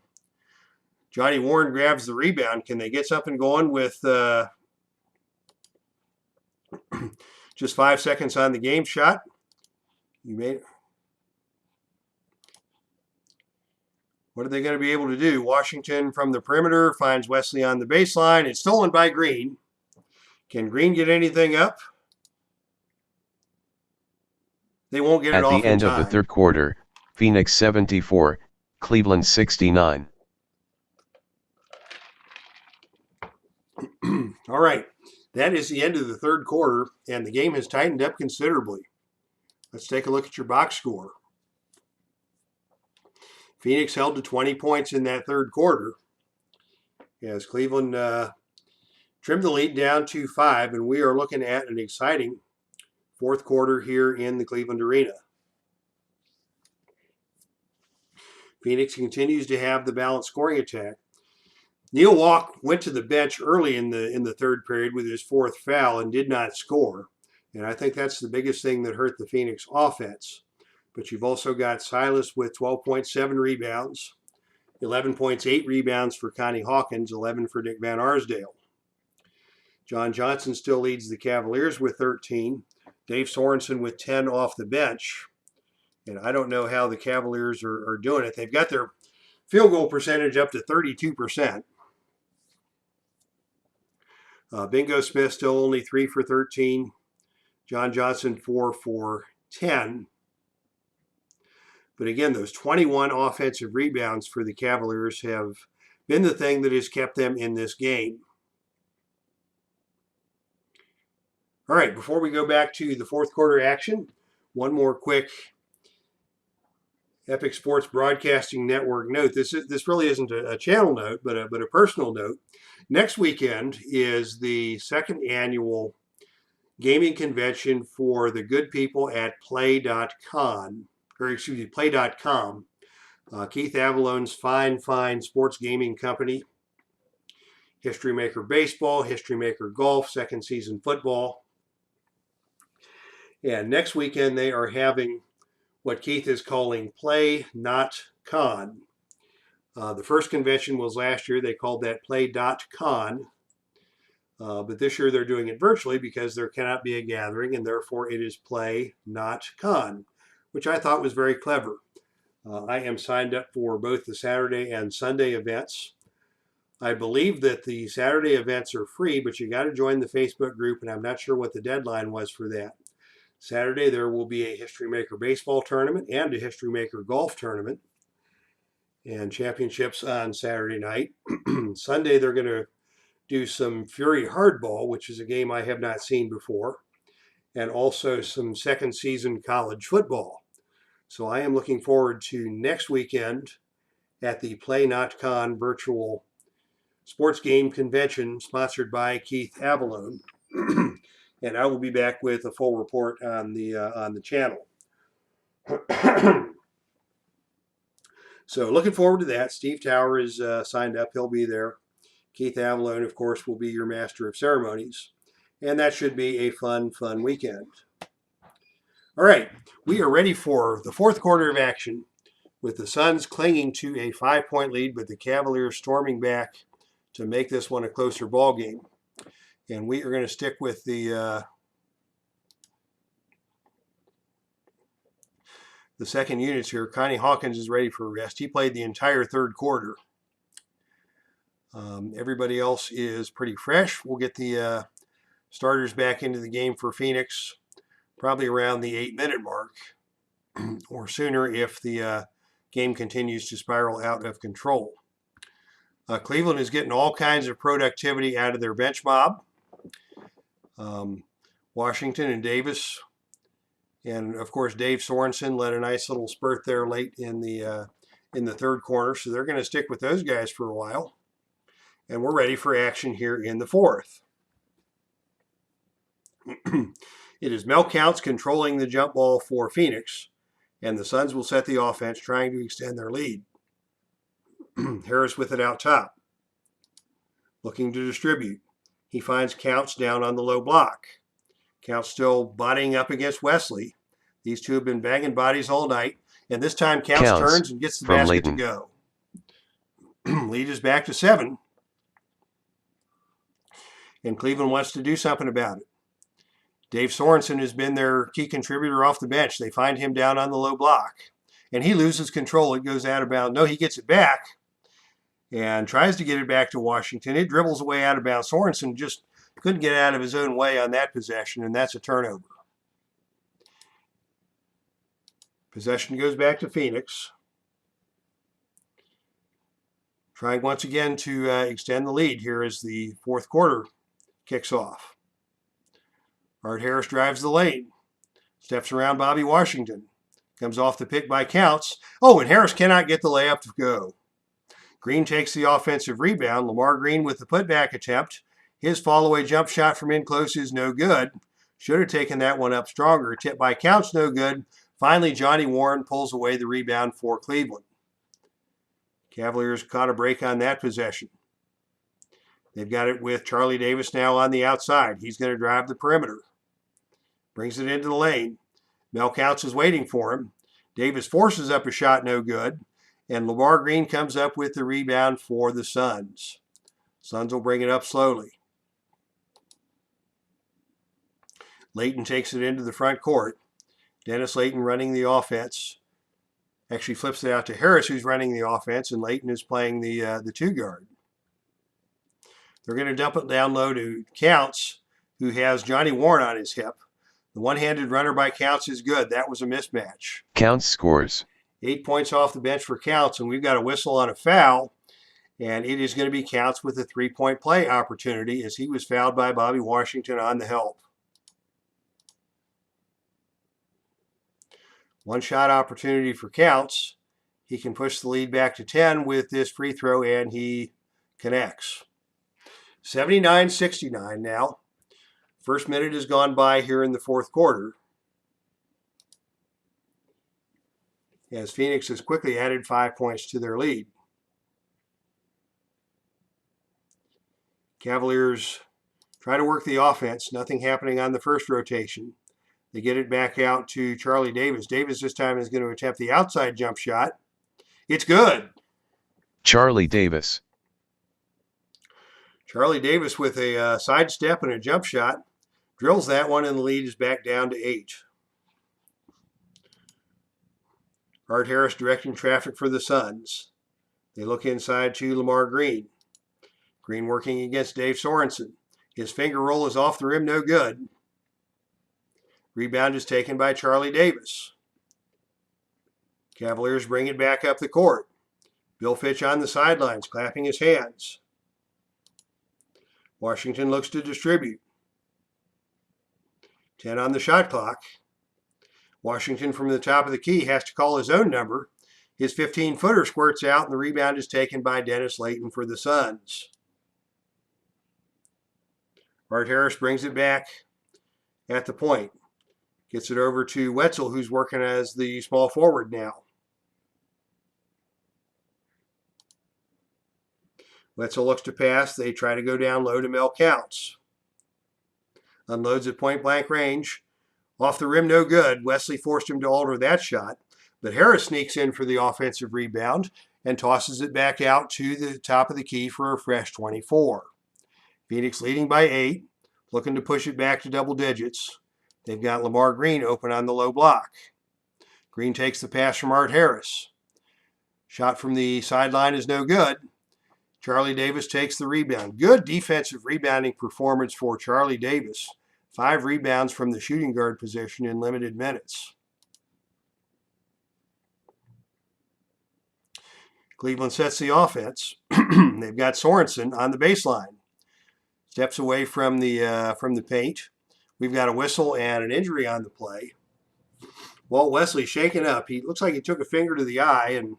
Johnny Warren grabs the rebound. Can they get something going with just 5 seconds on the game shot? You made it. What are they going to be able to do? Washington from the perimeter finds Wesley on the baseline. It's stolen by Green. Can Green get anything up? They won't get it off in time. At the end of the third quarter, Phoenix 74, Cleveland 69. All right. That is the end of the third quarter, and the game has tightened up considerably. Let's take a look at your box score. Phoenix held to 20 points in that third quarter as Cleveland trimmed the lead down to 5, and we are looking at an exciting fourth quarter here in the Cleveland Arena. Phoenix continues to have the balanced scoring attack. Neil Walk went to the bench early in the third period with his 4th foul and did not score. And I think that's the biggest thing that hurt the Phoenix offense. But you've also got Silas with 12.7 rebounds, 11.8 rebounds for Connie Hawkins, 11 for Nick Van Arsdale. John Johnson still leads the Cavaliers with 13. Dave Sorensen with 10 off the bench. And I don't know how the Cavaliers are doing it. They've got their field goal percentage up to 32%. Bingo Smith still only 3 for 13. John Johnson 4 for 10. But again, those 21 offensive rebounds for the Cavaliers have been the thing that has kept them in this game. All right, before we go back to the fourth quarter action, one more quick Epic Sports Broadcasting Network note. This really isn't a channel note, but a personal note. Next weekend is the second annual gaming convention for the good people at play.com. Keith Avalone's fine sports gaming company. History Maker Baseball, History Maker Golf, second season football. And next weekend they are having what Keith is calling Play Not Con. The first convention was last year. They called that Play.con. But this year they're doing it virtually because there cannot be a gathering, and therefore it is Play Not Con, which I thought was very clever. I am signed up for both the Saturday and Sunday events. I believe that the Saturday events are free, but you got to join the Facebook group, and I'm not sure what the deadline was for that. Saturday there will be a History Maker baseball tournament and a History Maker golf tournament, and championships on Saturday night. Sunday they're going to do some Fury Hardball, which is a game I have not seen before, and also some second season college football. So I am looking forward to next weekend at the Play Not Con virtual sports game convention sponsored by Keith Avalone. And I will be back with a full report on the channel. So looking forward to that. Steve Tower is signed up. He'll be there. Keith Avalone, of course, will be your master of ceremonies. And that should be a fun weekend. All right, we are ready for the fourth quarter of action with the Suns clinging to a 5-point lead, but the Cavaliers storming back to make this one a closer ball game. And we are going to stick with the second units here. Connie Hawkins is ready for rest. He played the entire third quarter. Everybody else is pretty fresh. We'll get the starters back into the game for Phoenix probably around the 8-minute mark or sooner if the game continues to spiral out of control. Cleveland is getting all kinds of productivity out of their bench mob. Washington and Davis, and of course Dave Sorensen led a nice little spurt there late in the third quarter, so they're going to stick with those guys for a while. And we're ready for action here in the fourth. It is Mel Counts controlling the jump ball for Phoenix, and the Suns will set the offense, trying to extend their lead. Harris with it out top, looking to distribute. He finds Counts down on the low block. Counts still bodying up against Wesley. These two have been banging bodies all night, and this time Counts turns and gets the basket Layton to go. Lead is back to 7, and Cleveland wants to do something about it. Dave Sorensen has been their key contributor off the bench. They find him down on the low block, and he loses control. It goes out of bounds. No, he gets it back and tries to get it back to Washington. It dribbles away out of bounds. Sorensen just couldn't get out of his own way on that possession, and that's a turnover. Possession goes back to Phoenix. Trying once again to extend the lead here as the fourth quarter kicks off. Art Harris drives the lane. Steps around Bobby Washington. Comes off the pick by Counts. Oh, and Harris cannot get the layup to go. Green takes the offensive rebound. Lamar Green with the putback attempt. His fall-away jump shot from in close is no good. Should have taken that one up stronger. Tip by Counts, no good. Finally, Johnny Warren pulls away the rebound for Cleveland. Cavaliers caught a break on that possession. They've got it with Charlie Davis now on the outside. He's going to drive the perimeter. Brings it into the lane. Mel Counts is waiting for him. Davis forces up a shot, no good. And Lamar Green comes up with the rebound for the Suns. Suns will bring it up slowly. Layton takes it into the front court. Dennis Layton running the offense. Actually flips it out to Harris, who's running the offense, and Layton is playing the two guard. They're going to dump it down low to Counts, who has Johnny Warren on his hip. The one-handed runner by Counts is good. That was a mismatch. Counts scores. 8 points off the bench for Counts, and we've got a whistle on a foul, and it is going to be Counts with a three-point play opportunity as he was fouled by Bobby Washington on the help. One-shot opportunity for Counts. He can push the lead back to 10 with this free throw, and he connects. 79-69 now. First minute has gone by here in the fourth quarter, as Phoenix has quickly added 5 points to their lead. Cavaliers try to work the offense. Nothing happening on the first rotation. They get it back out to Charlie Davis. Davis this time is going to attempt the outside jump shot. It's good. Charlie Davis. Charlie Davis with a sidestep and a jump shot. Drills that one, and the lead is back down to 8. Art Harris directing traffic for the Suns. They look inside to Lamar Green. Green working against Dave Sorensen. His finger roll is off the rim, no good. Rebound is taken by Charlie Davis. Cavaliers bring it back up the court. Bill Fitch on the sidelines, clapping his hands. Washington looks to distribute. 10 on the shot clock. Washington from the top of the key has to call his own number. His 15-footer squirts out, and the rebound is taken by Dennis Layton for the Suns. Art Harris brings it back at the point. Gets it over to Wetzel, who's working as the small forward now. Wetzel looks to pass. They try to go down low to Mel Counts. Unloads at point-blank range. Off the rim, no good. Wesley forced him to alter that shot. But Harris sneaks in for the offensive rebound and tosses it back out to the top of the key for a fresh 24. Phoenix leading by 8, looking to push it back to double digits. They've got Lamar Green open on the low block. Green takes the pass from Art Harris. Shot from the sideline is no good. Charlie Davis takes the rebound. Good defensive rebounding performance for Charlie Davis. 5 rebounds from the shooting guard position in limited minutes. Cleveland sets the offense. They've got Sorensen on the baseline. Steps away from the paint. We've got a whistle and an injury on the play. Walt Wesley shaken up. He looks like he took a finger to the eye, and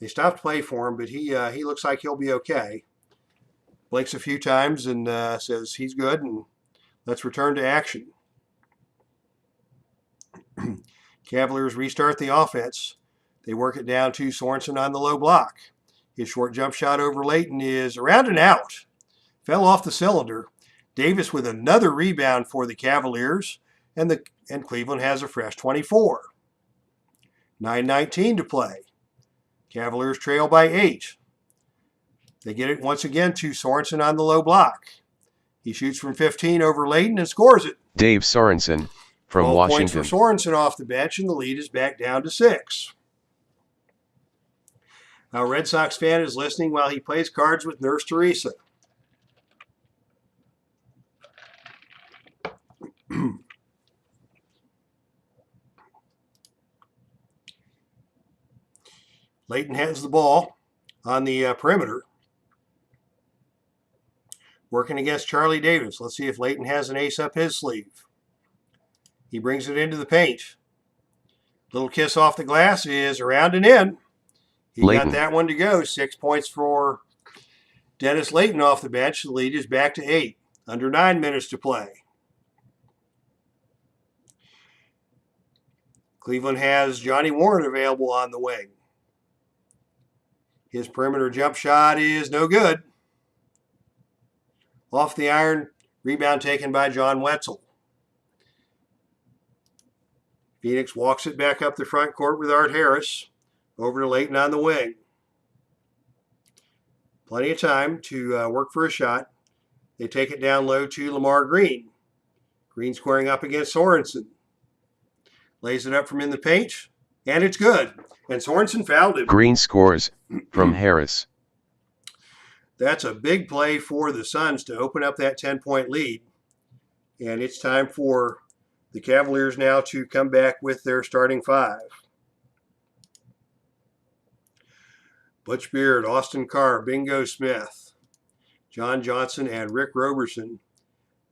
they stopped play for him, but he looks like he'll be okay. Blinks a few times and says he's good, and let's return to action. Cavaliers restart the offense. They work it down to Sorensen on the low block. His short jump shot over Layton is around and out. Fell off the cylinder. Davis with another rebound for the Cavaliers, and Cleveland has a fresh 24. 9:19 to play. Cavaliers trail by 8. They get it once again to Sorensen on the low block. He shoots from 15 over Layton and scores it. Dave Sorensen from 12 Washington. points for Sorensen off the bench, and the lead is back down to 6. Our Red Sox fan is listening while he plays cards with Nurse Teresa. Layton has the ball on the perimeter. Working against Charlie Davis. Let's see if Layton has an ace up his sleeve. He brings it into the paint. Little kiss off the glass is around and in. He Layton. got that one to go. 6 points for Dennis Layton off the bench. The lead is back to 8. Under 9 minutes to play. Cleveland has Johnny Warren available on the wing. His perimeter jump shot is no good. Off the iron, rebound taken by John Wetzel. Phoenix walks it back up the front court with Art Harris. Over to Layton on the wing. Plenty of time to work for a shot. They take it down low to Lamar Green. Green squaring up against Sorensen. Lays it up from in the paint, and it's good. And Sorensen fouled him. Green scores from Harris. That's a big play for the Suns to open up that 10-point lead. And it's time for the Cavaliers now to come back with their starting 5. Butch Beard, Austin Carr, Bingo Smith, John Johnson, and Rick Roberson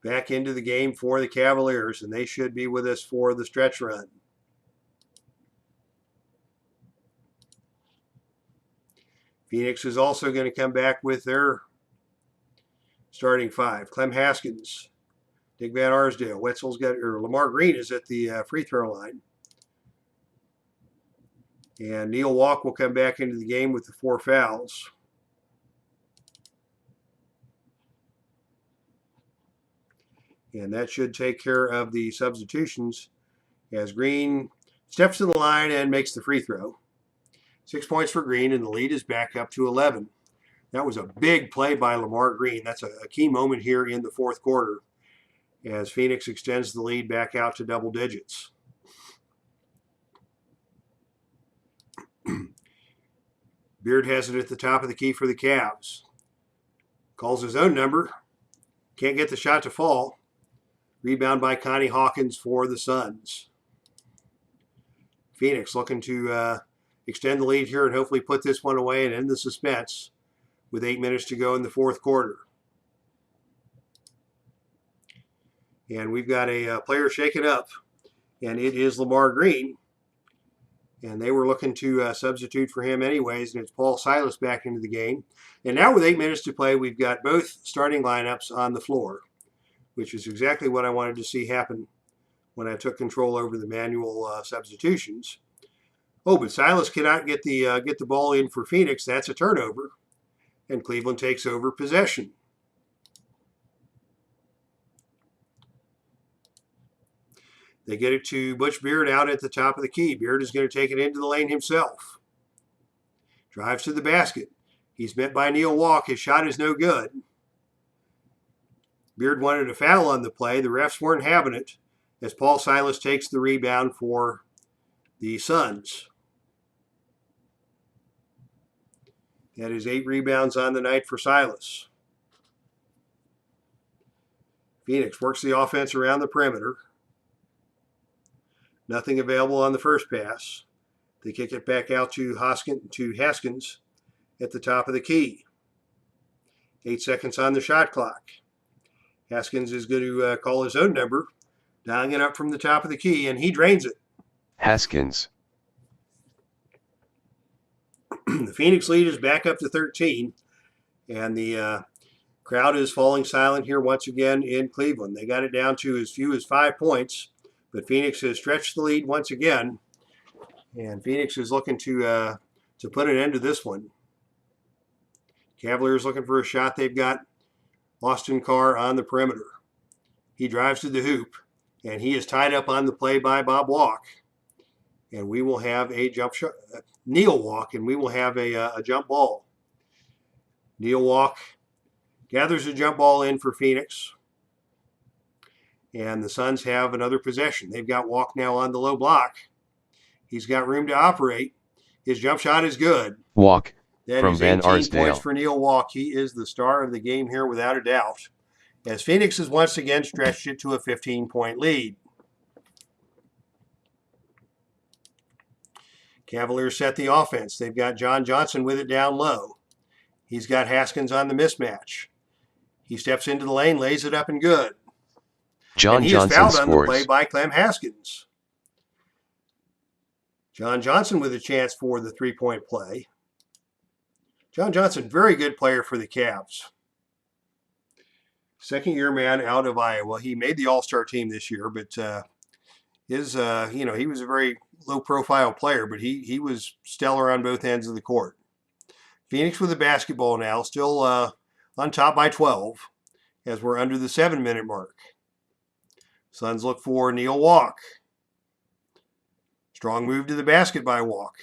back into the game for the Cavaliers, and they should be with us for the stretch run. Phoenix is also going to come back with their starting 5. Clem Haskins, Dick Van Arsdale. Lamar Green is at the free throw line. And Neil Walk will come back into the game with the 4 fouls. And that should take care of the substitutions as Green steps to the line and makes the free throw. 6 points for Green, and the lead is back up to 11. That was a big play by Lamar Green. That's a key moment here in the fourth quarter as Phoenix extends the lead back out to double digits. Beard has it at the top of the key for the Cavs. Calls his own number. Can't get the shot to fall. Rebound by Connie Hawkins for the Suns. Phoenix looking to extend the lead here and hopefully put this one away and end the suspense with 8 minutes to go in the fourth quarter. And we've got a player shaken up, and it is Lamar Green. And they were looking to substitute for him anyways, and it's Paul Silas back into the game. And now with 8 minutes to play, we've got both starting lineups on the floor, which is exactly what I wanted to see happen when I took control over the manual substitutions. Oh, but Silas cannot get the ball in for Phoenix. That's a turnover, and Cleveland takes over possession. They get it to Butch Beard out at the top of the key. Beard is going to take it into the lane himself. Drives to the basket. He's met by Neil Walk. His shot is no good. Beard wanted a foul on the play. The refs weren't having it as Paul Silas takes the rebound for the Suns. That is 8 rebounds on the night for Silas. Phoenix works the offense around the perimeter. Nothing available on the first pass. They kick it back out to Haskins at the top of the key. 8 seconds on the shot clock. Haskins is going to call his own number, dialing it up from the top of the key, and he drains it. Haskins. The Phoenix lead is back up to 13, and the crowd is falling silent here once again in Cleveland. They got it down to as few as 5 points, but Phoenix has stretched the lead once again, and Phoenix is looking to put an end to this one. Cavaliers looking for a shot. They've got Austin Carr on the perimeter. He drives to the hoop, and he is tied up on the play by Bob Walk. And we will have a jump shot, Neil Walk, and we will have a jump ball. Neil Walk gathers a jump ball in for Phoenix. And the Suns have another possession. They've got Walk now on the low block. He's got room to operate. His jump shot is good. Walk. That From is Van 18 Arsdale. points for Neil Walk. He is the star of the game here without a doubt, as Phoenix has once again stretched it to a 15-point lead. Cavaliers set the offense. They've got John Johnson with it down low. He's got Haskins on the mismatch. He steps into the lane, lays it up and good. John and Johnson is fouled on the play scores. by Clem Haskins. John Johnson with a chance for the three-point play. John Johnson, very good player for the Cavs. Second-year man out of Iowa. He made the All-Star team this year, but he was a very low-profile player, but he was stellar on both ends of the court. Phoenix with the basketball now, still on top by 12, as we're under the 7-minute mark. Suns look for Neil Walk. Strong move to the basket by Walk.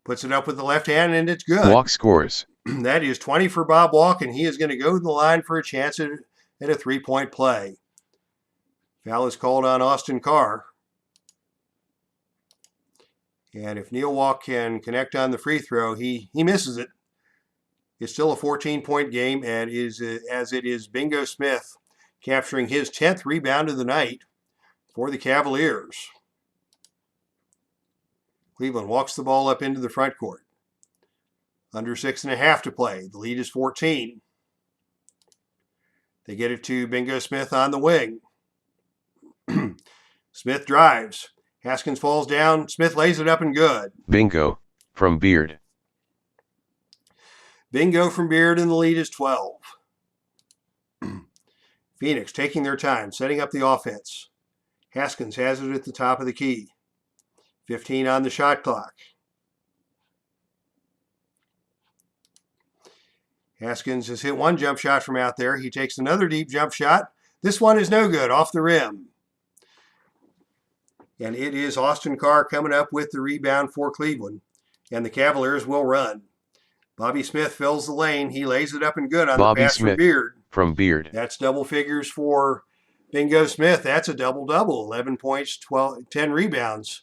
Puts it up with the left hand, and it's good. Walk scores. That is 20 for Bob Walk, and he is going to go to the line for a chance at a three-point play. Foul is called on Austin Carr. And if Neil Walk can connect on the free throw, he misses it. It's still a 14-point game, and as it is Bingo Smith capturing his 10th rebound of the night for the Cavaliers. Cleveland walks the ball up into the front court. Under 6.5 to play. The lead is 14. They get it to Bingo Smith on the wing. Smith drives. Haskins falls down. Smith lays it up and good. Bingo. From Beard. Bingo from Beard, and the lead is 12. Phoenix taking their time, setting up the offense. Haskins has it at the top of the key. 15 on the shot clock. Haskins has hit one jump shot from out there. He takes another deep jump shot. This one is no good, off the rim. And it is Austin Carr coming up with the rebound for Cleveland. And the Cavaliers will run. Bobby Smith fills the lane. He lays it up and good on Bobby the pass Smith from Beard. That's double figures for Bingo Smith. That's a double-double. 11 points, 10 rebounds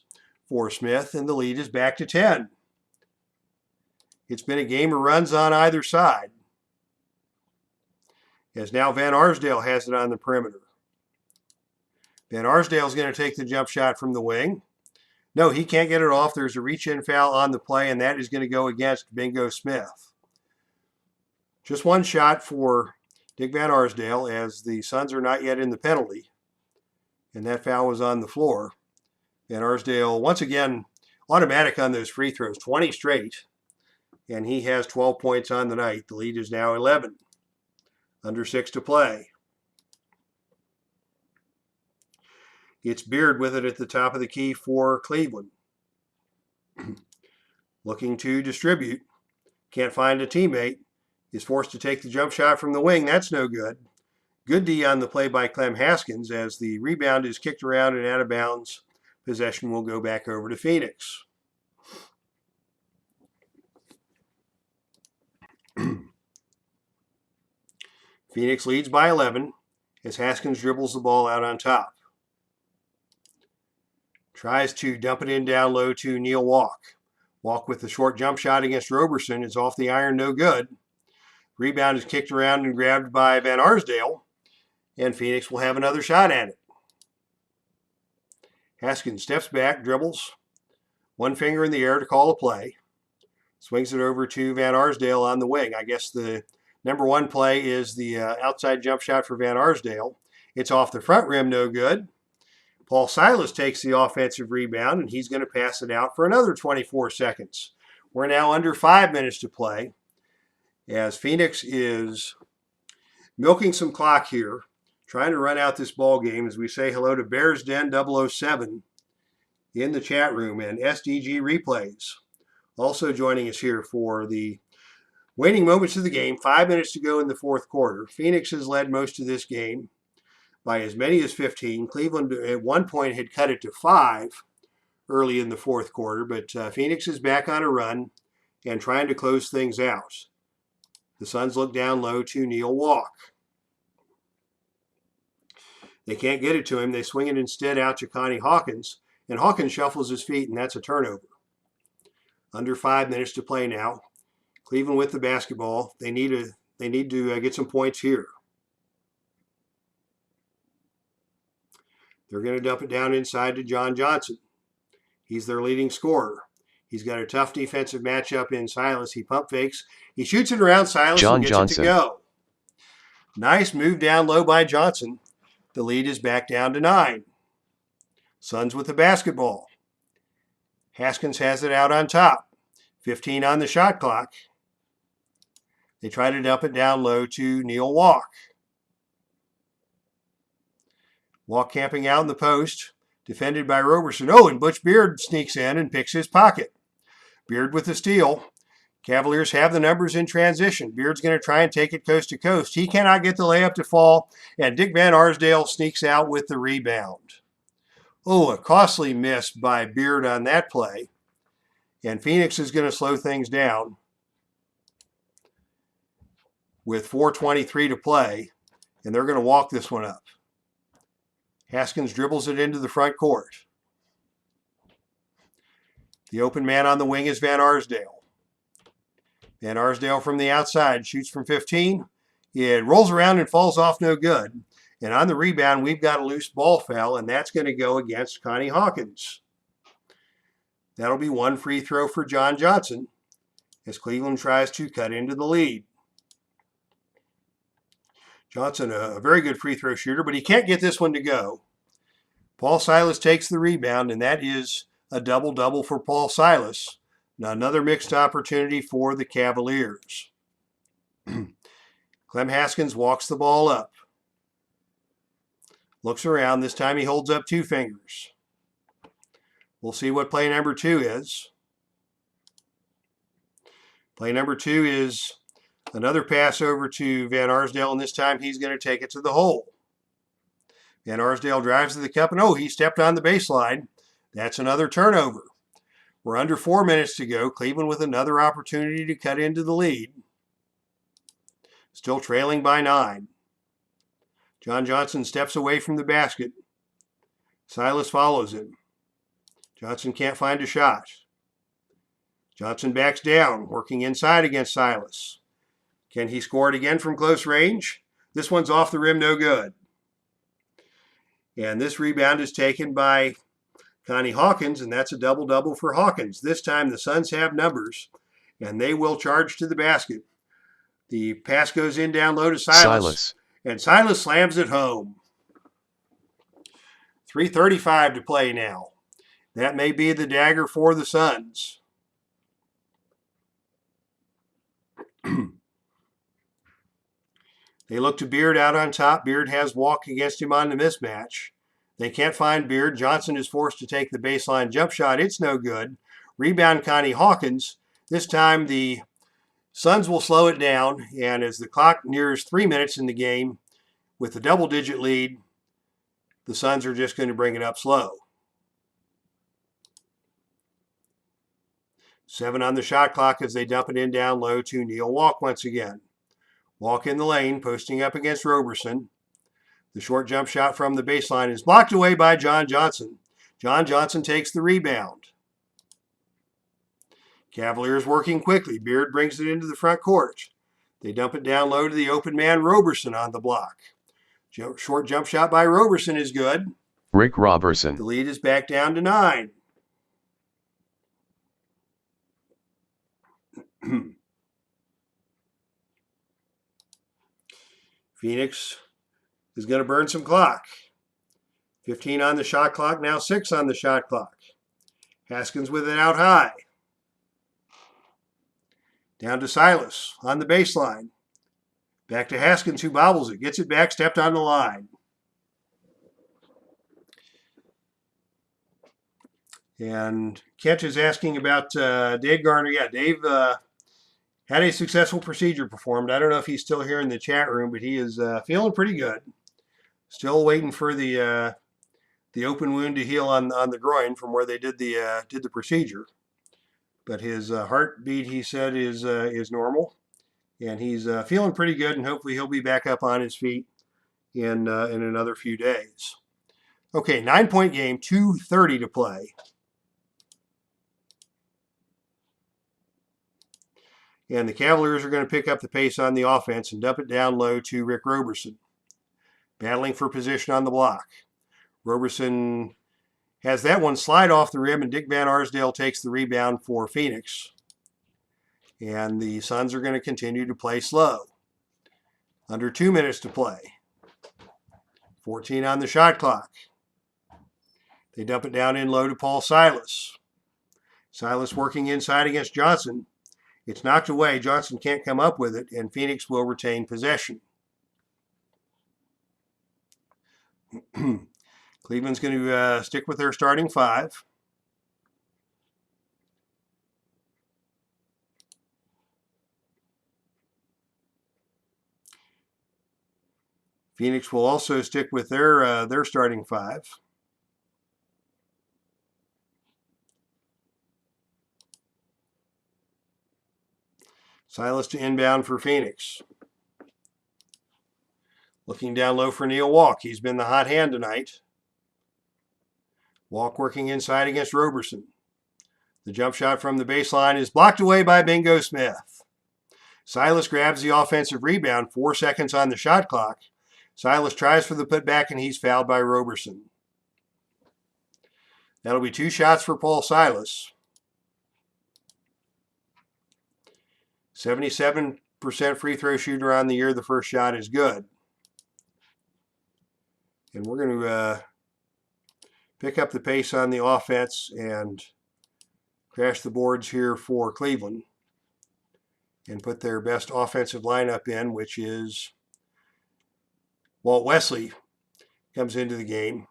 for Smith, and the lead is back to 10. It's been a game of runs on either side. As now Van Arsdale has it on the perimeter. Van Arsdale is going to take the jump shot from the wing. No, he can't get it off. There's a reach-in foul on the play, and that is going to go against Bingo Smith. Just one shot for Dick Van Arsdale, as the Suns are not yet in the penalty. And that foul was on the floor. Van Arsdale, once again, automatic on those free throws, 20 straight. And he has 12 points on the night. The lead is now 11. Under 6 to play. It's Beard with it at the top of the key for Cleveland. Looking to distribute. Can't find a teammate. Is forced to take the jump shot from the wing. That's no good. Good D on the play by Clem Haskins, as the rebound is kicked around and out of bounds. Possession will go back over to Phoenix. Phoenix leads by 11 as Haskins dribbles the ball out on top. Tries to dump it in down low to Neil Walk. Walk with the short jump shot against Roberson. It's off the iron, no good. Rebound is kicked around and grabbed by Van Arsdale, and Phoenix will have another shot at it. Haskins steps back, dribbles, one finger in the air to call a play. Swings it over to Van Arsdale on the wing. I guess the number one play is the outside jump shot for Van Arsdale. It's off the front rim, no good. Paul Silas takes the offensive rebound, and he's going to pass it out for another 24 seconds. We're now under 5 minutes to play, as Phoenix is milking some clock here, trying to run out this ball game as we say hello to Bears Den 007 in the chat room and SDG Replays. Also joining us here for the waning moments of the game. 5 minutes to go in the fourth quarter. Phoenix has led most of this game by as many as 15. Cleveland at one point had cut it to 5 early in the fourth quarter, but Phoenix is back on a run and trying to close things out. The Suns look down low to Neil Walk. They can't get it to him. They swing it instead out to Connie Hawkins, and Hawkins shuffles his feet, and that's a turnover. Under 5 minutes to play now. Cleveland with the basketball. They need to get some points here. They're going to dump it down inside to John Johnson. He's their leading scorer. He's got a tough defensive matchup in Silas. He pump fakes. He shoots it around Silas and gets it to go. Nice move down low by Johnson. The lead is back down to 9. Suns with the basketball. Haskins has it out on top. 15 on the shot clock. They try to dump it down low to Neil Walk. Walk camping out in the post, defended by Roberson. Oh, and Butch Beard sneaks in and picks his pocket. Beard with the steal. Cavaliers have the numbers in transition. Beard's going to try and take it coast to coast. He cannot get the layup to fall, and Dick Van Arsdale sneaks out with the rebound. Oh, a costly miss by Beard on that play. And Phoenix is going to slow things down with 4:23 to play, and they're going to walk this one up. Haskins dribbles it into the front court. The open man on the wing is Van Arsdale. Van Arsdale from the outside shoots from 15. It rolls around and falls off no good. And on the rebound, we've got a loose ball foul, and that's going to go against Connie Hawkins. That'll be one free throw for John Johnson as Cleveland tries to cut into the lead. Johnson, a very good free throw shooter, but he can't get this one to go. Paul Silas takes the rebound, and that is a double-double for Paul Silas. Now another mixed opportunity for the Cavaliers. Clem Haskins walks the ball up. Looks around. This time he holds up 2 fingers. We'll see what play number 2 is. Play number 2 is another pass over to Van Arsdale, and this time he's going to take it to the hole. Van Arsdale drives to the cup, and he stepped on the baseline. That's another turnover. We're under 4 minutes to go. Cleveland with another opportunity to cut into the lead. Still trailing by 9. John Johnson steps away from the basket. Silas follows him. Johnson can't find a shot. Johnson backs down, working inside against Silas. Can he score it again from close range? This one's off the rim, no good. And this rebound is taken by Connie Hawkins, and that's a double-double for Hawkins. This time the Suns have numbers, and they will charge to the basket. The pass goes in down low to Silas. And Silas slams it home. 3:35 to play now. That may be the dagger for the Suns. They look to Beard out on top. Beard has Walk against him on the mismatch. They can't find Beard. Johnson is forced to take the baseline jump shot. It's no good. Rebound Connie Hawkins. This time the Suns will slow it down, and as the clock nears 3 minutes in the game, with a double-digit lead, the Suns are just going to bring it up slow. 7 on the shot clock as they dump it in down low to Neil Walk once again. Walk in the lane, posting up against Roberson. The short jump shot from the baseline is blocked away by John Johnson. John Johnson takes the rebound. Cavaliers working quickly. Beard brings it into the front court. They dump it down low to the open man Roberson on the block. Short jump shot by Roberson is good. Rick Roberson. The lead is back down to 9. Phoenix is going to burn some clock. 15 on the shot clock, now 6 on the shot clock. Haskins with it out high. Down to Silas on the baseline. Back to Haskins, who bobbles it. Gets it back, stepped on the line. And Kent is asking about Dave Garner. Yeah, Dave had a successful procedure performed. I don't know if he's still here in the chat room, but he is feeling pretty good. Still waiting for the open wound to heal on the groin from where they did the procedure. But his heartbeat, he said, is normal, and he's feeling pretty good. And hopefully he'll be back up on his feet in another few days. Okay, 9-point game, 2:30 to play. And the Cavaliers are going to pick up the pace on the offense and dump it down low to Rick Roberson. Battling for position on the block. Roberson has that one slide off the rim, and Dick Van Arsdale takes the rebound for Phoenix. And the Suns are going to continue to play slow. Under 2 minutes to play. 14 on the shot clock. They dump it down in low to Paul Silas. Silas working inside against Johnson. It's knocked away. Johnson can't come up with it, and Phoenix will retain possession. Cleveland's going to stick with their starting 5. Phoenix will also stick with their starting 5. Silas to inbound for Phoenix. Looking down low for Neil Walk. He's been the hot hand tonight. Walk working inside against Roberson. The jump shot from the baseline is blocked away by Bingo Smith. Silas grabs the offensive rebound, 4 seconds on the shot clock. Silas tries for the putback, and he's fouled by Roberson. That'll be 2 shots for Paul Silas. 77% free throw shooter on the year. The first shot is good. And we're going to pick up the pace on the offense and crash the boards here for Cleveland and put their best offensive lineup in, which is Walt Wesley comes into the game,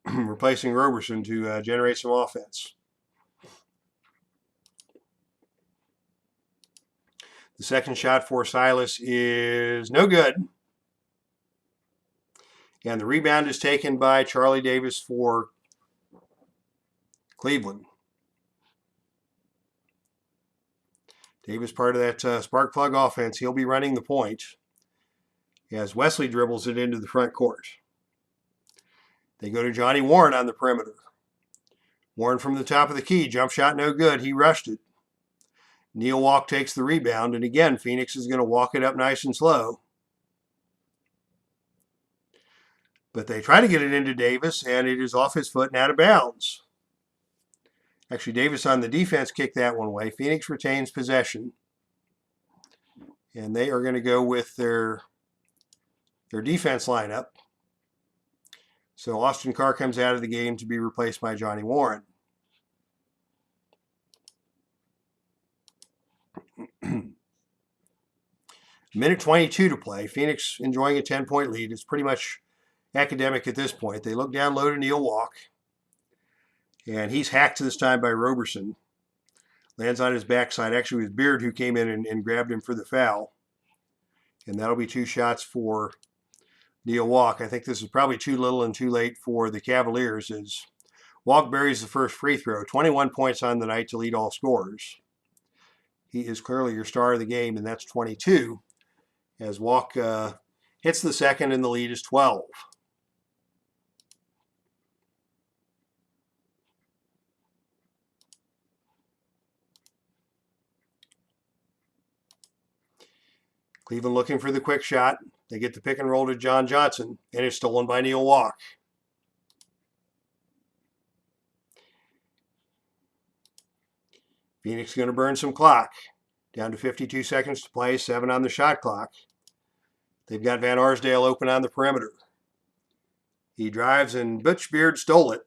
replacing Roberson to generate some offense. The second shot for Silas is no good. And the rebound is taken by Charlie Davis for Cleveland. Davis, part of that spark plug offense, he'll be running the point as Wesley dribbles it into the front court. They go to Johnny Warren on the perimeter. Warren from the top of the key, jump shot no good, he rushed it. Neil Walk takes the rebound, and again, Phoenix is going to walk it up nice and slow. But they try to get it into Davis, and it is off his foot and out of bounds. Actually, Davis on the defense kicked that one away. Phoenix retains possession. And they are going to go with their defense lineup. So Austin Carr comes out of the game to be replaced by Johnny Warren. Minute 22 to play. Phoenix enjoying a 10-point lead. It's pretty much academic at this point. They look down low to Neil Walk. And he's hacked this time by Roberson. Lands on his backside. Actually, it was Beard who came in and grabbed him for the foul. And that'll be 2 shots for Neil Walk. I think this is probably too little and too late for the Cavaliers as Walk buries the first free throw. 21 points on the night to lead all scorers. He is clearly your star of the game, and that's 22. As Walk hits the second, and the lead is 12. Cleveland looking for the quick shot. They get the pick and roll to John Johnson, and it's stolen by Neil Walk. Phoenix is going to burn some clock. Down to 52 seconds to play, 7 on the shot clock. They've got Van Arsdale open on the perimeter. He drives, and Butch Beard stole it.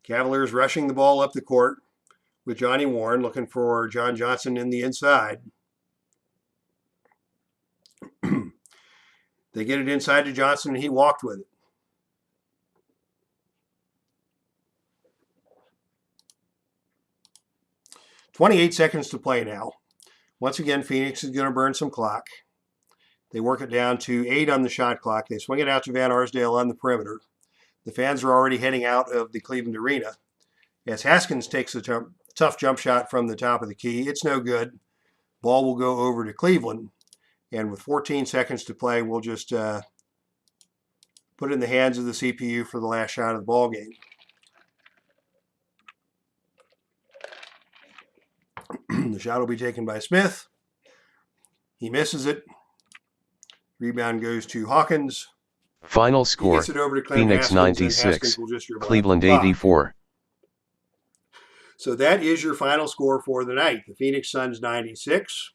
Cavaliers rushing the ball up the court with Johnny Warren looking for John Johnson in the inside. They get it inside to Johnson, and he walked with it. .28 seconds to play now. Once again, Phoenix is going to burn some clock. They work it down to 8 on the shot clock. They swing it out to Van Arsdale on the perimeter. The fans are already heading out of the Cleveland arena as Haskins takes a tough jump shot from the top of the key. It's no good. Ball will go over to Cleveland. And with 14 seconds to play, we'll just put it in the hands of the CPU for the last shot of the ball game. The shot will be taken by Smith. He misses it. Rebound goes to Hawkins. Final score, Phoenix 96, Cleveland 84. So that is your final score for the night. The Phoenix Suns 96,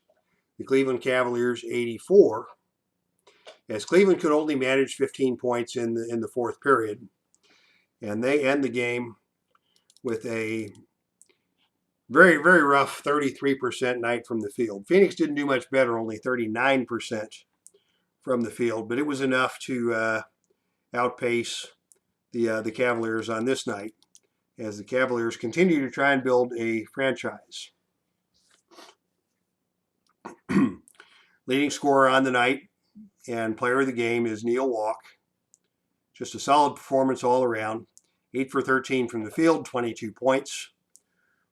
the Cleveland Cavaliers 84. As Cleveland could only manage 15 points in the fourth period. And they end the game with a very, very rough 33% night from the field. Phoenix didn't do much better, only 39% from the field, but it was enough to outpace the Cavaliers on this night as the Cavaliers continue to try and build a franchise. Leading scorer on the night and player of the game is Neil Walk. Just a solid performance all around. 8 for 13 from the field, 22 points.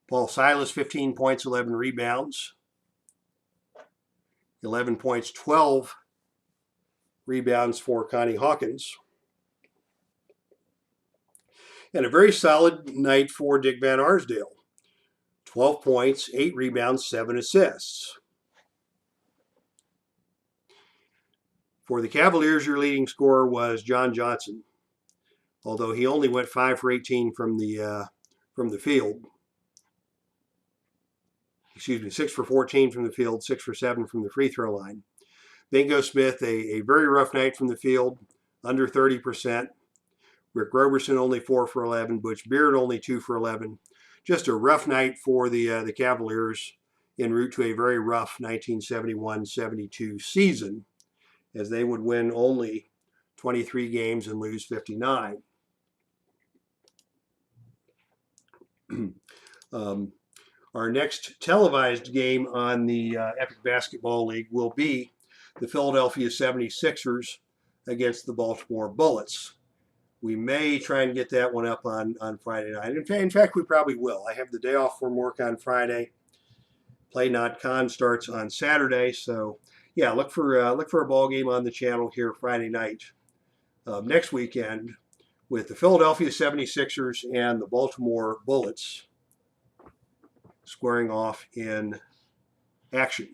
Paul Silas, 15 points, 11 rebounds. 11 points, 12 rebounds for Connie Hawkins. And a very solid night for Dick Van Arsdale. 12 points, 8 rebounds, 7 assists. For the Cavaliers, your leading scorer was John Johnson, although he only went 5 for 18 from the field. 6 for 14 from the field, 6 for 7 from the free throw line. Bingo Smith, a very rough night from the field, under 30%. Rick Roberson only 4 for 11. Butch Beard only 2 for 11. Just a rough night for the Cavaliers en route to a very rough 1971-72 season, as they would win only 23 games and lose 59. Our next televised game on the Epic Basketball League will be the Philadelphia 76ers against the Baltimore Bullets. We may try and get that one up on Friday night. In fact, we probably will. I have the day off from work on Friday. Play Not Con starts on Saturday, so yeah, look for a ball game on the channel here Friday night next weekend with the Philadelphia 76ers and the Baltimore Bullets squaring off in action.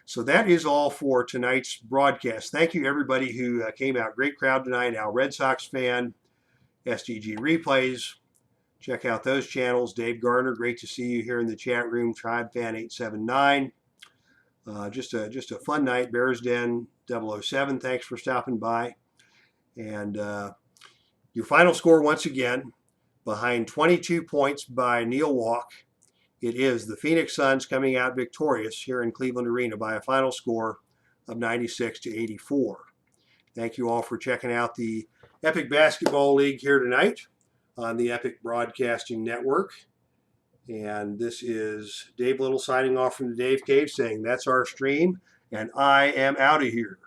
So that is all for tonight's broadcast. Thank you everybody who came out. Great crowd tonight. Al Red Sox fan, SDG Replays. Check out those channels. Dave Garner, great to see you here in the chat room. Tribe Fan 879. Just a fun night. Bears Den 007. Thanks for stopping by. And your final score once again, behind 22 points by Neil Walk, it is the Phoenix Suns coming out victorious here in Cleveland Arena by a final score of 96-84. Thank you all for checking out the Epic Basketball League here tonight on the Epic Broadcasting Network. And this is Dave Little signing off from the Dave Cave saying that's our stream, and I am out of here.